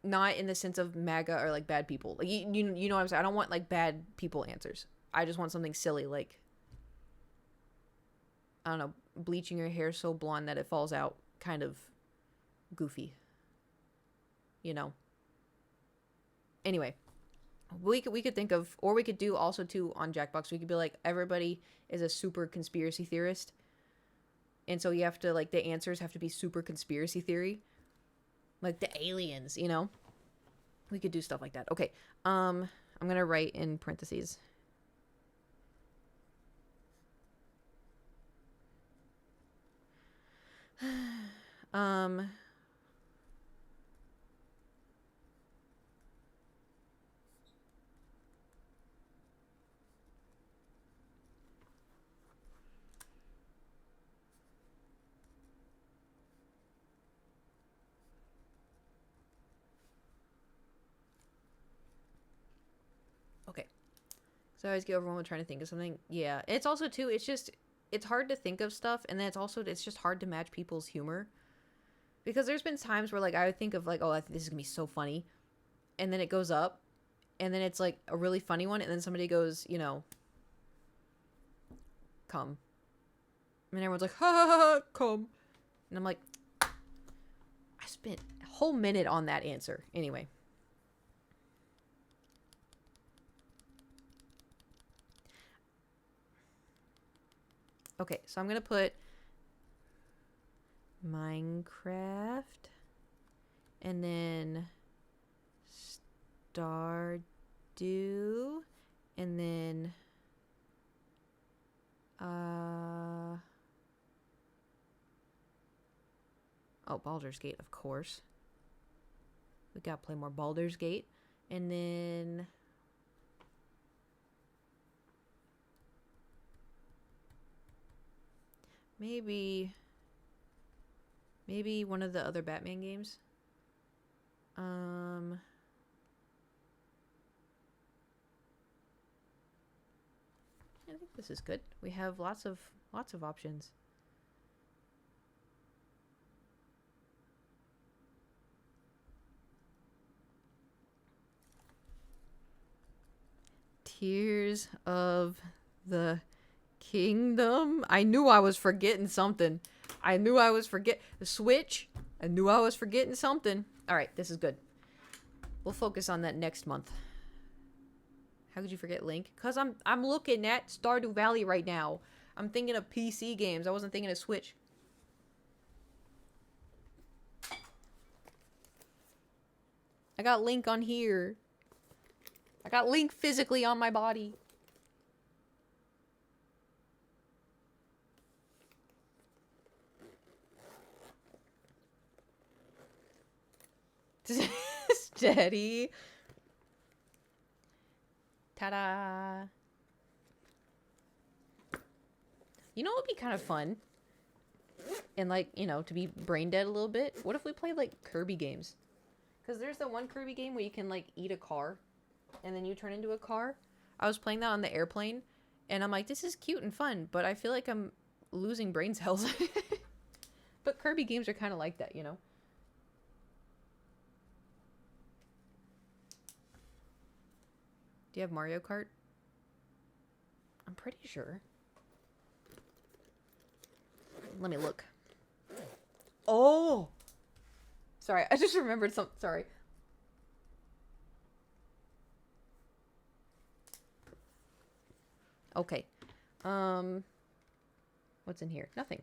Not in the sense of MAGA or like bad people. Like you know what I'm saying? I don't want like bad people answers. I just want something silly like, I don't know, bleaching your hair so blonde that it falls out, kind of goofy. you know. Anyway, we could think of, or we could do also too on Jackbox. We could be like, everybody is a super conspiracy theorist, and so you have to like the answers have to be super conspiracy theory, like the aliens, you know. We could do stuff like that. Okay, I'm gonna write in parentheses. Okay. So I always get overwhelmed with trying to think of something. Yeah. It's also too, it's hard to think of stuff, and then it's just hard to match people's humor. Because there's been times where like I would think of like, oh, I think this is gonna be so funny. And then it goes up, and then it's like a really funny one, and then somebody goes, you know, come. And everyone's like, ha ha ha, come. And I'm like, I spent a whole minute on that answer. Anyway. Okay, so I'm going to put Minecraft and then Stardew and then oh, Baldur's Gate, of course. We got to play more Baldur's Gate. And then maybe one of the other Batman games. I think this is good. We have lots of options. Tears of the Kingdom. I knew I was forgetting something. I knew I was the Switch. I knew I was forgetting something. All right, this is good. We'll focus on that next month. How could you forget Link? Cause I'm looking at Stardew Valley right now. I'm thinking of PC games. I wasn't thinking of Switch. I got Link on here. I got Link physically on my body. Steady. Ta-da. You know what would be kind of fun? And like, you know, to be brain dead a little bit. What if we played like Kirby games? Because there's the one Kirby game where you can like eat a car and then you turn into a car. I was playing that on the airplane and I'm like, this is cute and fun, but I feel like I'm losing brain cells. But Kirby games are kind of like that, you know? Do you have Mario Kart? I'm pretty sure. Let me look. Oh! Sorry, I just remembered something. Sorry. Okay. What's in here? Nothing.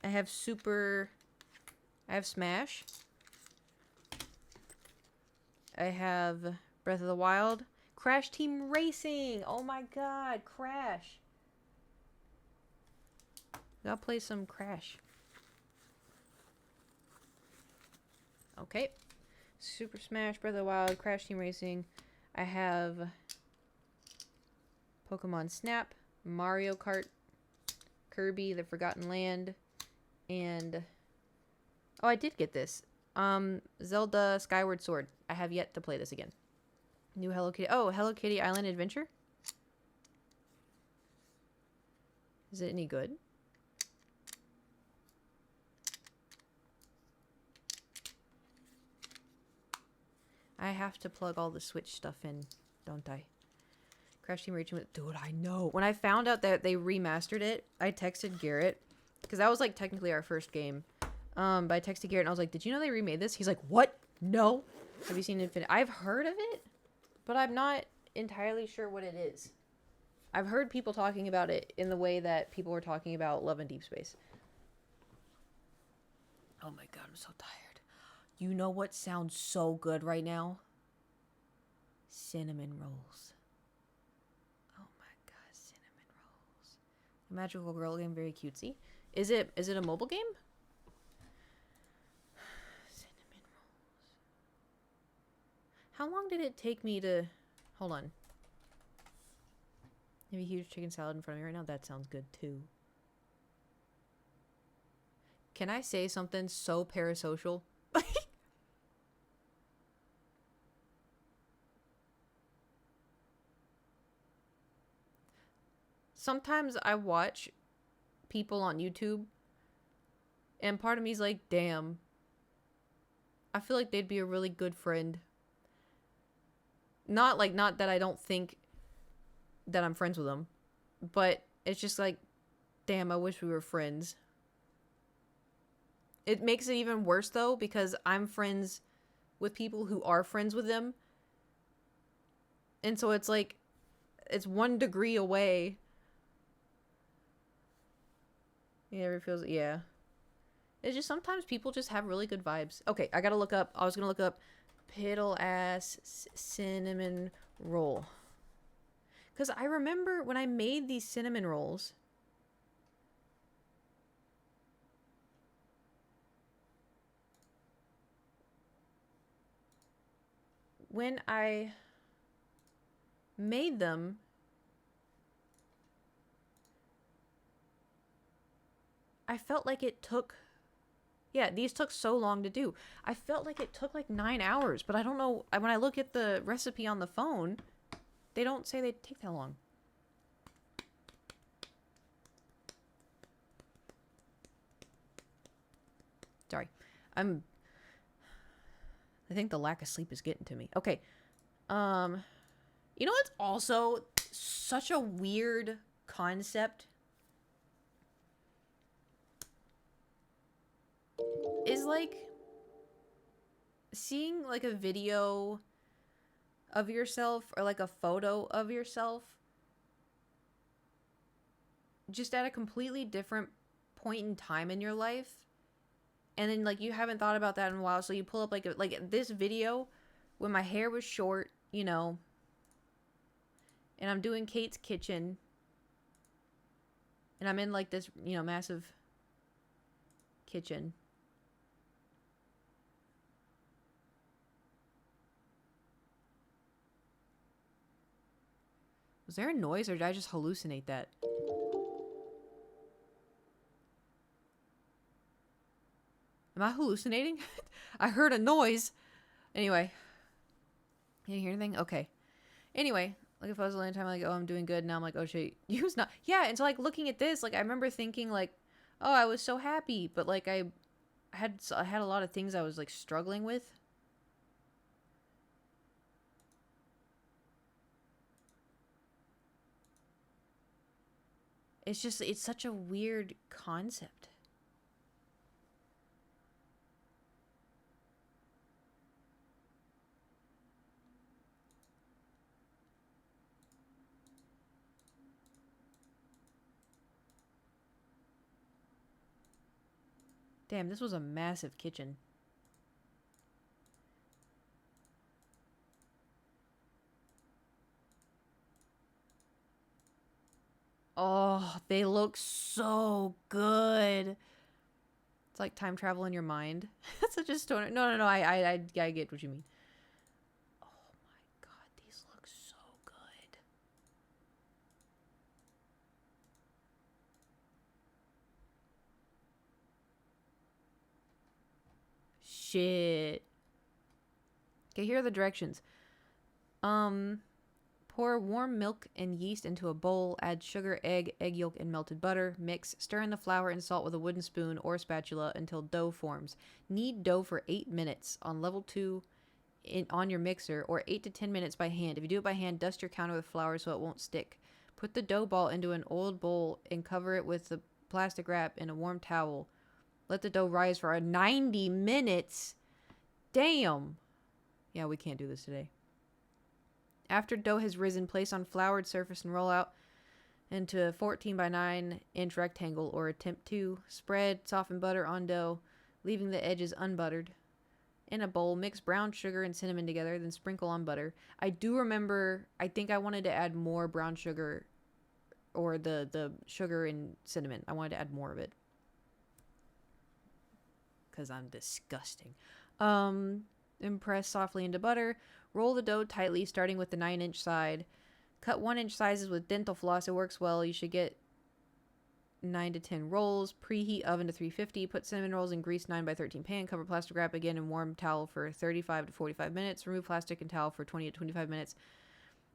I have Smash. I have Breath of the Wild. Crash Team Racing! Oh my god, Crash. Gotta play some Crash. Okay. Super Smash, Breath of the Wild, Crash Team Racing. I have Pokemon Snap, Mario Kart, Kirby, The Forgotten Land, and... oh, I did get this. Zelda Skyward Sword. I have yet to play this again. New Hello Kitty. Oh, Hello Kitty Island Adventure? Is it any good? I have to plug all the Switch stuff in, don't I? Crash Team Racing. Dude, I know. When I found out that they remastered it, I texted Garrett because that was like technically our first game. But I texted Garrett and I was like, "Did you know they remade this?" He's like, "What? No. Have you seen Infinite?" I've heard of it, but I'm not entirely sure what it is. I've heard people talking about it in the way that people were talking about Love and Deep Space. Oh my god, I'm so tired. You know what sounds so good right now? Cinnamon rolls. Oh my god, cinnamon rolls. A magical girl game, very cutesy. Is it a mobile game? Cinnamon rolls. How long did it take me to... Hold on. I have a huge chicken salad in front of me right now. That sounds good too. Can I say something so parasocial? Sometimes I watch people on YouTube and part of me is like, damn. I feel like they'd be a really good friend. Not that I don't think that I'm friends with them, but it's just like, damn, I wish we were friends. It makes it even worse though, because I'm friends with people who are friends with them. And so it's like, it's 1 degree away. Yeah, it feels, yeah. It's just sometimes people just have really good vibes. Okay, I gotta look up, I was gonna look up Piddle Ass Cinnamon Roll. Because I remember when I made these cinnamon rolls, when I made them, I felt like it took, yeah, these took so long to do. I felt like it took like 9 hours, but I don't know, when I look at the recipe on the phone, they don't say they take that long. Sorry. I think the lack of sleep is getting to me. Okay. You know what's also such a weird concept? Is like seeing like a video of yourself or like a photo of yourself just at a completely different point in time in your life, and then like you haven't thought about that in a while, so you pull up like this video when my hair was short, you know, and I'm doing Kate's kitchen and I'm in like this, you know, massive kitchen. Was there a noise or did I just hallucinate that? Am I hallucinating? I heard a noise. Anyway. You didn't hear anything? Okay. Anyway, like if I was a long time like, oh, I'm doing good. Now I'm like, oh shit, you's not. Yeah, and so like looking at this, like I remember thinking like, oh, I was so happy, but like I had a lot of things I was like struggling with. It's just, it's such a weird concept. Damn, this was a massive kitchen. Oh, they look so good. It's like time travel in your mind. That's such a stoner. No. I get what you mean. Oh my god, these look so good. Shit. Okay, here are the directions. Pour warm milk and yeast into a bowl. Add sugar, egg yolk, and melted butter. Mix. Stir in the flour and salt with a wooden spoon or spatula until dough forms. Knead dough for 8 minutes on level 2 on your mixer, or 8 to 10 minutes by hand. If you do it by hand, dust your counter with flour so it won't stick. Put the dough ball into an oiled bowl and cover it with the plastic wrap in a warm towel. Let the dough rise for 90 minutes. Damn. Yeah, we can't do this today. After dough has risen, place on floured surface and roll out into a 14 by 9 inch rectangle or attempt to. Spread softened butter on dough, leaving the edges unbuttered. In a bowl, mix brown sugar and cinnamon together, then sprinkle on butter. I do remember, I think I wanted to add more brown sugar, or the sugar and cinnamon. I wanted to add more of it. Because I'm disgusting. Then press softly into butter. Roll the dough tightly, starting with the 9-inch side. Cut 1-inch sizes with dental floss. It works well. You should get 9 to 10 rolls. Preheat oven to 350. Put cinnamon rolls in greased 9 by 13 pan. Cover plastic wrap again in warm towel for 35 to 45 minutes. Remove plastic and towel for 20 to 25 minutes.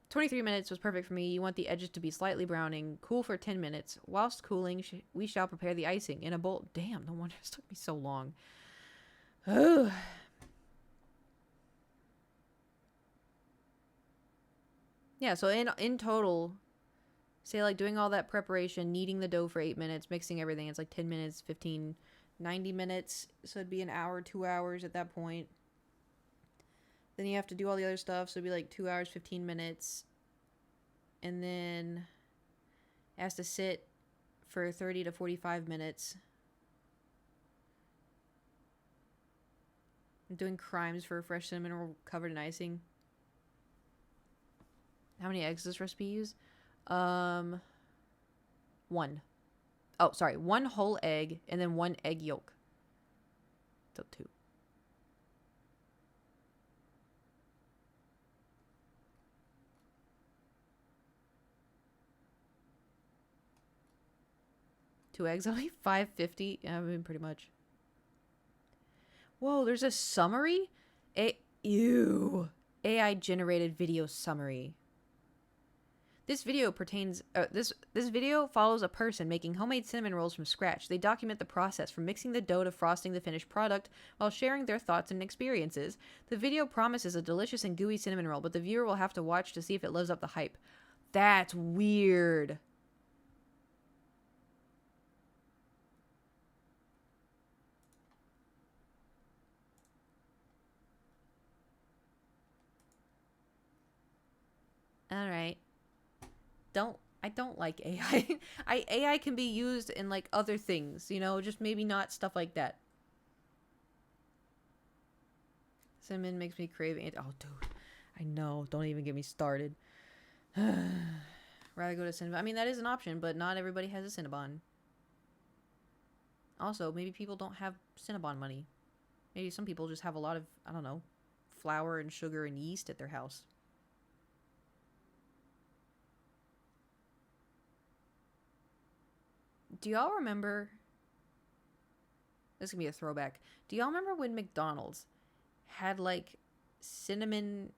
23 minutes was perfect for me. You want the edges to be slightly browning. Cool for 10 minutes. Whilst cooling, we shall prepare the icing in a bowl. Damn, no wonder this took me so long. Oh. Yeah, so in total, say like doing all that preparation, kneading the dough for 8 minutes, mixing everything, it's like 10 minutes, 15, 90 minutes. So it'd be an hour, 2 hours at that point. Then you have to do all the other stuff, so it'd be like 2 hours, 15 minutes. And then it has to sit for 30 to 45 minutes. I'm doing crimes for a fresh cinnamon roll covered in icing. How many eggs does this recipe use? 1. Oh, sorry. 1 whole egg and then 1 egg yolk. So 2. Two eggs, only $5.50. I mean, pretty much. Whoa, there's a summary? Ew. AI generated video summary. This video this video follows a person making homemade cinnamon rolls from scratch. They document the process from mixing the dough to frosting the finished product while sharing their thoughts and experiences. The video promises a delicious and gooey cinnamon roll, but the viewer will have to watch to see if it lives up to the hype. That's weird. All right. I don't like AI. AI can be used in like other things, you know, just maybe not stuff like that. Cinnamon makes me crave it. Oh, dude. I know. Don't even get me started. Rather go to Cinnabon. I mean, that is an option, but not everybody has a Cinnabon. Also, maybe people don't have Cinnabon money. Maybe some people just have a lot of, I don't know, flour and sugar and yeast at their house. Do y'all remember? This is gonna be a throwback. Do y'all remember when McDonald's had like cinnamon?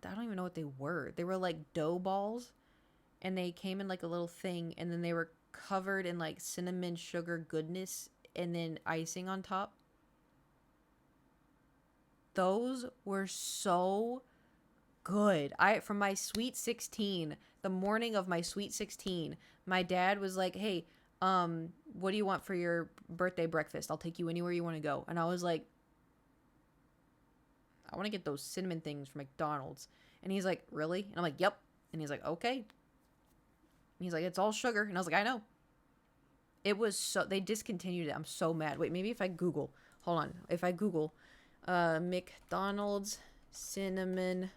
I don't even know what they were. They were like dough balls, and they came in like a little thing, and then they were covered in like cinnamon sugar goodness, and then icing on top. Those were so good. From my sweet 16, the morning of my sweet 16, my dad was like, "Hey, what do you want for your birthday breakfast? I'll take you anywhere you want to go." And I was like, "I want to get those cinnamon things from McDonald's." And he's like, "Really?" And I'm like, "Yep." And he's like, "Okay." And he's like, "It's all sugar." And I was like, "I know." It was so, they discontinued it. I'm so mad. Wait, maybe if I Google, hold on. If I Google, McDonald's cinnamon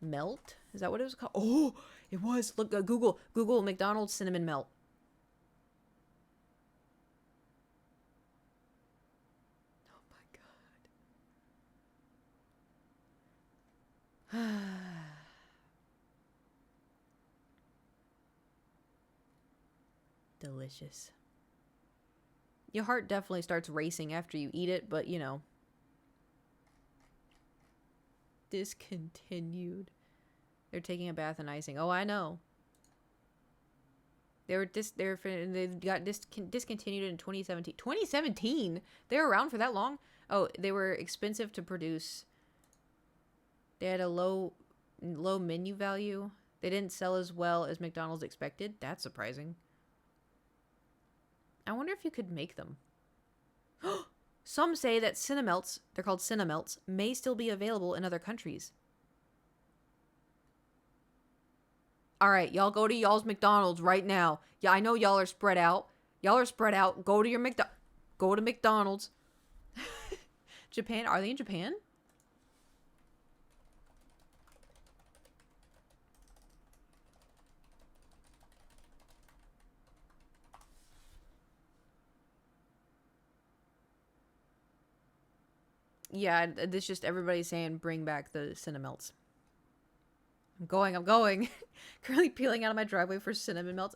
melt, is that what it was called? Oh, it was. Look, Google McDonald's cinnamon melt. Oh my god. Delicious. Your heart definitely starts racing after you eat it, but you know. Discontinued. They're taking a bath in icing. Oh, I know. They got discontinued in 2017. 2017? They were around for that long? Oh, they were expensive to produce. They had a low menu value. They didn't sell as well as McDonald's expected. That's surprising. I wonder if you could make them. Some say that Cinemelts, they're called Cinemelts, may still be available in other countries. Alright, y'all go to y'all's McDonald's right now. Yeah, I know y'all are spread out. Y'all are spread out. Go to your Go to McDonald's. Japan? Are they in Japan? Yeah, this just everybody saying bring back the Cinemelts. I'm going. Currently peeling out of my driveway for cinnamon melts.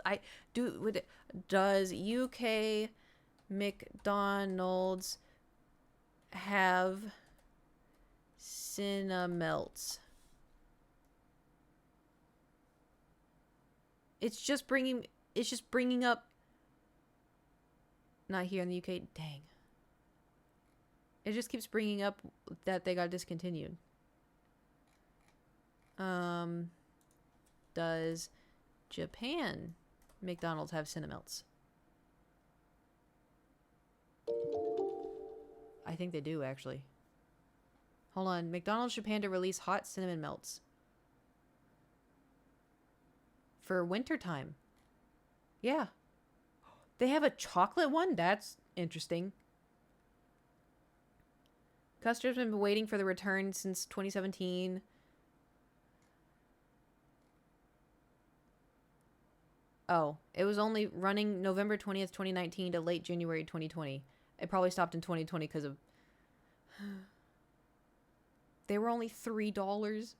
Does UK McDonald's have Cinemelts? It's just bringing up. Not here in the UK. Dang. It just keeps bringing up that they got discontinued. Does Japan McDonald's have Cinemelts? I think they do, actually. Hold on. McDonald's Japan to release hot cinnamon melts. For wintertime. Yeah. They have a chocolate one? That's interesting. Customers have been waiting for the return since 2017. Oh, it was only running November 20th, 2019 to late January 2020. It probably stopped in 2020 because of... They were only $3.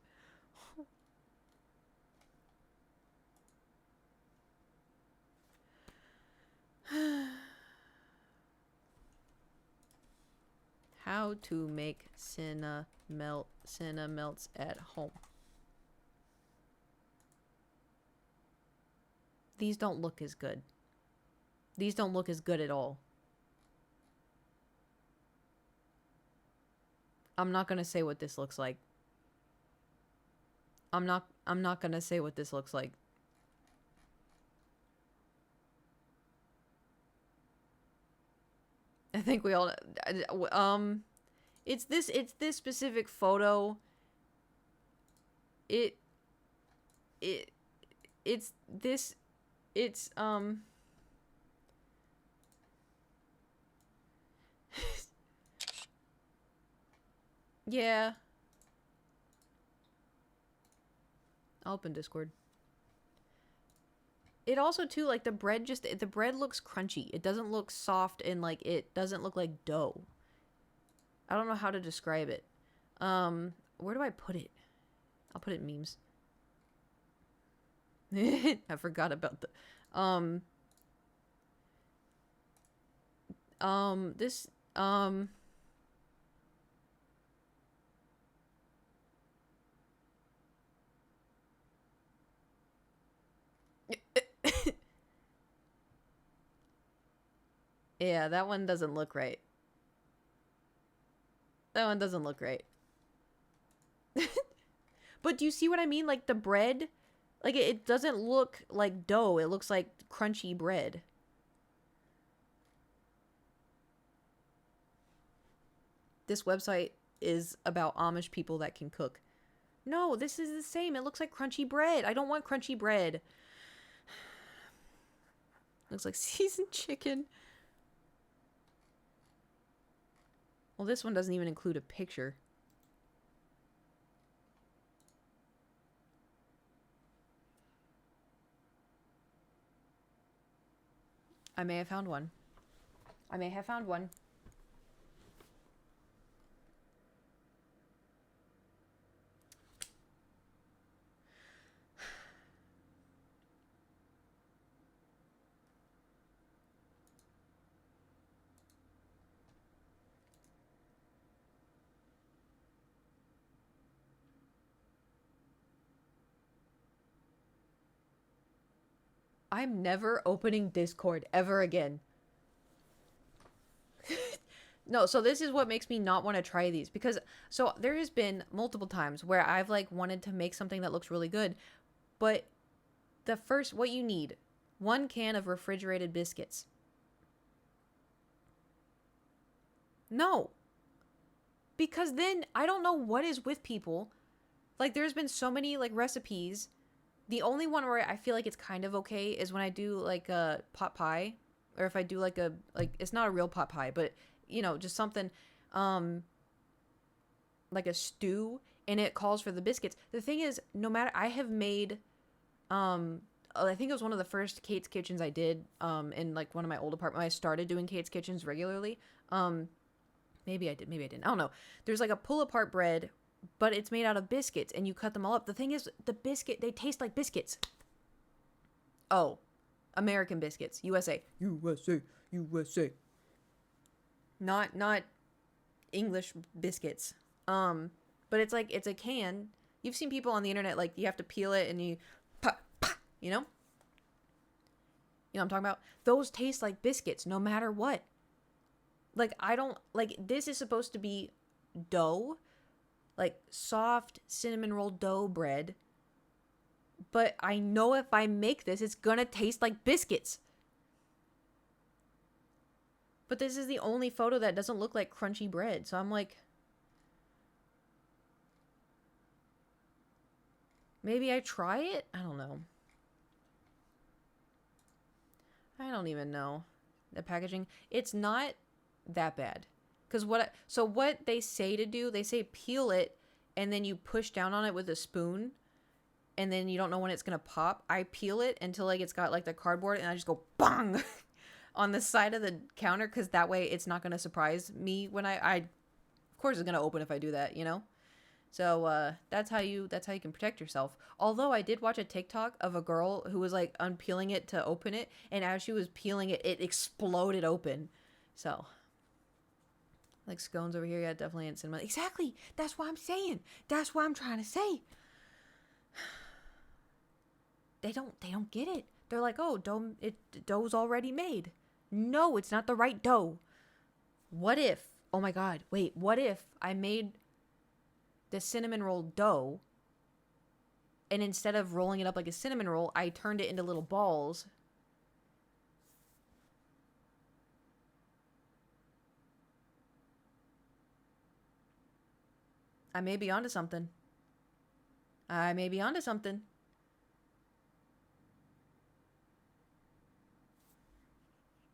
How to make Cinemelts at home. These don't look as good. These don't look as good at all. I'm not gonna say what this looks like. I'm not gonna say what this looks like. I think we all it's this specific photo. It's yeah. I'll open Discord. It also too, like, the bread looks crunchy. It doesn't look soft and, like, it doesn't look like dough. I don't know how to describe it. Where do I put it? I'll put it in memes. I forgot about the this yeah, that one doesn't look right. That one doesn't look right. But do you see what I mean? Like, the bread, like, it doesn't look like dough. It looks like crunchy bread. This website is about Amish people that can cook. No, this is the same. It looks like crunchy bread. I don't want crunchy bread. Looks like seasoned chicken. Well, this one doesn't even include a picture. I may have found one. I may have found one. I'm never opening Discord ever again. No, so this is what makes me not want to try these, because so there has been multiple times where I've like wanted to make something that looks really good, but what you need, 1 can of refrigerated biscuits. No. Because then I don't know what is with people. Like there's been so many like recipes. The only one where I feel like it's kind of okay is when I do like a pot pie, or if I do like it's not a real pot pie, but you know, just something like a stew, and it calls for the biscuits. The thing is, no matter, I have made I think it was one of the first Kate's Kitchens I did in like one of my old apartments. I started doing Kate's Kitchens regularly. Maybe I did, maybe I didn't. I don't know. There's like a pull apart bread, but it's made out of biscuits, and you cut them all up. The thing is, the biscuit, they taste like biscuits. Oh, American biscuits, USA, USA, USA. Not English biscuits. But it's like, it's a can. You've seen people on the internet, like you have to peel it and you pop, pop, you know? You know what I'm talking about? Those taste like biscuits no matter what. Like I don't, like this is supposed to be dough, like soft cinnamon roll dough bread. But I know if I make this, it's gonna taste like biscuits. But this is the only photo that doesn't look like crunchy bread. So I'm like, maybe I try it? I don't know. I don't even know. The packaging, it's not that bad. Because what they say to do, they say peel it and then you push down on it with a spoon and then you don't know when it's going to pop. I peel it until like it's got like the cardboard and I just go bang on the side of the counter, because that way it's not going to surprise me when I of course it's going to open if I do that, you know? So that's how you can protect yourself. Although I did watch a TikTok of a girl who was like unpeeling it to open it, and as she was peeling it, it exploded open. So like scones over here, yeah, definitely in cinema. Exactly. That's what I'm saying. That's what I'm trying to say. They don't get it. They're like, oh, dough's already made. No, it's not the right dough. What if? Oh my God! Wait. What if I made the cinnamon roll dough, and instead of rolling it up like a cinnamon roll, I turned it into little balls. I may be onto something.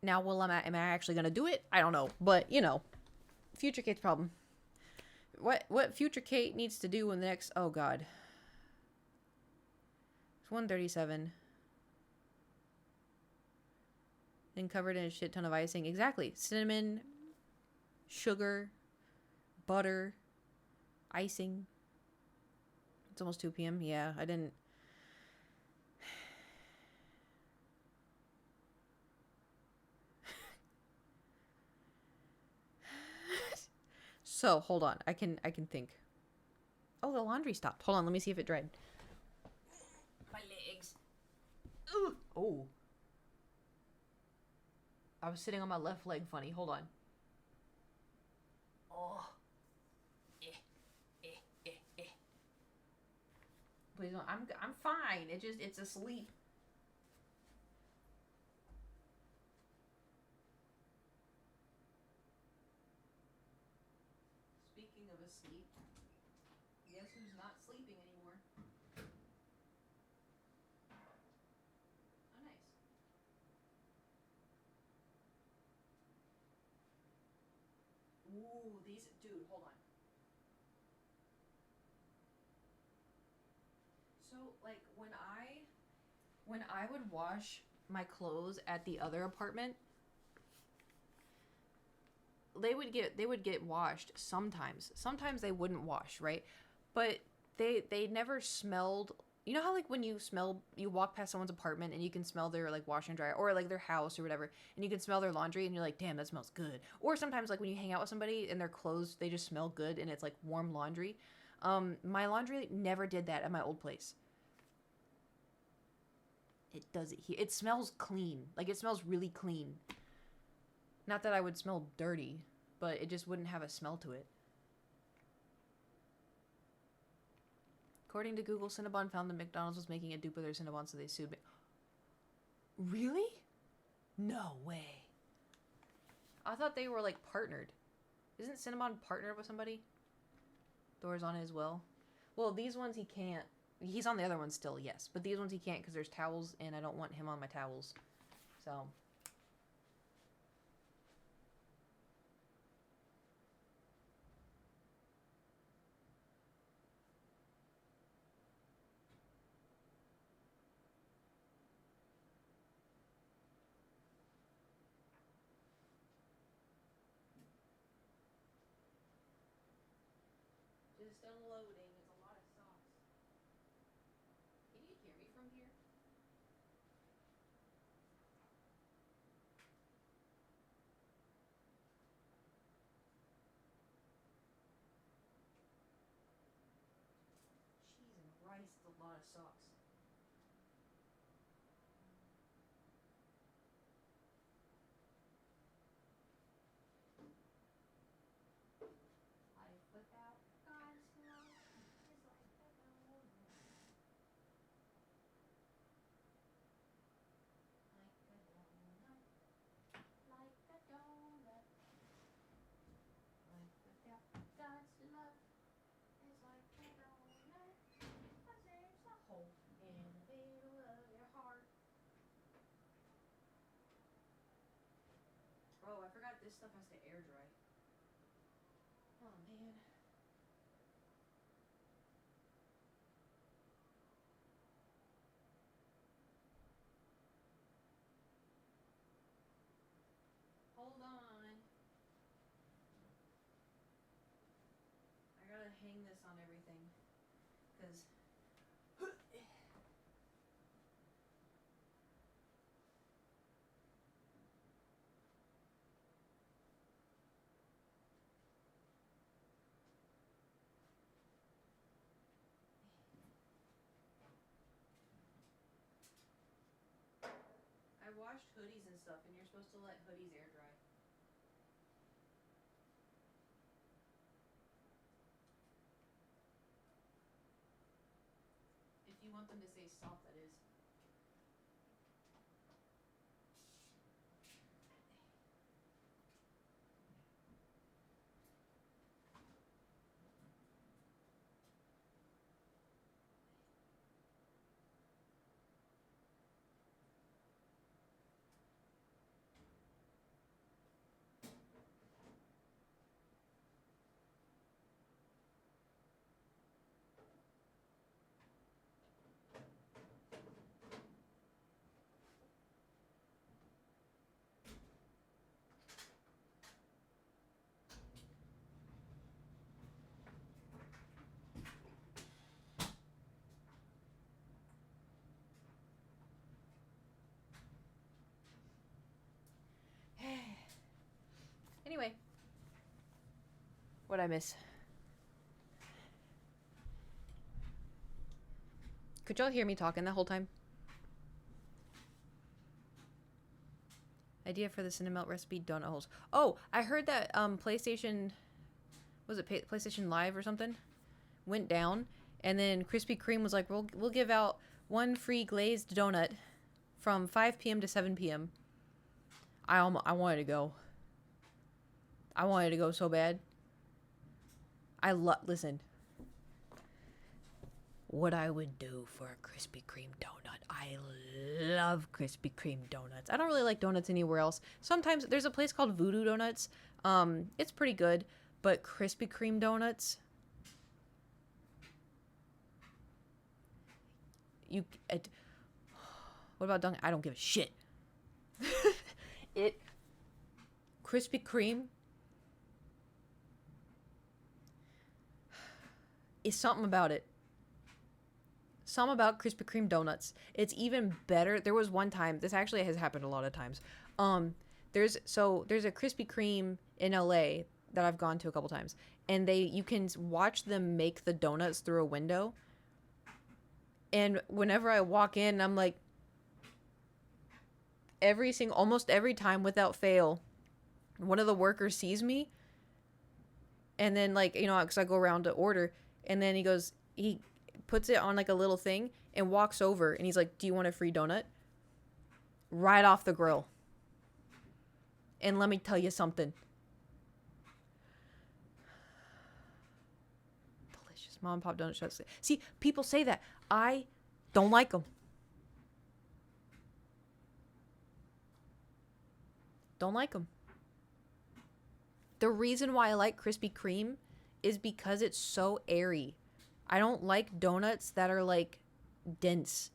Now, am I actually gonna do it? I don't know, but you know, future Kate's problem. What future Kate needs to do in the next, oh God. It's 137. Then covered in a shit ton of icing. Exactly. Cinnamon, sugar, butter, icing. It's almost 2 p.m. Yeah, I didn't. So, hold on. I can think. Oh, the laundry stopped. Hold on, let me see if it dried. My legs. Ugh. Oh. I was sitting on my left leg funny. Hold on. Oh. Please don't. I'm fine. It's asleep. Speaking of asleep, guess who's not sleeping anymore? Oh, nice. Ooh, these, dude, hold on. So, like, when I would wash my clothes at the other apartment, they would get washed sometimes. Sometimes they wouldn't wash, right? But they never smelled. You know how like when you walk past someone's apartment and you can smell their like washer and dryer, or like their house or whatever, and you can smell their laundry and you're like, damn, that smells good. Or sometimes like when you hang out with somebody and their clothes, they just smell good and it's like warm laundry. My laundry never did that at my old place. It does it here. It smells clean. Like it smells really clean. Not that I would smell dirty, but it just wouldn't have a smell to it. According to Google, Cinnabon found that McDonald's was making a dupe of their Cinnabon, so they sued me. Really? No way. I thought they were like partnered. Isn't Cinnamon partnered with somebody? Doors on it as well. Well, these ones he can't. He's on the other ones still, yes. But these ones he can't because there's towels, and I don't want him on my towels. So. Just unloading. It's a lot of socks. Can you hear me from here? Cheese and rice. It's a lot of socks. Life without God's love is like a donut. Like a donut. Like a donut. Life without God's love is like a donut. 'Cause there's a hole in the middle of your heart. Oh, I forgot this stuff has to air dry. Oh man. Hold on. I gotta hang this on everything. Because. I washed hoodies and stuff, and you're supposed to let hoodies air dry. If you want them to stay soft, that is. Anyway. What'd I miss? Could y'all hear me talking the whole time? Idea for the Cinnamelt recipe donut holes. Oh, I heard that PlayStation, was it PlayStation Live or something, went down, and then Krispy Kreme was like, we'll give out one free glazed donut from 5 p.m. to 7 p.m. I wanted to go. I wanted to go so bad. Listen. What I would do for a Krispy Kreme donut. I love Krispy Kreme donuts. I don't really like donuts anywhere else. Sometimes there's a place called Voodoo Donuts. It's pretty good, but Krispy Kreme donuts. What about Dunkin'? I don't give a shit. Krispy Kreme is something about it. Something about Krispy Kreme donuts. It's even better. There was one time, this actually has happened a lot of times. There's a Krispy Kreme in LA that I've gone to a couple times, and you can watch them make the donuts through a window. And whenever I walk in, I'm like, almost every time without fail, one of the workers sees me, and then because I go around to order, and then he puts it on like a little thing and walks over, and he's like, "Do you want a free donut?" Right off the grill. And let me tell you something. Mom and pop donut shops. See, people say that. I don't like them. Don't like them. The reason why I like Krispy Kreme is because it's so airy. I don't like donuts that are like dense.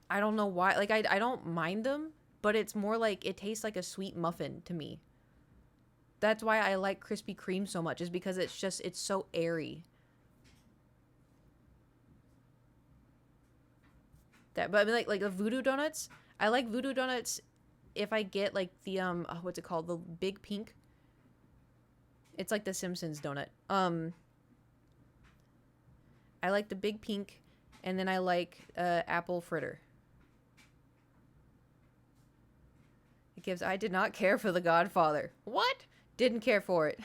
I don't know why. Like I don't mind them, but it's more like it tastes like a sweet muffin to me. That's why I like Krispy Kreme so much, is because it's so airy. But I mean, like the Voodoo Donuts. I like Voodoo Donuts if I get like the what's it called? The big pink. It's like the Simpsons donut. I like the big pink, and then I like apple fritter. It gives. I did not care for The Godfather. What? Didn't care for it.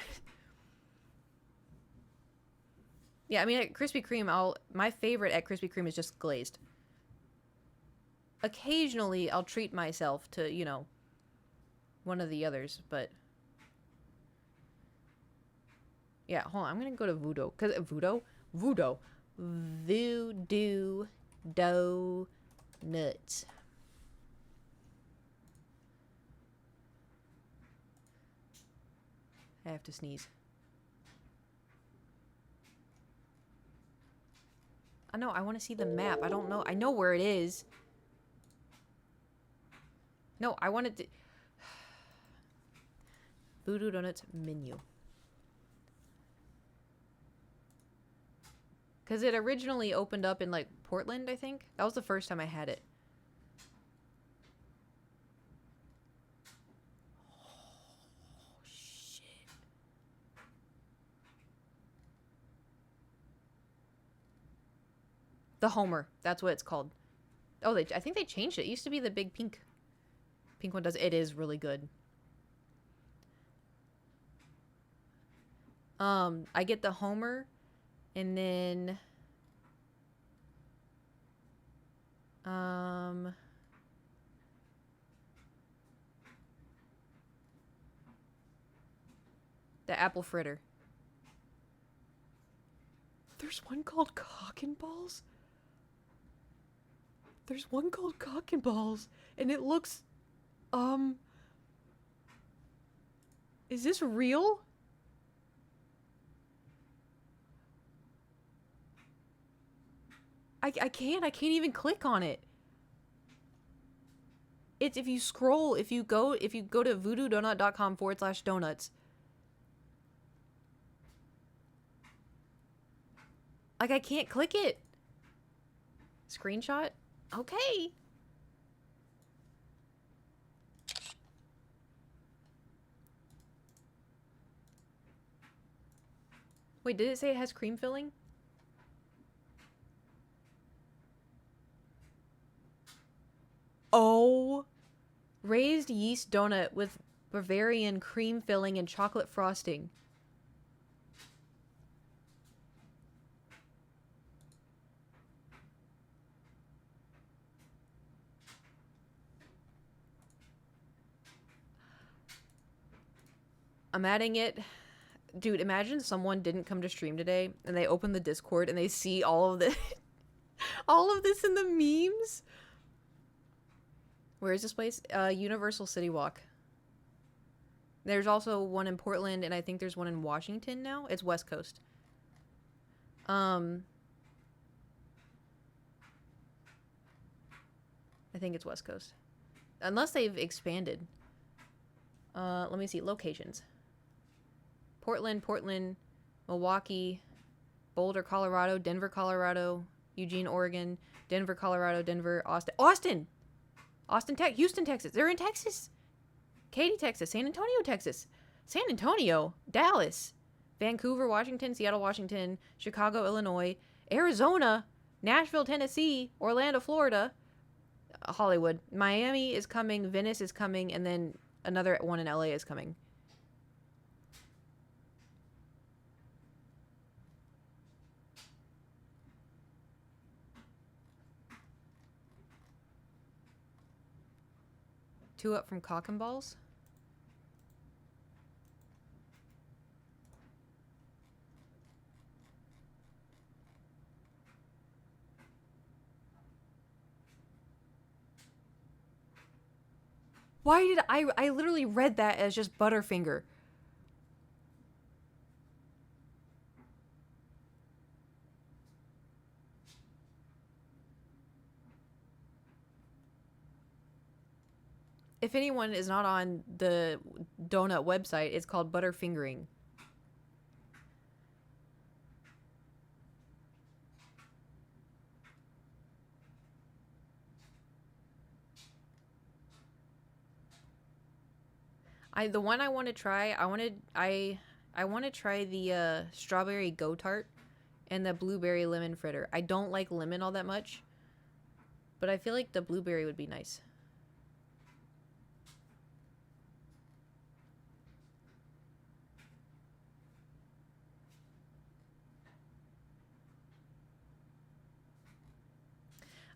Yeah, I mean at Krispy Kreme, my favorite at Krispy Kreme is just glazed. Occasionally, I'll treat myself to, you know, one of the others, but yeah, hold on. I'm gonna go to Voodoo, cause Voodoo Donuts. I have to sneeze. I know. I want to see the map. I don't know. I know where it is. No, I wanted to. Voodoo Donuts menu. Because it originally opened up in, like, Portland, I think. That was the first time I had it. Oh, shit. The Homer. That's what it's called. Oh, I think they changed it. It used to be the big pink. Pink one does. It is really good. I get the Homer, and then the apple fritter. There's one called Cock and Balls. There's one called Cock and Balls, and it looks is this real? I can't even click on it. It's if you go to voodoodonut.com/donuts. Like I can't click it. Screenshot? Okay. Wait, did it say it has cream filling? Oh, raised yeast donut with Bavarian cream filling and chocolate frosting. I'm adding it. Dude, imagine someone didn't come to stream today and they open the Discord and they see all of this all of this in the memes. Where is this place? Universal City Walk. There's also one in Portland, and I think there's one in Washington now. It's West Coast. I think it's West Coast. Unless they've expanded. Let me see. Locations. Portland, Milwaukee, Boulder, Colorado, Denver, Colorado, Eugene, Oregon, Denver, Colorado, Denver, Austin, Houston, Texas. They're in Texas. Katy, Texas. San Antonio, Dallas, Vancouver, Washington, Seattle, Washington, Chicago, Illinois, Arizona, Nashville, Tennessee, Orlando, Florida, Hollywood, Miami is coming, Venice is coming, and then another one in LA is coming. Two up from Cock and Balls. Why did I literally read that as just Butterfinger. If anyone is not on the donut website, it's called Butterfingering. The one I want to try, I want to try the strawberry go tart and the blueberry lemon fritter. I don't like lemon all that much, but I feel like the blueberry would be nice.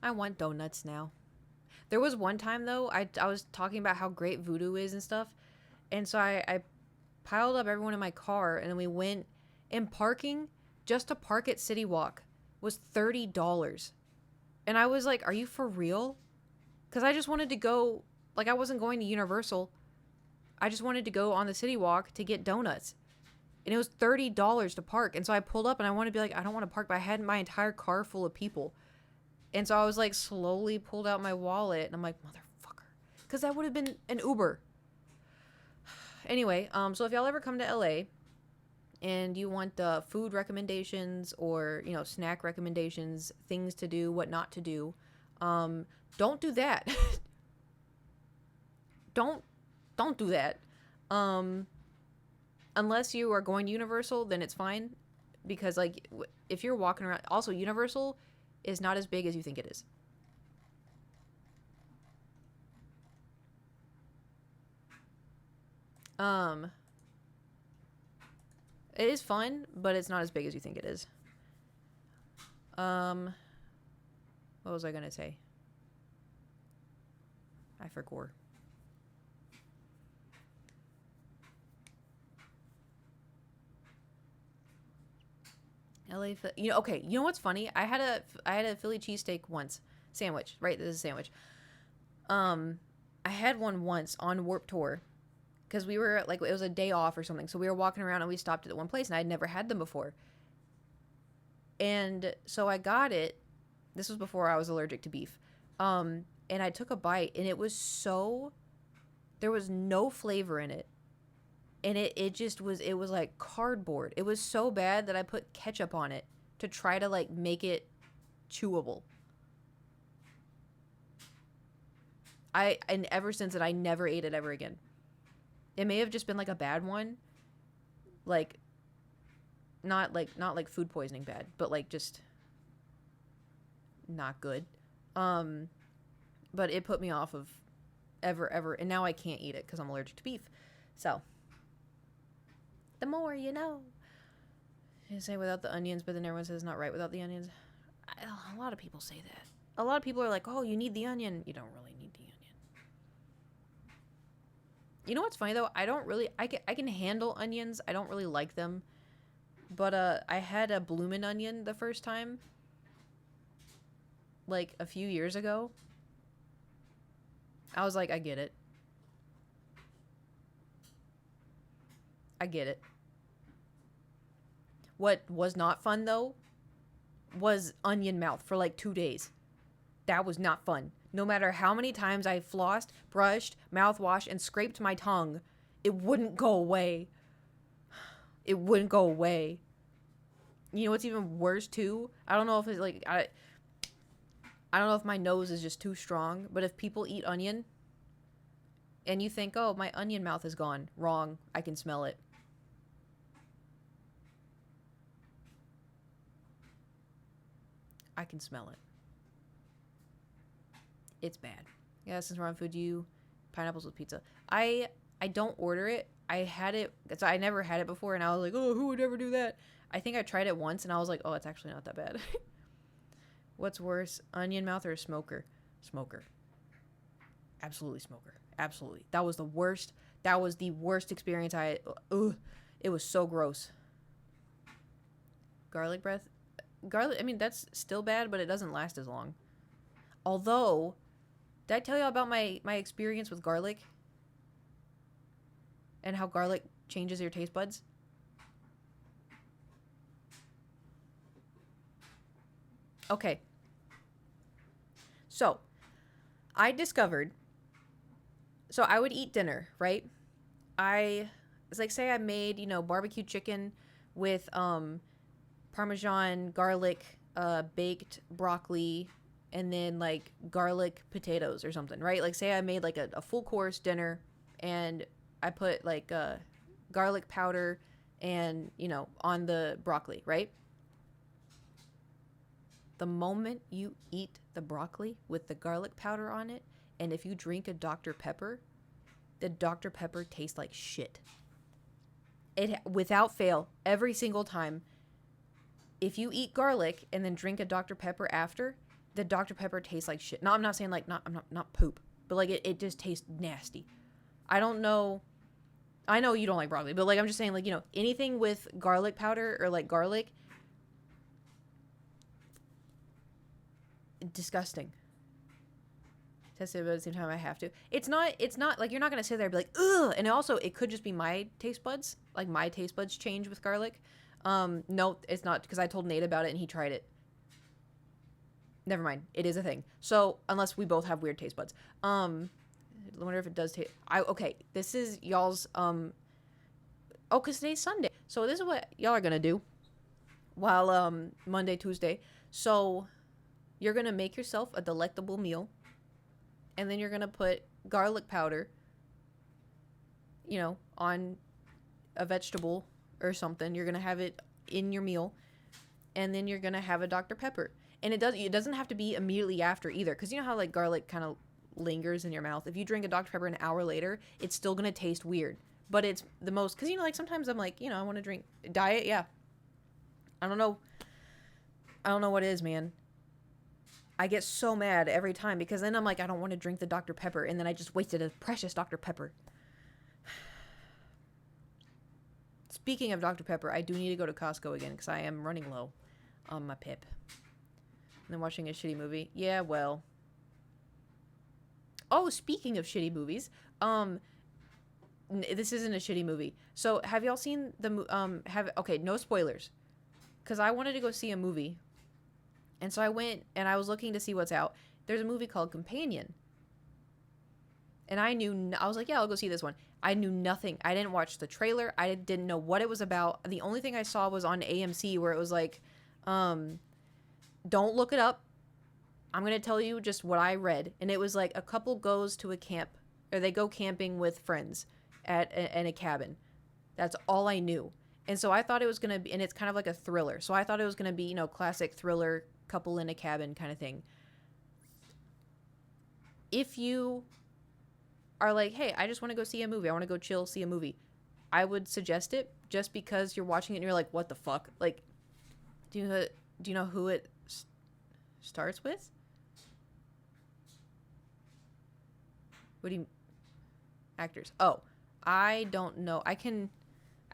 I want donuts now. There was one time though, I was talking about how great Voodoo is and stuff, and so I piled up everyone in my car, and then we went, and parking, just to park at City Walk, was $30. And I was like, are you for real? Because I just wanted to go, like, I wasn't going to Universal. I just wanted to go on the City Walk to get donuts. And it was $30 to park. And so I pulled up, and I wanted to be like, I don't want to park, but I had my entire car full of people. And so I was like, slowly pulled out my wallet, and I'm like, motherfucker. Because that would have been an Uber. Anyway, so if y'all ever come to LA and you want food recommendations or, you know, snack recommendations, things to do, what not to do, don't do that. don't do that. Unless you are going to Universal, then it's fine. Because, like, if you're walking around... Also, Universal is not as big as you think it is. It is fun, but it's not as big as you think it is. What was I gonna say? I forgot. LA, you know, okay, you know what's funny? I had a Philly cheesesteak once. Sandwich, right? This is a sandwich. I had one once on Warped Tour. Because we were, like, it was a day off or something. So we were walking around and we stopped at one place and I'd never had them before. And so I got it. This was before I was allergic to beef. And I took a bite and it was so... There was no flavor in it. And it just was... It was like cardboard. It was so bad that I put ketchup on it to try to, like, make it chewable. And ever since then, I never ate it ever again. It may have just been like a bad one, like not like food poisoning bad, but like just not good. But it put me off of ever, and now I can't eat it because I'm allergic to beef. So the more you know. You say without the onions, but then everyone says not right without the onions. A lot of people say that. A lot of people are like, oh, you need the onion. You don't really need the onion. You know what's funny though? I don't really... I can handle onions. I don't really like them. But I had a bloomin' onion the first time. Like a few years ago. I was like, I get it. I get it. What was not fun though was onion mouth for like 2 days. That was not fun. No matter how many times I flossed, brushed, mouthwash, and scraped my tongue, it wouldn't go away. It wouldn't go away. You know what's even worse too? I don't know if it's like I don't know if my nose is just too strong, but if people eat onion and you think, "Oh, my onion mouth is gone." Wrong. I can smell it. I can smell it. It's bad. Yeah, since we're on food, pineapples with pizza. I don't order it. I had it, so I never had it before, and I was like, oh, who would ever do that? I think I tried it once, and I was like, oh, it's actually not that bad. What's worse, onion mouth or a smoker? Smoker. Absolutely smoker. Absolutely. That was the worst. That was the worst experience I... Ugh. It was so gross. Garlic breath? Garlic, I mean, that's still bad, but it doesn't last as long. Although... Did I tell you about my experience with garlic? and how garlic changes your taste buds? Okay. So, I discovered, so I would eat dinner, right? It's like, say I made, barbecue chicken with Parmesan, garlic, baked broccoli, and then like garlic potatoes or something, right? Like, say I made like a full course dinner and I put like garlic powder and, on the broccoli, right? The moment you eat the broccoli with the garlic powder on it, and if you drink a Dr. Pepper, the Dr. Pepper tastes like shit. It, without fail, every single time. If you eat garlic and then drink a Dr. Pepper after, the Dr. Pepper tastes like shit. No, I'm not saying like not poop, but like it just tastes nasty. I don't know. I know you don't like broccoli, but like I'm just saying, like, anything with garlic powder or like garlic, disgusting. Test it, but at the same time I have to. It's not like, you're not gonna sit there and be like, ugh. And also, it could just be my taste buds. Like, my taste buds change with garlic. No, it's not, because I told Nate about it and he tried it. Never mind, it is a thing. So unless we both have weird taste buds, I wonder if it does taste. Okay, this is y'all's because today's Sunday, so this is what y'all are gonna do while Monday, Tuesday. So you're gonna make yourself a delectable meal, and then you're gonna put garlic powder, on a vegetable or something. You're gonna have it in your meal, and then you're gonna have a Dr. Pepper. And it doesn't have to be immediately after either, because you know how like garlic kind of lingers in your mouth. If you drink a Dr. Pepper an hour later, it's still gonna taste weird. But it's the most, because like sometimes I'm like, I want to drink diet. Yeah, I don't know what it is, man. I get so mad every time, because then I'm like, I don't want to drink the Dr. Pepper, and then I just wasted a precious Dr. Pepper. Speaking of Dr. Pepper, I do need to go to Costco again, because I am running low on my pip. And then watching a shitty movie. Yeah, well. Oh, speaking of shitty movies, this isn't a shitty movie. So, have y'all seen the okay, no spoilers, because I wanted to go see a movie. And so I went and I was looking to see what's out. There's a movie called Companion. And I was like, yeah, I'll go see this one. I knew nothing. I didn't watch the trailer. I didn't know what it was about. The only thing I saw was on AMC, where it was like, don't look it up. I'm going to tell you just what I read. And it was like a couple goes to a camp, or they go camping with friends in a cabin. That's all I knew. And so I thought it was going to be, and it's kind of like a thriller. So I thought it was going to be, classic thriller, couple in a cabin kind of thing. If you are like, hey, I just want to go see a movie, I want to go chill, see a movie, I would suggest it, just because you're watching it and you're like, what the fuck? Like, do you know who it starts with? What do you... Actors. Oh, I don't know. I can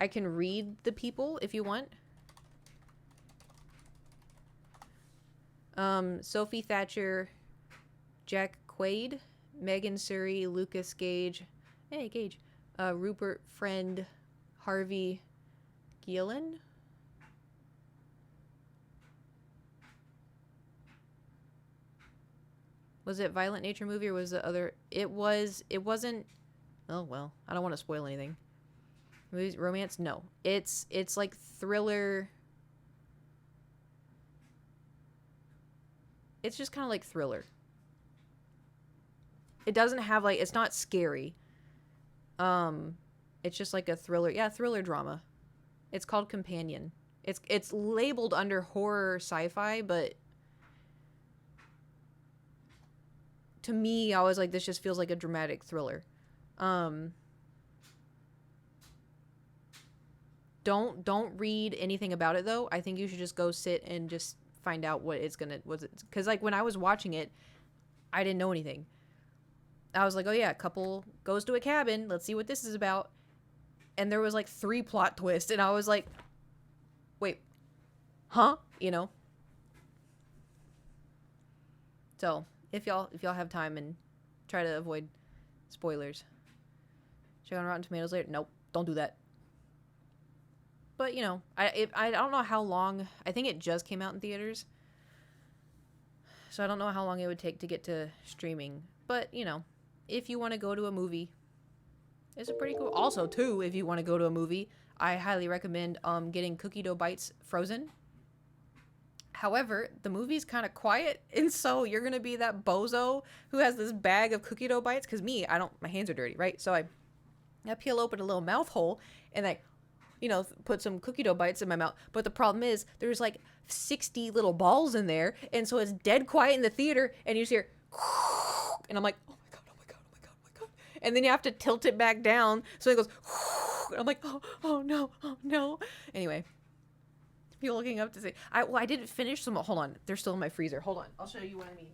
read the people if you want. Sophie Thatcher, Jack Quaid, Megan Surrey, Lucas Gage, Rupert Friend, Harvey Guillen. Was it Violent Nature movie, or was it other? It wasn't. Oh well, I don't want to spoil anything. Movies, romance? No, it's like thriller. It's just kind of like thriller. It doesn't have like, it's not scary. It's just like a thriller. Yeah, thriller drama. It's called Companion. It's labeled under horror sci-fi, but to me, I was like, this just feels like a dramatic thriller. Don't read anything about it though. I think you should just go sit and just find out what it's gonna, because like when I was watching it, I didn't know anything. I was like, oh yeah, a couple goes to a cabin, let's see what this is about. And there was like 3 plot twists, and I was like, wait, huh? So if y'all have time and try to avoid spoilers. Check on Rotten Tomatoes later. Nope, don't do that. But you know, I don't know how long. I think it just came out in theaters, so I don't know how long it would take to get to streaming. But you know, if you want to go to a movie, it's a pretty cool. Also, too, if you want to go to a movie, I highly recommend getting Cookie Dough Bites Frozen. However, the movie's kind of quiet, and so you're gonna be that bozo who has this bag of cookie dough bites. Cause me, my hands are dirty, right? So I peel open a little mouth hole, and I, you know, put some cookie dough bites in my mouth. But the problem is, there's like 60 little balls in there, and so it's dead quiet in the theater, and you just hear, and I'm like, oh my god, oh my god, oh my god, oh my god, and then you have to tilt it back down, so it goes, and I'm like, oh no, oh no. Anyway. You're looking up to say, I didn't finish some. Hold on, they're still in my freezer. Hold on, I'll show you what I mean.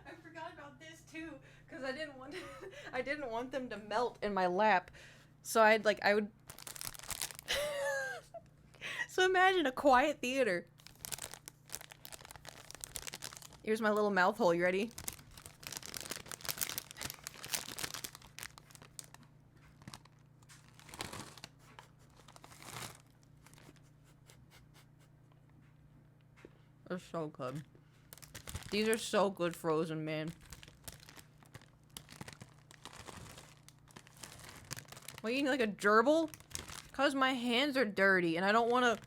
I forgot about this too, because I didn't want them to melt in my lap, so I would. So imagine a quiet theater. Here's my little mouth hole. You ready? They're so good. These are so good frozen, man. What, you eating like a gerbil? Cause my hands are dirty and I don't want to.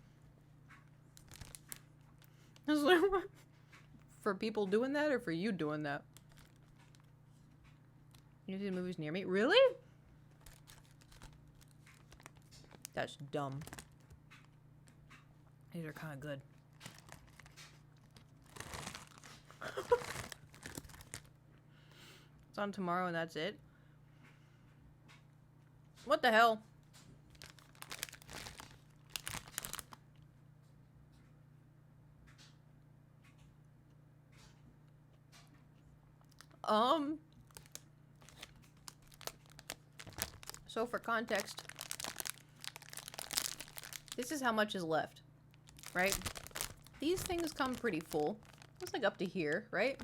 For people doing that or for you doing that? You see the movies near me? Really? That's dumb. These are kind of good. It's on tomorrow and that's it? What the hell? So for context, this is how much is left, right? These things come pretty full. It's like up to here, right?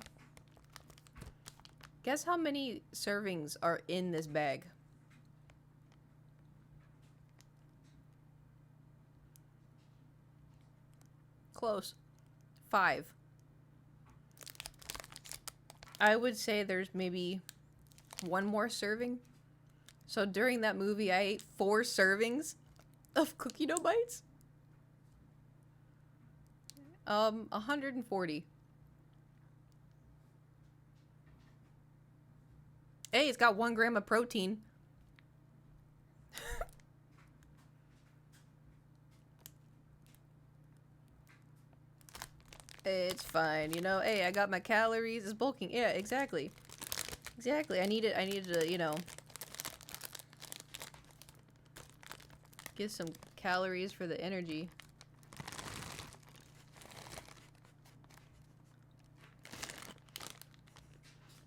Guess how many servings are in this bag? Close. 5. I would say there's maybe one more serving. So during that movie, I ate 4 servings of cookie dough bites. 140. Hey, it's got 1 gram of protein. It's fine, you know. Hey, I got my calories. It's bulking. Yeah, exactly. Exactly. I needed to, you know, get some calories for the energy.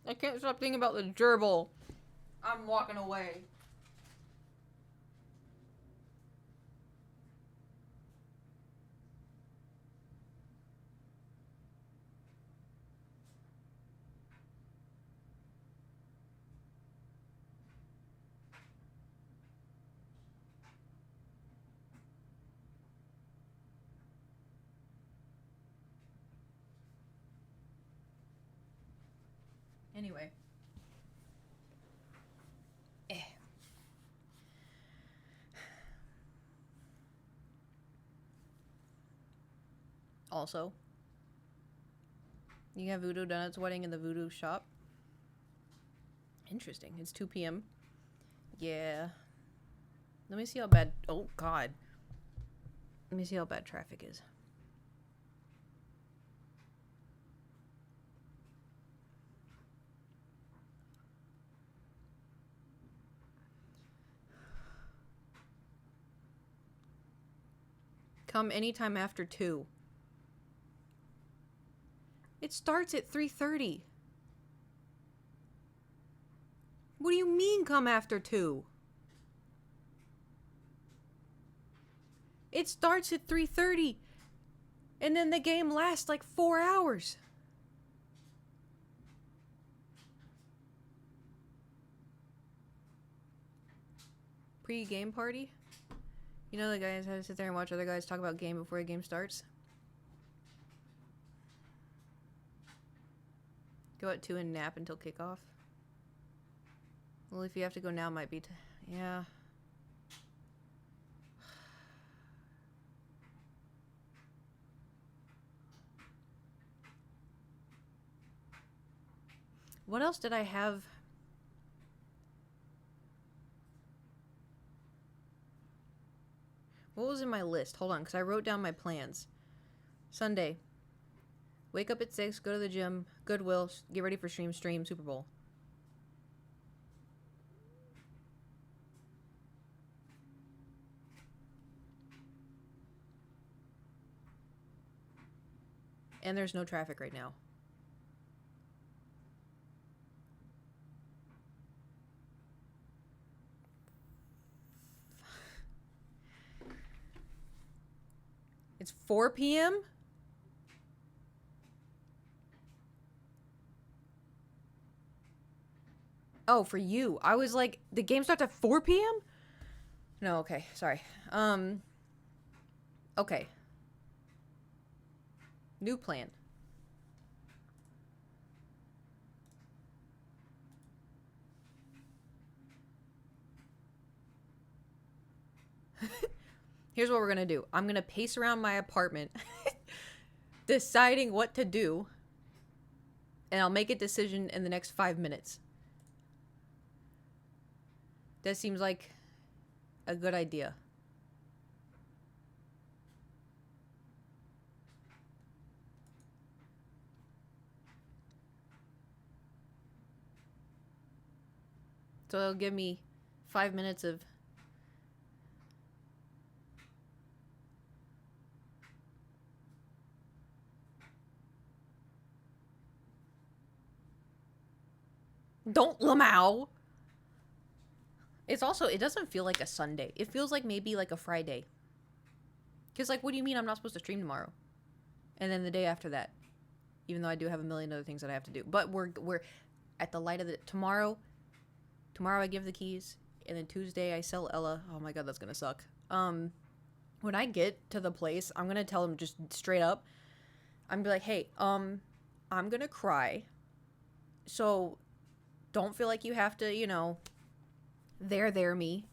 I can't stop thinking about the gerbil. I'm walking away. Anyway. Also, you have Voodoo Donuts wedding in the Voodoo shop. Interesting. It's 2 p.m. Yeah. Let me see how bad... Oh, God. Let me see how bad traffic is. Come anytime after 2. It starts at 3:30. What do you mean come after 2? It starts at 3:30. And then the game lasts like 4 hours. Pre-game party? You know the guys have to sit there and watch other guys talk about game before a game starts? Go at 2 and nap until kickoff? Well, if you have to go now, might be... yeah. What else did I have? What was in my list? Hold on, because I wrote down my plans. Sunday. Wake up at 6, go to the gym, Goodwill, get ready for stream, Super Bowl. And there's no traffic right now. It's 4 p.m.? Oh, for you. I was like, the game starts at 4 p.m.? No, okay. Sorry. Okay. New plan. Here's what we're gonna do. I'm gonna pace around my apartment, deciding what to do, and I'll make a decision in the next 5 minutes. That seems like a good idea. So it'll give me 5 minutes of... Don't Lamau! It's also, it doesn't feel like a Sunday. It feels like maybe like a Friday. Because, like, what do you mean I'm not supposed to stream tomorrow? And then the day after that. Even though I do have a million other things that I have to do. But we're at the light of the... Tomorrow I give the keys. And then Tuesday I sell Ella. Oh my god, that's gonna suck. When I get to the place, I'm gonna tell them just straight up. I'm gonna be like, hey, I'm gonna cry. So, don't feel like you have to, you know... There me.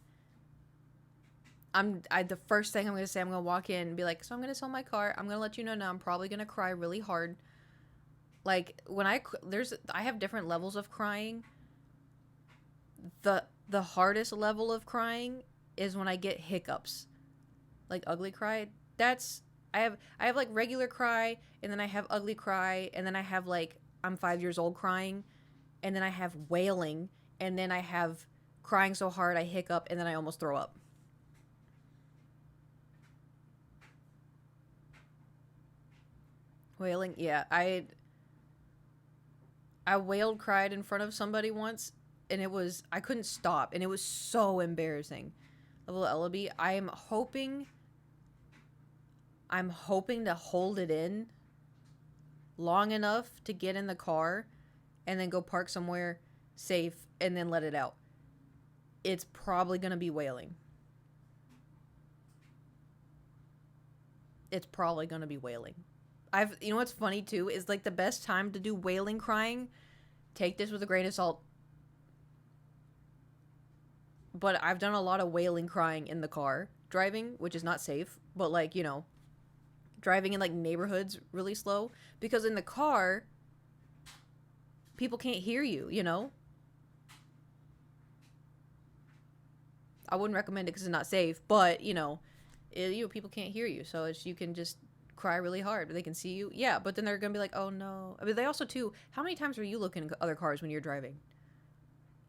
The first thing I'm gonna say, I'm gonna walk in and be like, so I'm gonna sell my car. I'm gonna let you know now I'm probably gonna cry really hard. Like, when I have different levels of crying. The hardest level of crying is when I get hiccups. Like ugly cry. I have like regular cry, and then I have ugly cry, and then I have like I'm 5 years old crying, and then I have wailing, and then I have crying so hard I hiccup, and then I almost throw up. Wailing, yeah. I wailed, cried in front of somebody once, and I couldn't stop, and it was so embarrassing. A little Ellaby. I'm hoping to hold it in long enough to get in the car, and then go park somewhere safe, and then let it out. It's probably going to be wailing. It's probably going to be wailing. You know what's funny too is like the best time to do wailing crying. Take this with a grain of salt. But I've done a lot of wailing crying in the car driving, which is not safe. But like, you know, driving in like neighborhoods really slow. Because in the car, people can't hear you, you know? I wouldn't recommend it because it's not safe, but, you know, people can't hear you, so you can just cry really hard. They can see you. Yeah, but then they're going to be like, oh, no. I mean, they also, too, how many times are you looking at other cars when you're driving?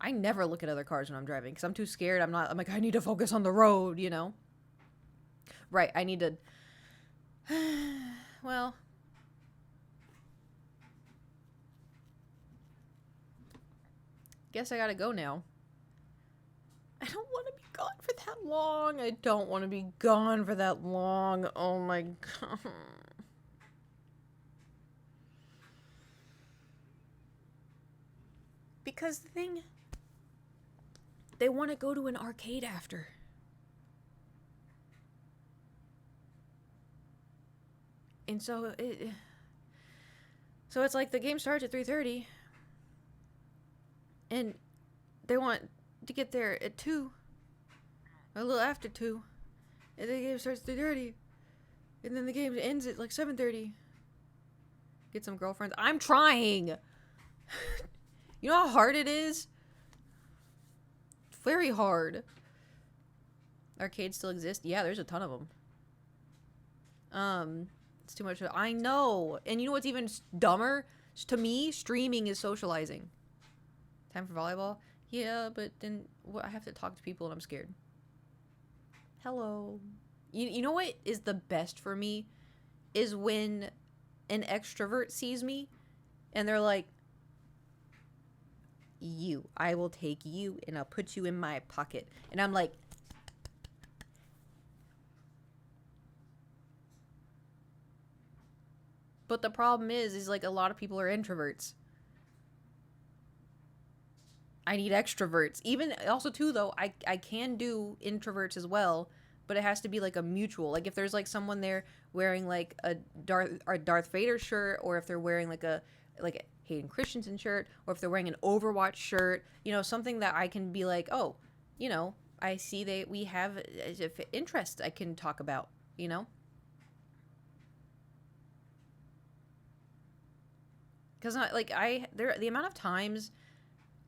I never look at other cars when I'm driving because I'm too scared. I'm like, I need to focus on the road, you know? Right, I need to... well... guess I gotta go now. I don't want to be gone for that long. I don't want to be gone for that long. Oh my god. Because the thing, they want to go to an arcade after. And so it's like the game starts at 3:30 and they want to get there at 2, a little after 2, and the game starts at 3:30, and then the game ends at like 7:30. Get some girlfriends. I'm trying. You know how hard it is? It's very hard. Arcades still exist? Yeah, there's a ton of them. It's too much. I know. And you know what's even dumber? To me, streaming is socializing. Time for volleyball? Yeah, but then I have to talk to people and I'm scared. Hello. You know what is the best for me? Is when an extrovert sees me and they're like, I will take you and I'll put you in my pocket. And I'm like, but the problem is like a lot of people are introverts. I need extroverts. Even also too though, I can do introverts as well, but it has to be like a mutual. Like if there's like someone there wearing like a Darth Vader shirt, or if they're wearing like a Hayden Christensen shirt, or if they're wearing an Overwatch shirt, you know, something that I can be like, oh, you know, I see we have interest I can talk about, you know. Because like the amount of times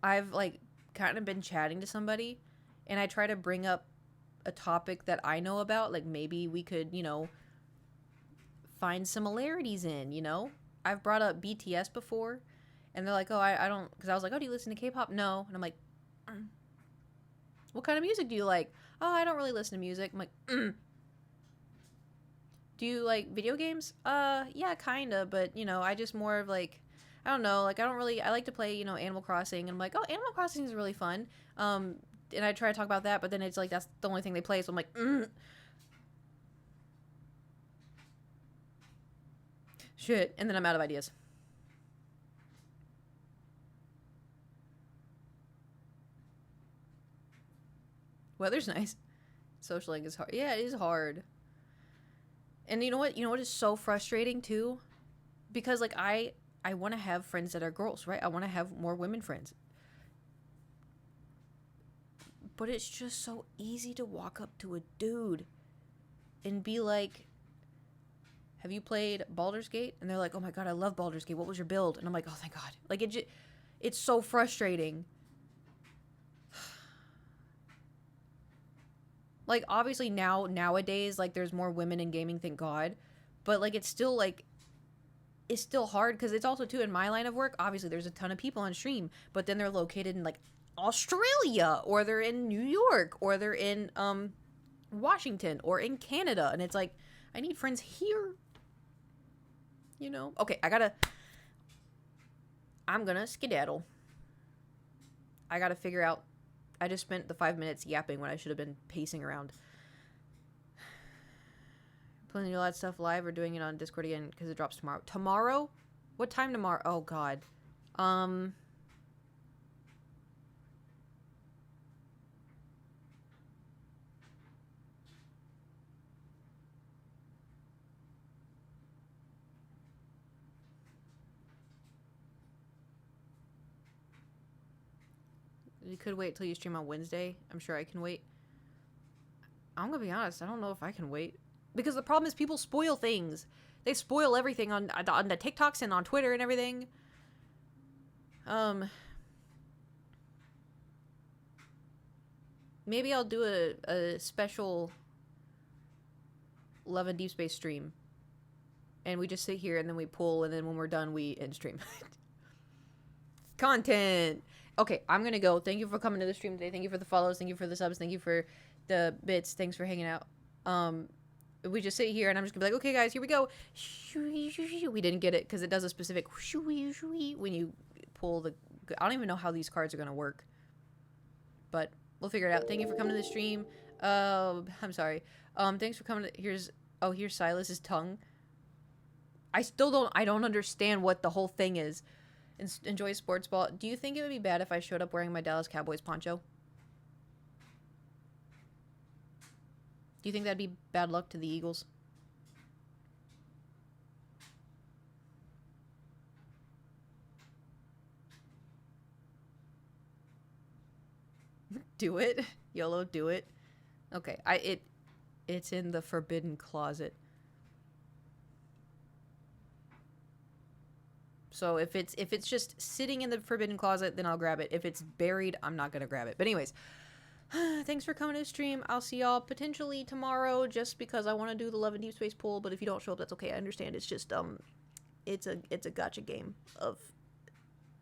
I've like kind of been chatting to somebody and I try to bring up a topic that I know about, like maybe we could, you know, find similarities in, you know. I've brought up BTS before and they're like, oh, I don't, because I was like, oh, do you listen to K-pop? No. And I'm like, what kind of music do you like? Oh, I don't really listen to music. I'm like, do you like video games? Yeah, kinda, but you know, I just more of like, I don't know, like I like to play, you know, Animal Crossing, and I'm like, oh, Animal Crossing is really fun. And I try to talk about that, but then it's like that's the only thing they play, so I'm like, shit, and then I'm out of ideas. Weather's nice. Socializing is hard. Yeah, it is hard. And you know what? You know what is so frustrating too? Because like I want to have friends that are girls, right? I want to have more women friends. But it's just so easy to walk up to a dude and be like, have you played Baldur's Gate? And they're like, oh my god, I love Baldur's Gate. What was your build? And I'm like, oh thank god. Like it's so frustrating. Like obviously nowadays like there's more women in gaming, thank god. But like it's still hard because it's also too in my line of work. Obviously there's a ton of people on stream, but then they're located in like Australia, or they're in New York, or they're in Washington, or in Canada, and it's like I need friends here, you know. Okay, I'm gonna skedaddle. I gotta figure out. I just spent the 5 minutes yapping when I should have been pacing around. Planning all that stuff live or doing it on Discord again because it drops tomorrow. Tomorrow? What time tomorrow? Oh god. You could wait till you stream on Wednesday. I'm sure I can wait. I'm gonna be honest. I don't know if I can wait. Because the problem is people spoil things. They spoil everything on the TikToks and on Twitter and everything. Maybe I'll do a special Love and Deep Space stream. And we just sit here and then we pull, and then when we're done, we end stream. Content! Okay, I'm gonna go. Thank you for coming to the stream today. Thank you for the follows. Thank you for the subs. Thank you for the bits. Thanks for hanging out. We just sit here and I'm just gonna be like, okay guys, here we go. We didn't get it because it does a specific when you pull the, I don't even know how these cards are gonna work, but We'll figure it out. Thank you for coming to the stream. I'm sorry. Thanks for coming to, here's Silas's tongue. I don't understand what the whole thing is. Enjoy sports ball. Do you think it would be bad if I showed up wearing my Dallas Cowboys poncho? Do you think that'd be bad luck to the Eagles? Do it. YOLO, do it. Okay, it's in the forbidden closet. So if it's just sitting in the forbidden closet, then I'll grab it. If it's buried, I'm not gonna grab it. But anyways, thanks for coming to the stream. I'll see y'all potentially tomorrow, just because I want to do the Love and Deep Space pool. But if you don't show up, that's okay. I understand. It's just it's a gotcha game of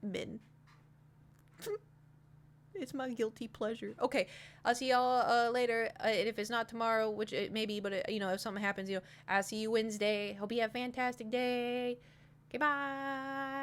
men. It's my guilty pleasure. Okay, I'll see y'all later. And if it's not tomorrow, which it may be, but if something happens, I'll see you Wednesday. Hope you have a fantastic day. Okay, bye.